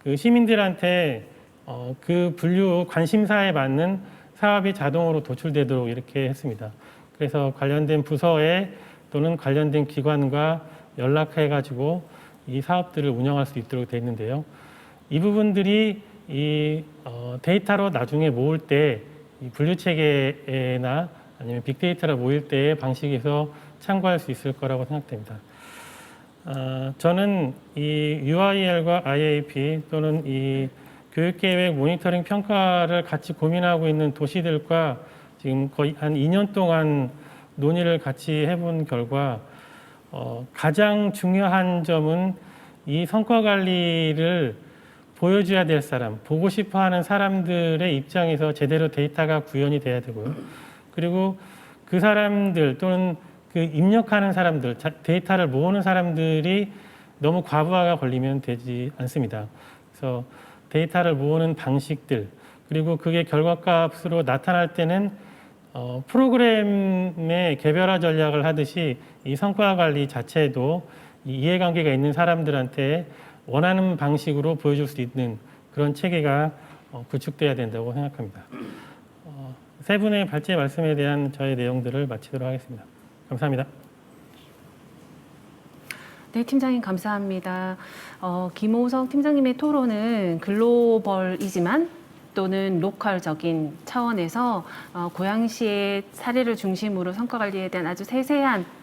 I: 그 시민들한테 그 분류 관심사에 맞는 사업이 자동으로 도출되도록 이렇게 했습니다. 그래서 관련된 부서에 또는 관련된 기관과 연락해가지고 이 사업들을 운영할 수 있도록 되어 있는데요. 이 부분들이 이 데이터로 나중에 모을 때 이 분류 체계나 아니면 빅데이터로 모일 때의 방식에서 참고할 수 있을 거라고 생각됩니다. 저는 이 UIL과 IAP 또는 이 교육계획 모니터링 평가를 같이 고민하고 있는 도시들과 지금 거의 한 2년 동안 논의를 같이 해본 결과 가장 중요한 점은 이 성과 관리를 보여줘야 될 사람, 보고 싶어하는 사람들의 입장에서 제대로 데이터가 구현이 돼야 되고요. 그리고 그 사람들 또는 그 입력하는 사람들, 데이터를 모으는 사람들이 너무 과부하가 걸리면 되지 않습니다. 그래서 데이터를 모으는 방식들, 그리고 그게 결과값으로 나타날 때는 프로그램의 개별화 전략을 하듯이 이 성과 관리 자체도 이 이해관계가 있는 사람들한테 원하는 방식으로 보여줄 수 있는 그런 체계가 구축돼야 된다고 생각합니다. 세 분의 발제 말씀에 대한 저의 내용들을 마치도록 하겠습니다. 감사합니다.
A: 네, 팀장님 감사합니다. 김호석 팀장님의 토론은 글로벌이지만 또는 로컬적인 차원에서 고양시의 사례를 중심으로 성과관리에 대한 아주 세세한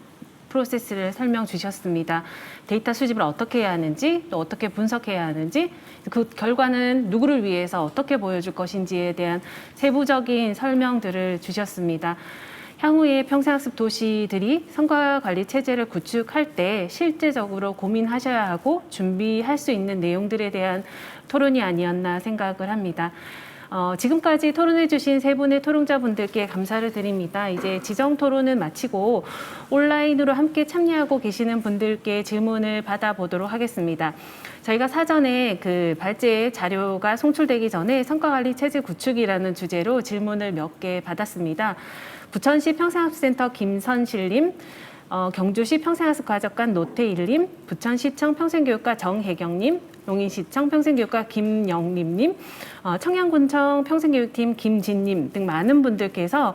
A: 프로세스를 설명 주셨습니다. 데이터 수집을 어떻게 해야 하는지, 또 어떻게 분석해야 하는지, 그 결과는 누구를 위해서 어떻게 보여줄 것인지에 대한 세부적인 설명들을 주셨습니다. 향후에 평생학습 도시들이 성과관리 체제를 구축할 때 실제적으로 고민하셔야 하고 준비할 수 있는 내용들에 대한 토론이 아니었나 생각을 합니다. 지금까지 토론해주신 세 분의 토론자분들께 감사를 드립니다. 이제 지정 토론은 마치고 온라인으로 함께 참여하고 계시는 분들께 질문을 받아보도록 하겠습니다. 저희가 사전에 그 발제 자료가 송출되기 전에 성과관리 체제 구축이라는 주제로 질문을 몇 개 받았습니다. 부천시 평생학습센터 김선실님, 경주시 평생학습과적관 노태일님, 부천시청 평생교육과 정혜경님, 용인시청 평생교육과 김영림님, 청양군청 평생교육팀 김진님 등 많은 분들께서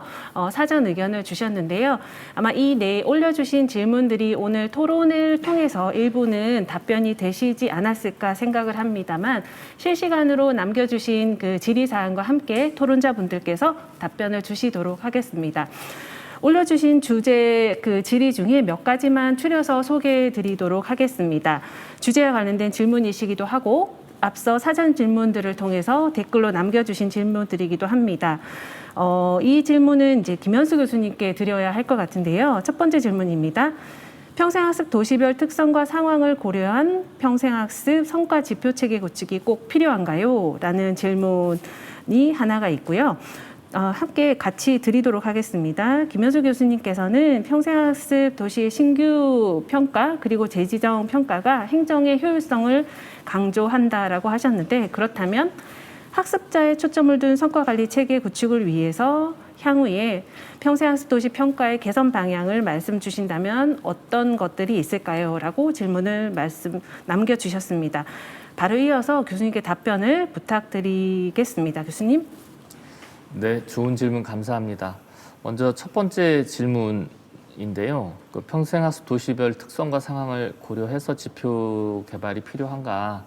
A: 사전 의견을 주셨는데요. 아마 이 올려주신 질문들이 오늘 토론을 통해서 일부는 답변이 되시지 않았을까 생각을 합니다만 실시간으로 남겨주신 그 질의사항과 함께 토론자분들께서 답변을 주시도록 하겠습니다. 올려주신 주제 그 질의 중에 몇 가지만 추려서 소개해 드리도록 하겠습니다. 주제와 관련된 질문이시기도 하고 앞서 사전 질문들을 통해서 댓글로 남겨주신 질문들이기도 합니다. 이 질문은 이제 김현수 교수님께 드려야 할 것 같은데요. 첫 번째 질문입니다. 평생학습 도시별 특성과 상황을 고려한 평생학습 성과 지표 체계 구축이 꼭 필요한가요? 라는 질문이 하나가 있고요. 함께 같이 드리도록 하겠습니다. 김현수 교수님께서는 평생학습 도시의 신규 평가 그리고 재지정 평가가 행정의 효율성을 강조한다라고 하셨는데 그렇다면 학습자의 초점을 둔 성과관리 체계 구축을 위해서 향후에 평생학습 도시 평가의 개선 방향을 말씀 주신다면 어떤 것들이 있을까요? 라고 질문을 남겨주셨습니다. 바로 이어서 교수님께 답변을 부탁드리겠습니다. 교수님.
G: 네, 좋은 질문 감사합니다. 먼저 첫 번째 질문에 인데요. 그 평생학습 도시별 특성과 상황을 고려해서 지표 개발이 필요한가?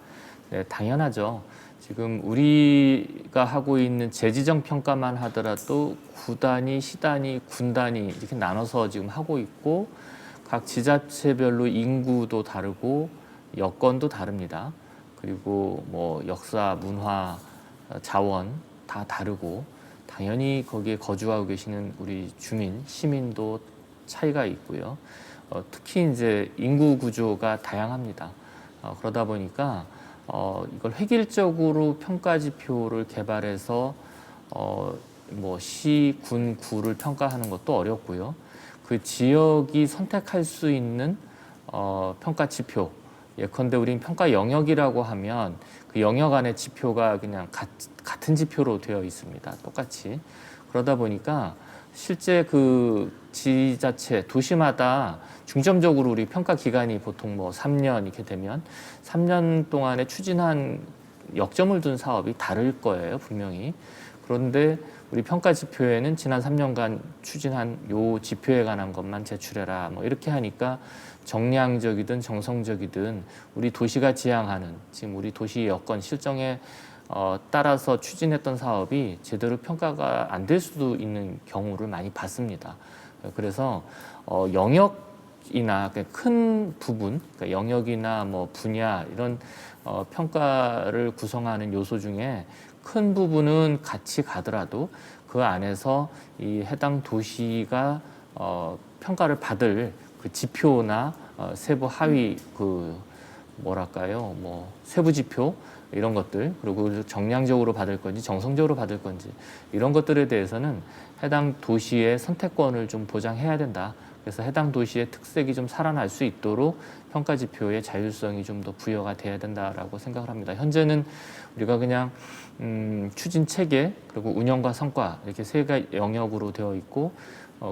G: 네, 당연하죠. 지금 우리가 하고 있는 재지정 평가만 하더라도 구 단위, 시 단위, 군 단위 이렇게 나눠서 지금 하고 있고 각 지자체별로 인구도 다르고 여건도 다릅니다. 그리고 뭐 역사, 문화, 자원 다 다르고 당연히 거기에 거주하고 계시는 우리 주민, 시민도 차이가 있고요. 특히 이제 인구 구조가 다양합니다. 그러다 보니까 이걸 획일적으로 평가 지표를 개발해서 뭐 시, 군, 구를 평가하는 것도 어렵고요. 그 지역이 선택할 수 있는 평가 지표. 예컨대 우린 평가 영역이라고 하면 그 영역 안에 지표가 그냥 같은 지표로 되어 있습니다. 똑같이. 그러다 보니까 실제 그 지자체, 도시마다 중점적으로 우리 평가 기간이 보통 뭐 3년 이렇게 되면 3년 동안에 추진한 역점을 둔 사업이 다를 거예요, 분명히. 그런데 우리 평가 지표에는 지난 3년간 추진한 요 지표에 관한 것만 제출해라. 뭐 이렇게 하니까 정량적이든 정성적이든 우리 도시가 지향하는 지금 우리 도시 여건 실정에 따라서 추진했던 사업이 제대로 평가가 안 될 수도 있는 경우를 많이 봤습니다. 그래서 영역이나 큰 부분, 그러니까 영역이나 뭐 분야 이런 평가를 구성하는 요소 중에 큰 부분은 같이 가더라도 그 안에서 이 해당 도시가 평가를 받을 그 지표나 세부 하위 그 뭐랄까요, 뭐 세부 지표 이런 것들, 그리고 정량적으로 받을 건지 정성적으로 받을 건지 이런 것들에 대해서는 해당 도시의 선택권을 좀 보장해야 된다. 그래서 해당 도시의 특색이 좀 살아날 수 있도록 평가 지표의 자율성이 좀 더 부여가 돼야 된다라고 생각을 합니다. 현재는 우리가 그냥 추진 체계 그리고 운영과 성과 이렇게 세 가지 영역으로 되어 있고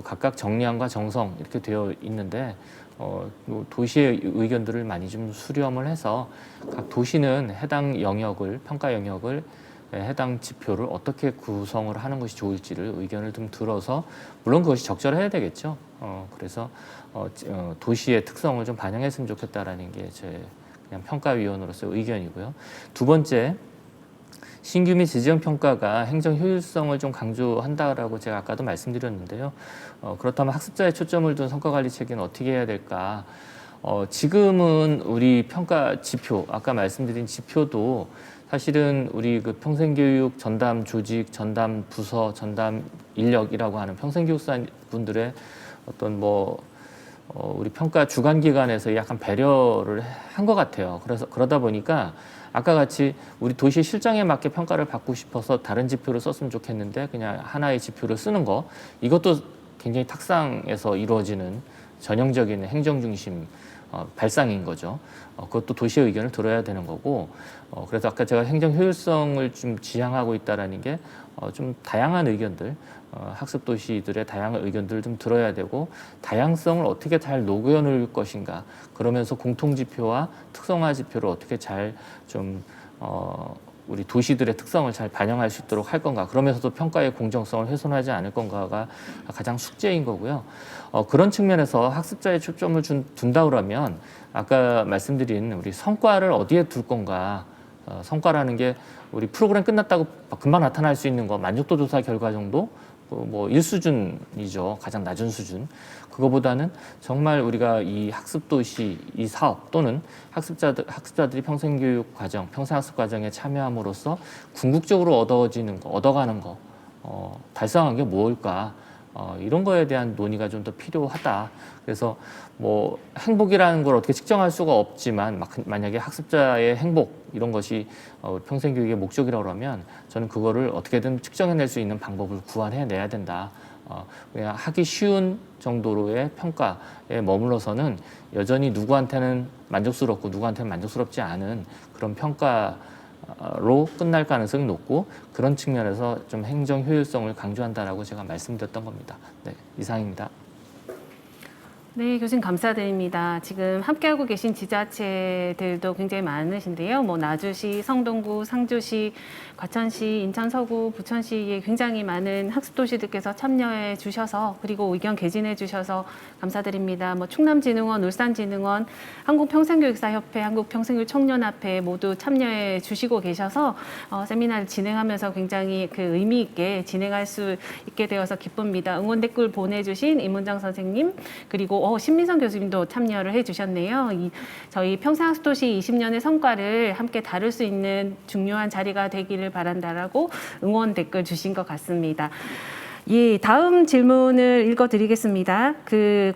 G: 각각 정량과 정성 이렇게 되어 있는데 도시의 의견들을 많이 좀 수렴을 해서 각 도시는 해당 영역을 평가 영역을 해당 지표를 어떻게 구성을 하는 것이 좋을지를 의견을 좀 들어서 물론 그것이 적절해야 되겠죠. 그래서 도시의 특성을 좀 반영했으면 좋겠다라는 게 제 그냥 평가위원으로서의 의견이고요. 두 번째, 신규 및 재지정 평가가 행정 효율성을 좀 강조한다라고 제가 아까도 말씀드렸는데요. 그렇다면 학습자의 초점을 둔 성과 관리 체계는 어떻게 해야 될까? 지금은 우리 평가 지표, 아까 말씀드린 지표도 사실은 우리 그 평생교육 전담 조직, 전담 부서, 전담 인력이라고 하는 평생교육사 분들의 어떤 우리 평가 주관기관에서 약간 배려를 한 것 같아요. 그래서 그러다 보니까 아까 같이 우리 도시 실정에 맞게 평가를 받고 싶어서 다른 지표를 썼으면 좋겠는데 그냥 하나의 지표를 쓰는 거, 이것도 굉장히 탁상에서 이루어지는 전형적인 행정 중심 발상인 거죠. 그것도 도시의 의견을 들어야 되는 거고, 그래서 아까 제가 행정 효율성을 좀 지향하고 있다라는 게 좀 다양한 의견들, 학습 도시들의 다양한 의견들을 좀 들어야 되고, 다양성을 어떻게 잘 녹여 놓을 것인가, 그러면서 공통 지표와 특성화 지표를 어떻게 잘 좀 우리 도시들의 특성을 잘 반영할 수 있도록 할 건가, 그러면서도 평가의 공정성을 훼손하지 않을 건가가 가장 숙제인 거고요. 그런 측면에서 학습자의 초점을 둔다 그러면 아까 말씀드린 우리 성과를 어디에 둘 건가, 성과라는 게 우리 프로그램 끝났다고 금방 나타날 수 있는 거, 만족도 조사 결과 정도, 뭐 1수준이죠. 가장 낮은 수준. 그거보다는 정말 우리가 이 학습도시, 이 사업 또는 학습자들이 평생교육 과정, 평생학습 과정에 참여함으로써 궁극적으로 얻어가는 거, 달성한 게 뭘까? 이런 거에 대한 논의가 좀 더 필요하다. 그래서 뭐 행복이라는 걸 어떻게 측정할 수가 없지만 만약에 학습자의 행복 이런 것이 평생교육의 목적이라고 하면 저는 그거를 어떻게든 측정해낼 수 있는 방법을 구현해내야 된다. 그냥 하기 쉬운 정도로의 평가에 머물러서는 여전히 누구한테는 만족스럽고 누구한테는 만족스럽지 않은 그런 평가로 끝날 가능성이 높고, 그런 측면에서 좀 행정 효율성을 강조한다라고 제가 말씀드렸던 겁니다. 네, 이상입니다.
A: 네, 교수님 감사드립니다. 지금 함께하고 계신 지자체들도 굉장히 많으신데요. 뭐 나주시, 성동구, 상주시, 과천시, 인천 서구, 부천시에 굉장히 많은 학습도시들께서 참여해 주셔서 그리고 의견 개진해 주셔서 감사드립니다. 뭐 충남진흥원, 울산진흥원, 한국평생교육사협회, 한국평생교육청년합회 모두 참여해 주시고 계셔서 세미나를 진행하면서 굉장히 그 의미 있게 진행할 수 있게 되어서 기쁩니다. 응원 댓글 보내주신 이문정 선생님 그리고 신민선 교수님도 참여를 해주셨네요. 저희 평생학습도시 20년의 성과를 함께 다룰 수 있는 중요한 자리가 되기를 바란다라고 응원 댓글 주신 것 같습니다. 예, 다음 질문을 읽어드리겠습니다.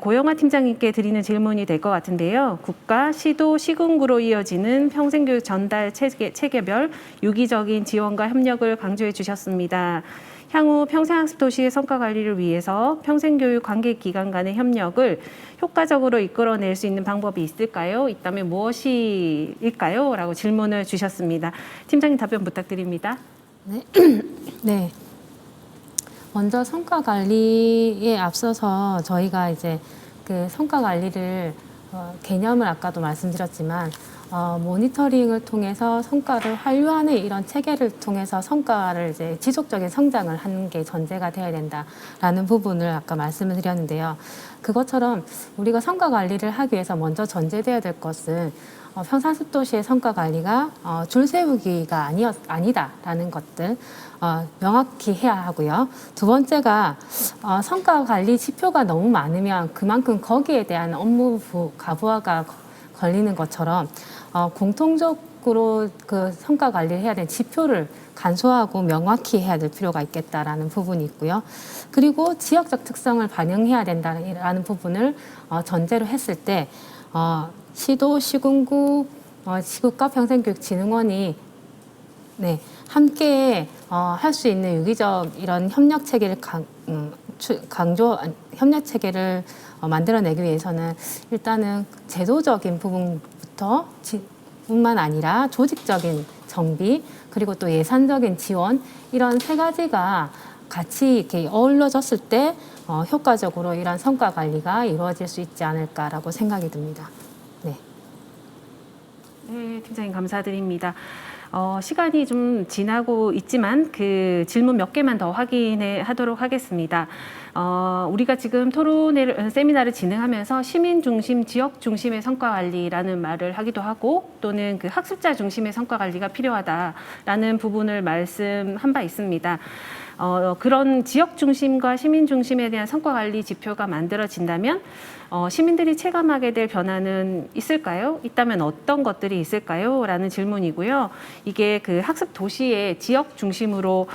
A: 고영아 팀장님께 드리는 질문이 될 것 같은데요. 국가, 시도, 시군구로 이어지는 평생교육 전달 체계별 유기적인 지원과 협력을 강조해 주셨습니다. 향후 평생학습도시의 성과 관리를 위해서 평생교육 관계기관 간의 협력을 효과적으로 이끌어낼 수 있는 방법이 있을까요? 있다면 무엇일까요? 라고 질문을 주셨습니다. 팀장님 답변 부탁드립니다.
H: 네. 네. 먼저 성과 관리에 앞서서 저희가 이제 그 성과 관리를 개념을 아까도 말씀드렸지만 모니터링을 통해서 성과를 환류하는 이런 체계를 통해서 성과를 이제 지속적인 성장을 하는 게 전제가 되어야 된다라는 부분을 아까 말씀을 드렸는데요. 그것처럼 우리가 성과 관리를 하기 위해서 먼저 전제되어야 될 것은 평생학습도시의 성과 관리가 줄 세우기가 아니다라는 것들 명확히 해야 하고요. 두 번째가 성과 관리 지표가 너무 많으면 그만큼 거기에 대한 업무 가부화가 걸리는 것처럼 공통적으로 그 성과 관리를 해야 되는 지표를 간소하고 명확히 해야 될 필요가 있겠다라는 부분이 있고요. 그리고 지역적 특성을 반영해야 된다는 부분을 전제로 했을 때 시도, 시군구, 시국과 평생교육진흥원이 함께 할 수 있는 유기적 이런 협력 체계를 협력 체계를 만들어내기 위해서는 일단은 제도적인 부분부터 뿐만 아니라 조직적인 정비 그리고 또 예산적인 지원 이런 세 가지가 같이 이렇게 어우러졌을 때 효과적으로 이런 성과 관리가 이루어질 수 있지 않을까라고 생각이 듭니다.
A: 네, 팀장님 감사드립니다. 시간이 좀 지나고 있지만 그 질문 몇 개만 더 확인하도록 하겠습니다. 우리가 지금 세미나를 진행하면서 시민 중심, 지역 중심의 성과 관리라는 말을 하기도 하고 또는 그 학습자 중심의 성과 관리가 필요하다라는 부분을 말씀한 바 있습니다. 그런 지역 중심과 시민 중심에 대한 성과 관리 지표가 만들어진다면 시민들이 체감하게 될 변화는 있을까요? 있다면 어떤 것들이 있을까요? 라는 질문이고요. 이게 그 학습 도시의 지역 중심으로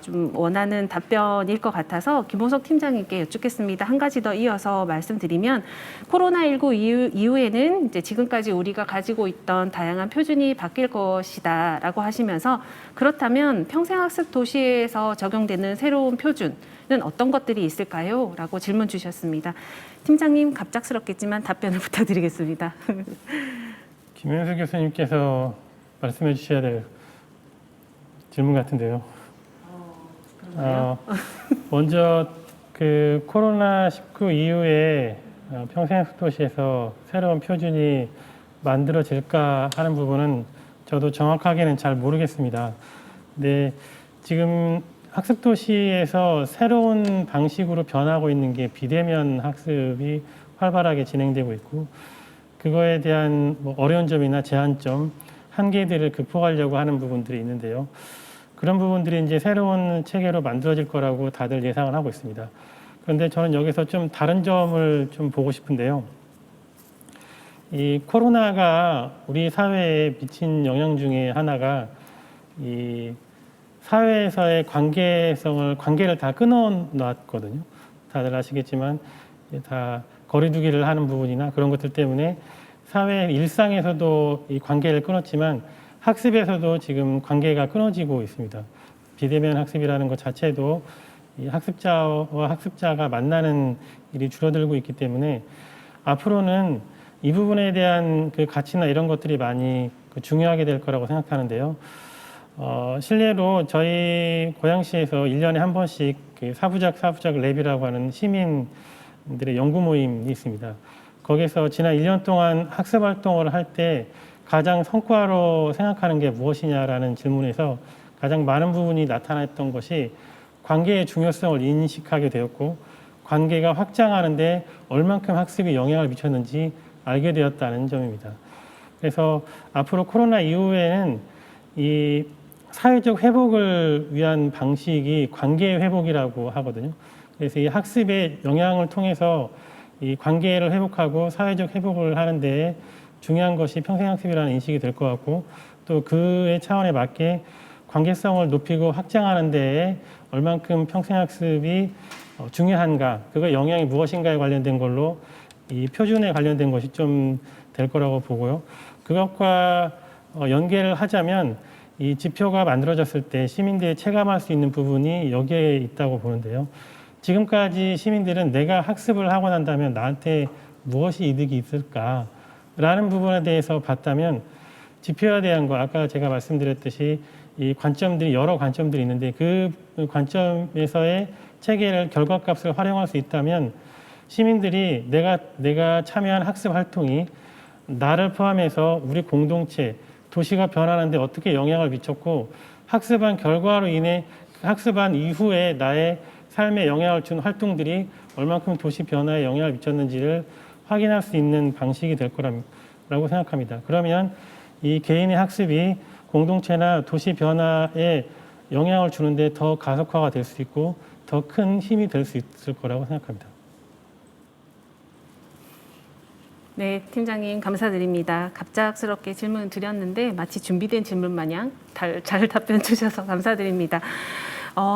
A: 좀 원하는 답변일 것 같아서 김호석 팀장님께 여쭙겠습니다. 한 가지 더 이어서 말씀드리면 코로나19 이후에는 이제 지금까지 우리가 가지고 있던 다양한 표준이 바뀔 것이다라고 하시면서 그렇다면 평생학습 도시에서 적용되는 새로운 표준은 어떤 것들이 있을까요? 라고 질문 주셨습니다. 팀장님 갑작스럽겠지만 답변을 부탁드리겠습니다.
I: 김현수 교수님께서 말씀해 주셔야 될 질문 같은데요. 먼저 그 코로나19 이후에 평생학습도시에서 새로운 표준이 만들어질까 하는 부분은 저도 정확하게는 잘 모르겠습니다. 근데 지금 학습도시에서 새로운 방식으로 변하고 있는 게 비대면 학습이 활발하게 진행되고 있고 그거에 대한 뭐 어려운 점이나 제한점, 한계들을 극복하려고 하는 부분들이 있는데요. 그런 부분들이 이제 새로운 체계로 만들어질 거라고 다들 예상을 하고 있습니다. 그런데 저는 여기서 좀 다른 점을 좀 보고 싶은데요. 이 코로나가 우리 사회에 미친 영향 중에 하나가 이 사회에서의 관계를 다 끊어놨거든요. 다들 아시겠지만 다 거리두기를 하는 부분이나 그런 것들 때문에 사회 일상에서도 이 관계를 끊었지만 학습에서도 지금 관계가 끊어지고 있습니다. 비대면 학습이라는 것 자체도 이 학습자와 학습자가 만나는 일이 줄어들고 있기 때문에 앞으로는 이 부분에 대한 그 가치나 이런 것들이 많이 중요하게 될 거라고 생각하는데요. 실례로 저희 고양시에서 1년에 한 번씩 그 사부작 랩이라고 하는 시민 학습지원들의 연구 모임이 있습니다. 거기서 지난 1년 동안 학습 활동을 할 때 가장 성과로 생각하는 게 무엇이냐라는 질문에서 가장 많은 부분이 나타났던 것이 관계의 중요성을 인식하게 되었고 관계가 확장하는데 얼만큼 학습이 영향을 미쳤는지 알게 되었다는 점입니다. 그래서 앞으로 코로나 이후에는 이 사회적 회복을 위한 방식이 관계의 회복이라고 하거든요. 그래서 이 학습의 영향을 통해서 이 관계를 회복하고 사회적 회복을 하는 데 중요한 것이 평생학습이라는 인식이 될 것 같고 또 그의 차원에 맞게 관계성을 높이고 확장하는 데에 얼만큼 평생학습이 중요한가, 그거 영향이 무엇인가에 관련된 걸로 이 표준에 관련된 것이 좀 될 거라고 보고요. 그것과 연계를 하자면 이 지표가 만들어졌을 때 시민들이 체감할 수 있는 부분이 여기에 있다고 보는데요. 지금까지 시민들은 내가 학습을 하고 난다면 나한테 무엇이 이득이 있을까라는 부분에 대해서 봤다면 지표에 대한 거 아까 제가 말씀드렸듯이 이 관점들이 여러 관점들이 있는데 그 관점에서의 체계를 결과값을 활용할 수 있다면 시민들이 내가 참여한 학습 활동이 나를 포함해서 우리 공동체, 도시가 변하는데 어떻게 영향을 미쳤고 학습한 결과로 인해 학습한 이후에 나의 삶에 영향을 준 활동들이 얼만큼 도시 변화에 영향을 미쳤는지를 확인할 수 있는 방식이 될 거라고 생각합니다. 그러면 이 개인의 학습이 공동체나 도시 변화에 영향을 주는데 더 가속화가 될 수 있고 더 큰 힘이 될 수 있을 거라고 생각합니다.
A: 네, 팀장님 감사드립니다. 갑작스럽게 질문을 드렸는데 마치 준비된 질문 마냥 잘 답변 주셔서 감사드립니다.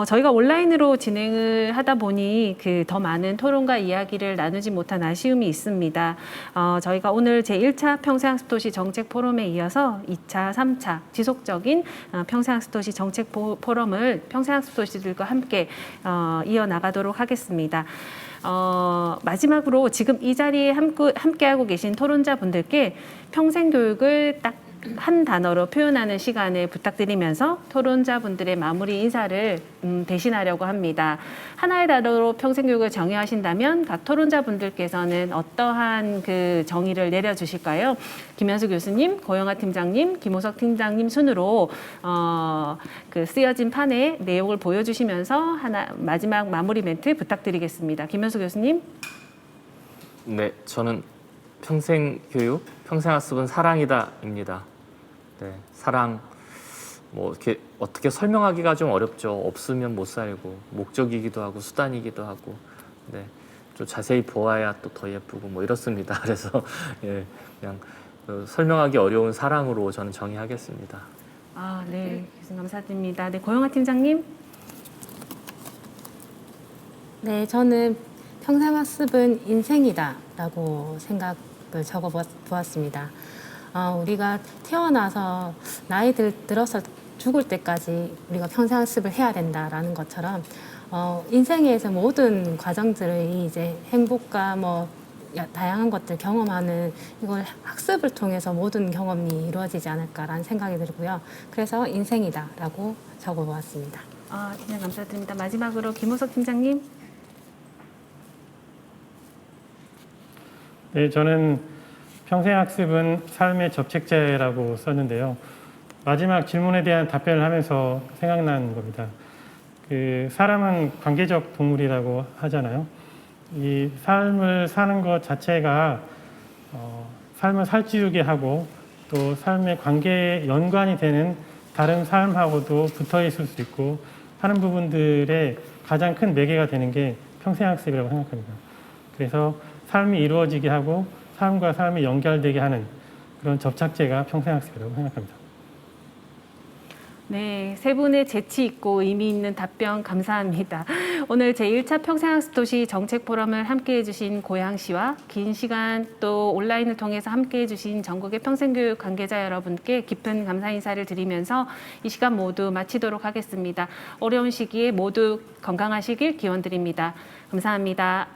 A: 저희가 온라인으로 진행을 하다 보니 더 많은 토론과 이야기를 나누지 못한 아쉬움이 있습니다. 저희가 오늘 제1차 평생학습도시 정책 포럼에 이어서 2차, 3차 지속적인 평생학습도시 정책 포럼을 평생학습도시들과 함께 이어나가도록 하겠습니다. 마지막으로 지금 이 자리에 함께하고 계신 토론자분들께 평생교육을 딱 한 단어로 표현하는 시간을 부탁드리면서 토론자분들의 마무리 인사를 대신하려고 합니다. 하나의 단어로 평생교육을 정의하신다면 각 토론자분들께서는 어떠한 그 정의를 내려주실까요? 김현수 교수님, 고영아 팀장님, 김호석 팀장님 순으로 쓰여진 판의 내용을 보여주시면서 마지막 마무리 멘트 부탁드리겠습니다. 김현수 교수님.
G: 네, 저는 평생교육, 평생학습은 사랑이다입니다. 네, 사랑 이렇게 어떻게 설명하기가 좀 어렵죠. 없으면 못 살고 목적이기도 하고 수단이기도 하고, 네, 좀 자세히 보아야 또 더 예쁘고 이렇습니다. 그래서 예, 그냥 설명하기 어려운 사랑으로 저는 정의하겠습니다.
A: 네, 교수님 감사드립니다. 네, 고영아 팀장님.
H: 네, 저는 평생학습은 인생이다라고 생각을 적어보았습니다. 우리가 태어나서 나이 들어서 죽을 때까지 우리가 평생학습을 해야 된다라는 것처럼 인생에서 모든 과정들을 이제 행복과 다양한 것들 경험하는 이걸 학습을 통해서 모든 경험이 이루어지지 않을까라는 생각이 들고요. 그래서 인생이다라고 적어보았습니다.
A: 네, 감사드립니다. 마지막으로 김호석 팀장님.
I: 네, 저는 평생학습은 삶의 접착제라고 썼는데요. 마지막 질문에 대한 답변을 하면서 생각난 겁니다. 사람은 관계적 동물이라고 하잖아요. 이 삶을 사는 것 자체가 삶을 살찌우게 하고 또 삶의 관계에 연관이 되는 다른 삶하고도 붙어 있을 수 있고 하는 부분들의 가장 큰 매개가 되는 게 평생학습이라고 생각합니다. 그래서 삶이 이루어지게 하고 삶과 삶이 연결되게 하는 그런 접착제가 평생학습이라고 생각합니다.
A: 네, 세 분의 재치 있고 의미 있는 답변 감사합니다. 오늘 제1차 평생학습도시 정책포럼을 함께해 주신 고양시와 긴 시간 또 온라인을 통해서 함께해 주신 전국의 평생교육 관계자 여러분께 깊은 감사 인사를 드리면서 이 시간 모두 마치도록 하겠습니다. 어려운 시기에 모두 건강하시길 기원드립니다. 감사합니다.